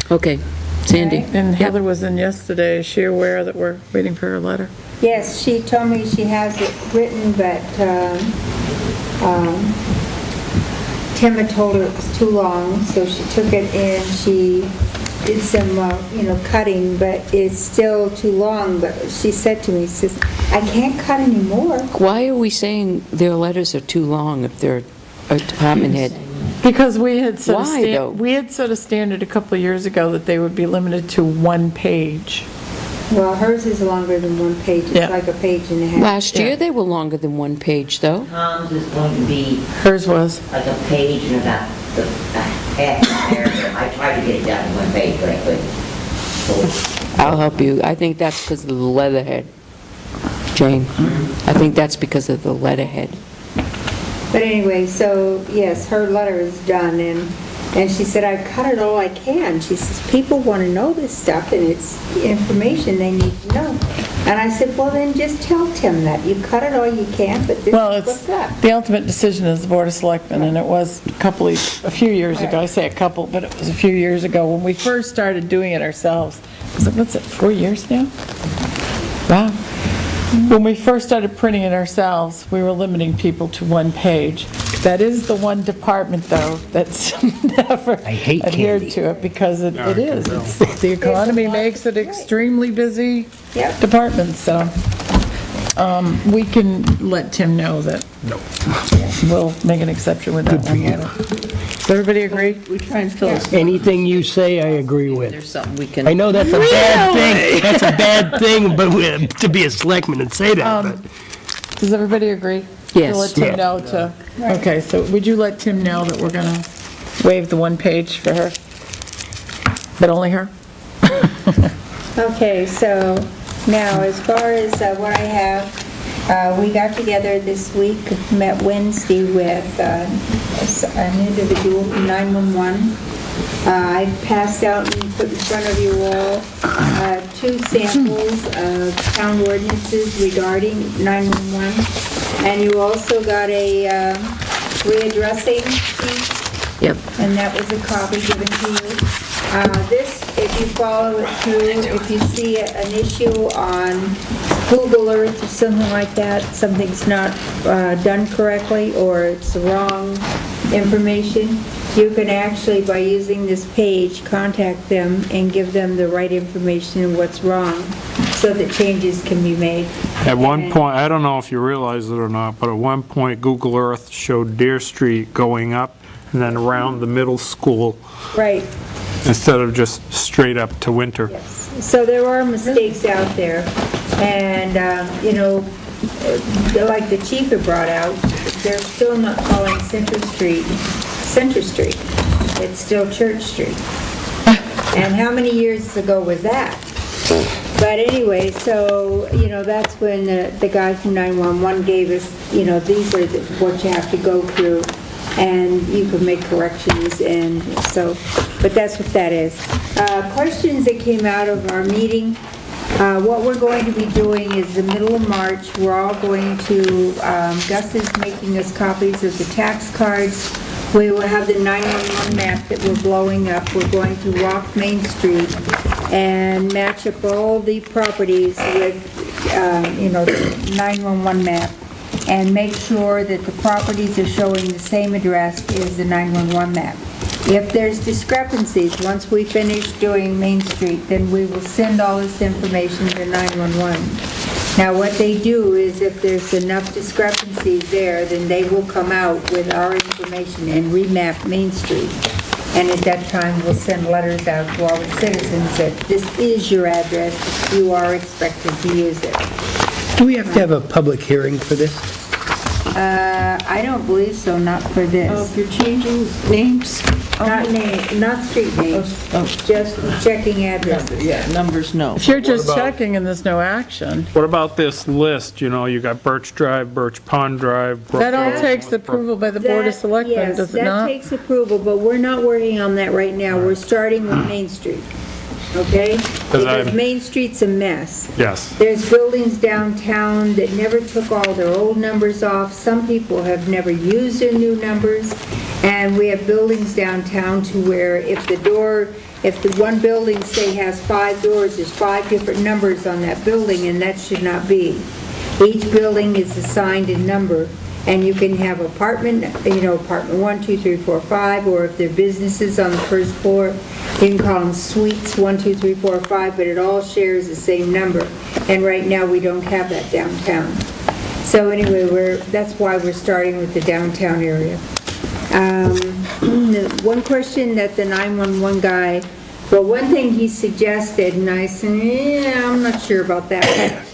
Okay, Sandy.
And Heather was in yesterday. Is she aware that we're waiting for her letter?
Yes, she told me she has it written, but Tim had told her it was too long, so she took it and she did some, cutting, but it's still too long. But she said to me, she says, I can't cut anymore.
Why are we saying their letters are too long if they're a department head?
Because we had set
Why, though?
we had set a standard a couple of years ago that they would be limited to one page.
Well, hers is longer than one page. It's
Yeah.
like a page and a half.
Last year, they were longer than one page, though.
Tom's is going to be
Hers was.
like a page and about half a paragraph. I tried to get it down in one page, but I couldn't. So,
I'll help you. I think that's because of the letterhead. Jane, I think that's because of the letterhead.
But anyway, so, yes, her letter is done, and she said, I've cut it all I can. She says, people want to know this stuff, and it's information they need to know. And I said, well, then just tell Tim that. You cut it all you can, but this
Well,
is
it's,
what's up.
the ultimate decision is the Board of Selectmen, and it was a few years ago. I say a couple, but it was a few years ago when we first started doing it ourselves. What's it, 4 years now? Wow. When we first started printing it ourselves, we were limiting people to one page. That is the one department, though, that's never
I hate
adhered
candy.
to it, because it
I
it
can
is.
tell.
It's- The economy makes it extremely busy
Yep.
department, so we can let Tim know that we'll make an exception with that one letter. Does everybody agree?
We try and fill as
Anything you say, I agree with.
there's something we can.
I know that's a bad thing. That's a bad thing, but to be a selectman and say that, but
Does everybody agree?
Yes.
To let Tim
Yeah.
know to, okay, so would you let Tim know that we're gonna waive the one page for her? But only her?
Okay, so now, as far as what I have, we got together this week, met Wednesday with an individual from 911. I passed out and put in front of you all 2 samples of town ordinances regarding 911. And you also got a readdressing sheet,
Yep.
and that was a copy given to you. This, if you follow it through, if you see an issue on Google Earth or something like that, something's not done correctly, or it's the wrong information, you can actually, by using this page, contact them and give them the right information and what's wrong, so that changes can be made.
At one point, I don't know if you realize it or not, but at one point, Google Earth showed Deer Street going up and then around the middle school
Right.
instead of just straight up to Winter.
So there are mistakes out there, and, like the chief had brought out, they're still not calling Center Street. It's still Church Street. And how many years ago was that? But anyway, so, that's when the guy from 911 gave us, these are what you have to go through, and you can make corrections, and so, but that's what that is. Questions that came out of our meeting, what we're going to be doing is the middle of March, we're all going to, Gus is making us copies of the tax cards. We will have the 911 map that we're blowing up. We're going to walk Main Street and match up all the properties with, the 911 map, and make sure that the properties are showing the same address as the 911 map. If there's discrepancies, once we finish doing Main Street, then we will send all this information to 911. Now, what they do is if there's enough discrepancies there, then they will come out with our information and remap Main Street. And at that time, we'll send letters out to all the citizens that this is your address, you are expected to use it.
Do we have to have a public hearing for this?
I don't believe so, not for this.
Oh, if you're changing names?
Not street names, just checking addresses.
Yeah, numbers, no.
If you're just
What about-
checking and there's no action,
What about this list? You got Birch Drive, Birch Pond Drive, Brook
that all
Road.
takes approval by the Board of Selectmen, does it
Yes,
not?
that takes approval, but we're not working on that right now. We're starting with Main Street, okay? Because
I'm-
Main Street's a mess.
Yes.
There's buildings downtown that never took all their old numbers off. Some people have never used their new numbers. And we have buildings downtown to where if the one building, say, has 5 doors, there's 5 different numbers on that building, and that should not be. Each building is assigned a number, and you can have apartment 1, 2, 3, 4, 5, or if they're businesses on the first floor, you can call them suites, 1, 2, 3, 4, 5, but it all shares the same number. And right now, we don't have that downtown. So anyway, that's why we're starting with the downtown area. One question that the 911 guy, one thing he suggested, and I said, I'm not sure about that,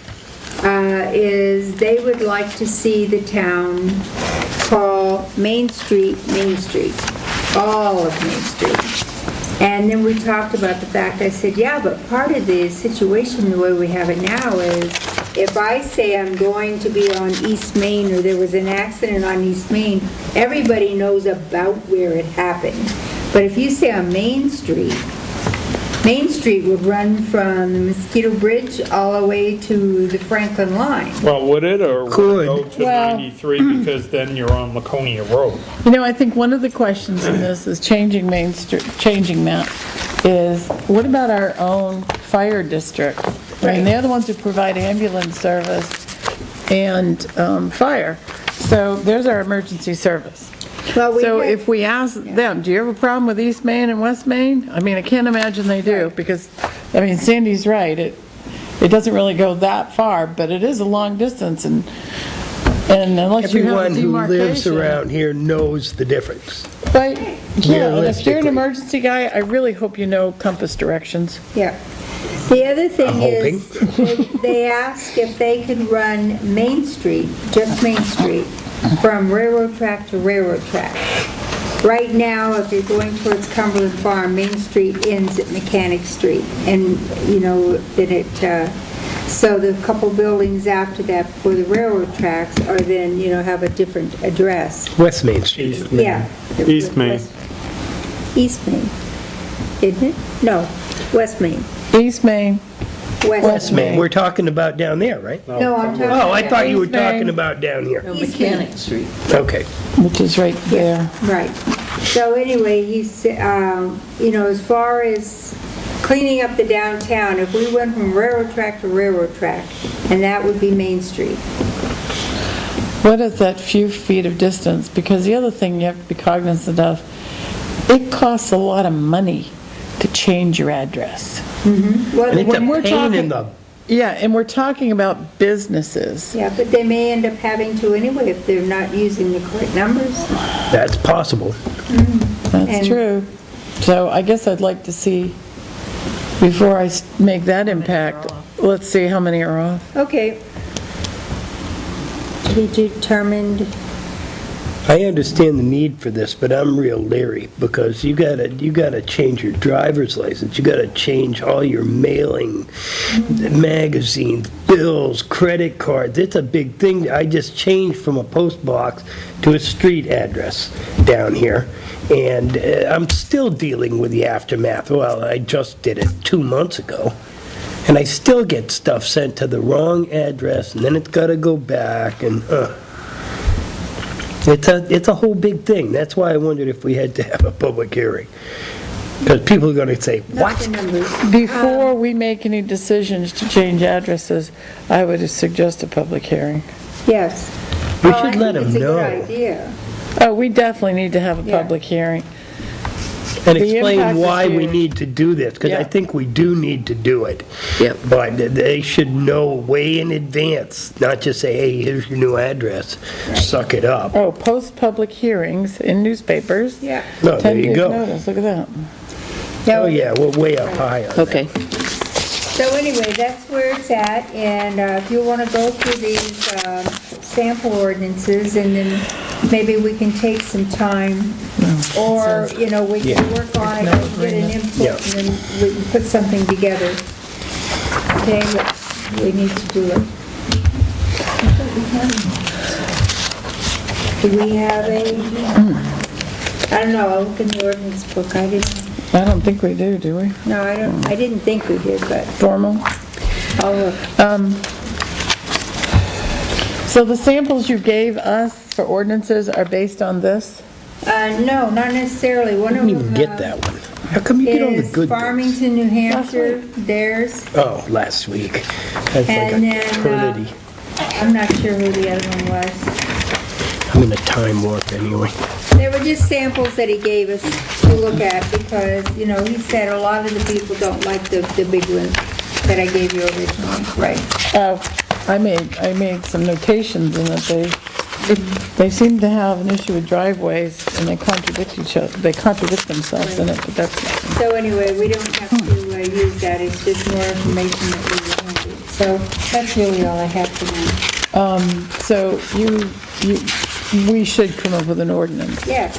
is they would like to see the town call Main Street, all of Main Street. And then we talked about the fact, I said, yeah, but part of the situation, the way we have it now is, if I say I'm going to be on East Main, or there was an accident on East Main, everybody knows about where it happened. But if you say on Main Street would run from the Mosquito Bridge all the way to the Franklin line.
Well, would it, or would it
Could.
go to
Well-
93 because then you're on Laconia Road?
I think one of the questions in this is changing that, is what about our own fire district? They're the ones who provide ambulance service and fire. So there's our emergency service.
Well,
So if we ask them, do you have a problem with East Main and West Main? I can't imagine they do, because, Sandy's right, it doesn't really go that far, but it is a long distance, and unless you have a
Everyone who lives
demarcation.
around here knows the difference.
But, yeah, and if you're an
Realistically.
emergency guy, I really hope you know compass directions.
Yeah. The other thing
I'm
is, they asked if they could run Main Street, just Main Street, from railroad track to railroad track. Right now, if you're going towards Cumberland Farm, Main Street ends at Mechanic Street, and, so the couple buildings after that for the railroad tracks are then, have a different address.
West Main Street.
Yeah.
East Main.
East Main, isn't it? No, West Main.
East Main,
West
Main, we're talking about down there, right?
No, I'm talking.
Oh, I thought you were
East Main.
talking about down here.
East Main.
Street.
Okay.
which is right there.
Right. So anyway, he said, as far as cleaning up the downtown, if we went from railroad track to railroad track, and that would be Main Street.
What is that few feet of distance? Because the other thing you have to be cognizant of, it costs a lot of money to change your address.
Well,
And it's
When we're
a pain in
talking-
the,
Yeah, and we're talking about businesses.
yeah, but they may end up having to anyway if they're not using the correct numbers.
that's possible.
That's
And-
true. So I guess I'd like to see, before I make that impact, let's see how many are off.
Okay. to be determined.
I understand the need for this, but I'm real leery because you gotta change your driver's license. You gotta change all your mailing, magazines, bills, credit cards. It's a big thing. I just changed from a post box to a street address down here, and I'm still dealing with the aftermath. Well, I just did it 2 months ago. And I still get stuff sent to the wrong address, and then it's gotta go back, and, It's a whole big thing. That's why I wondered if we had to have a public hearing. Because people are going to say,
Not
what?
the numbers.
Before we make any decisions to change addresses, I would suggest a public hearing.
Yes.
We
Oh,
should let
I think
them know.
It's a good idea.
Oh, we definitely need to have a
Yeah.
public hearing.
And
The
explain
impact is
why we
huge.
need to do this, because I
Yeah.
think we do need to do it.
Yep.
But they should know way in advance, not just say, hey, here's your new address, suck it up.
Oh, post public hearings in newspapers.
Yeah.
No, there
10
you
days
go.
notice, look at that.
Oh, yeah, we're way up high on that.
Okay.
So anyway, that's where it's at, and if you want to go through these sample ordinances, and then maybe we can take some time, or, we can work on it, and get an input,
Yeah.
and then we can put something together. Okay, we need to do it. Do we have I don't know, I'll look in the ordinance book, I
don't think we do we?
no, I didn't think we did, but
Formal?
I'll look.
So the samples you gave us for ordinances are based on this?
No, not necessarily. One
I
of
didn't
them
even get that one. How come you get all the
is
good things?
Farmington, New Hampshire, theirs.
Oh, last week. That's like
And
a
then,
eternity.
I'm not sure who the other one was.
I'm in a time warp anyway.
They were just samples that he gave us to look at because, he said a lot of the people don't like the big ones that I gave you originally. Right.
I made some notations in that they seem to have an issue with driveways and they contradict each other, they contradict themselves in it, but that's,
So anyway, we don't have to use that. It's just more information that we wanted. So that's really all I have for now.
so we should come up with an ordinance.
Yes.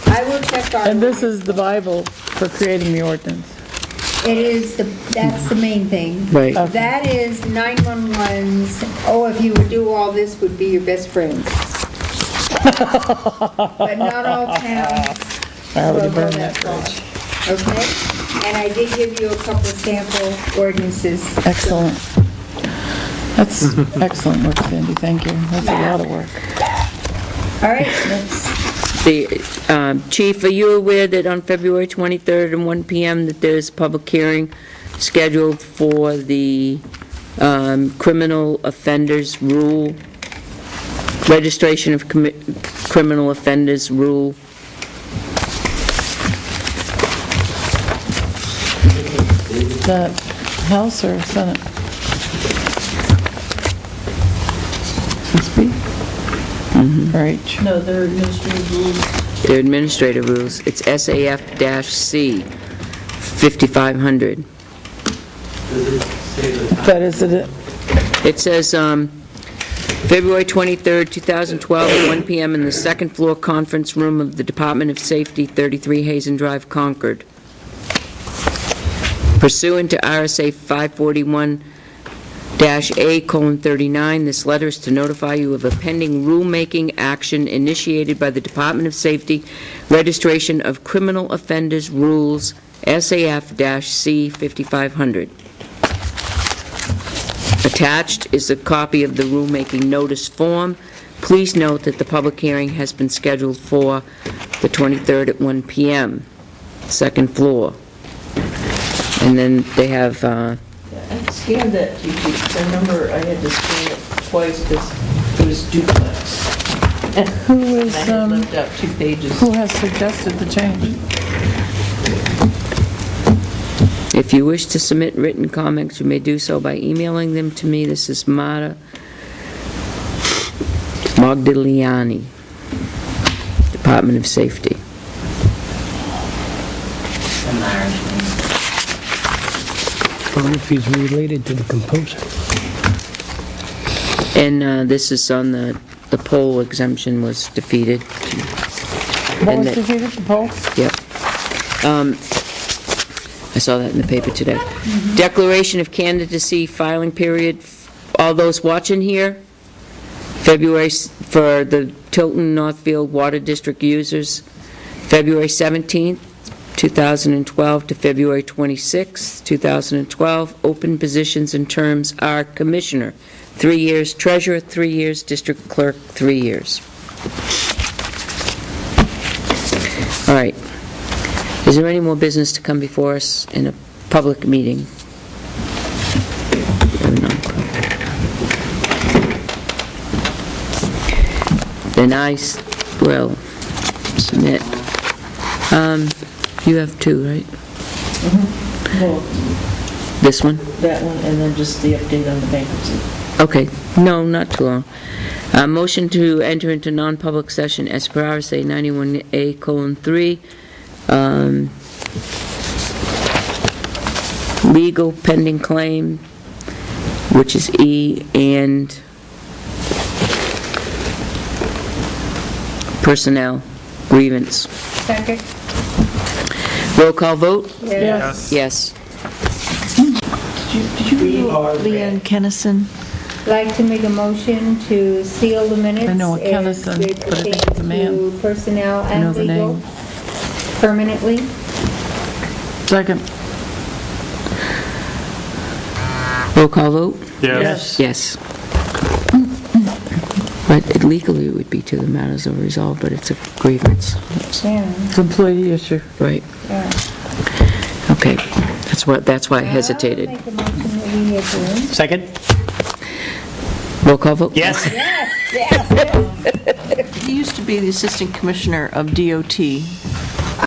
I will check our.
And this is the Bible for creating the ordinance.
It is, that's the main thing.
Right.
That is 911's, if you would do all this, would be your best friends. But not all towns
I already
will go
burned
that
that
far.
bridge.
Okay? And I did give you a couple of sample ordinances.
Excellent. That's excellent work, Cindy, thank you. That's a lot of work.
All right, let's,
Chief, are you aware that on February 23rd at 1 PM that there's a public hearing scheduled for the criminal offenders rule, registration of criminal offenders rule?
That House or Senate? Or H?
No, they're administrative rules.
Their administrative rules. It's SAF-C 5500.
But is it,
It says, February 23rd, 2012, at 1 PM in the second floor conference room of the Department of Safety, 33 Hazen Drive, Concord. Pursuant to RSA 541-A:39, this letter is to notify you of a pending rulemaking action initiated by the Department of Safety, registration of criminal offenders rules, SAF-C 5500. Attached is a copy of the rulemaking notice form. Please note that the public hearing has been scheduled for the 23rd at 1 PM, second floor. And then they have,
I scanned that to you, I remember I had to scan it twice because it was duplex.
who is,
I had left out 2 pages.
who has suggested the change?
if you wish to submit written comments, you may do so by emailing them to me. This is Marta Mogdiliani, Department of Safety.
I wonder if he's related to the composer.
And this is on the poll exemption was defeated.
What
And
was
that-
defeated, the poll?
Yep. I saw that in the paper today. Declaration of candidacy filing period, all those watching here, February, for the Tilton Northfield Water District users, February 17th, 2012 to February 26th, 2012. Open positions and terms are Commissioner, 3 years, Treasurer, 3 years, District Clerk, 3 years. All right. Is there any more business to come before us in a public meeting? Or non-public? Then I will submit. You have two, right? This one?
That one, and then just the update on the bankruptcy.
Okay, no, not too long. Motion to enter into non-public session as per RSA 91A:3. Legal pending claim, which is E, and personnel grievance.
Second?
Roll call vote?
Yes.
Yes.
Did you read Leanne Kennison?
Like to make a motion to seal the minutes.
I know a Kennison,
as it
but I think it's a man.
pertains to personnel
I know
and
the
legal
name.
permanently.
Second.
Roll call vote?
Yes.
Yes. But legally, it would be to the matters of resolve, but it's a grievance.
Yeah,
It's employee issue.
Right,
yeah.
okay. That's why I hesitated.
I'll make a motion that we adjourn.
Second?
Roll call vote?
Yes.
Yes, yes, yes.
He used to be the Assistant Commissioner of DOT.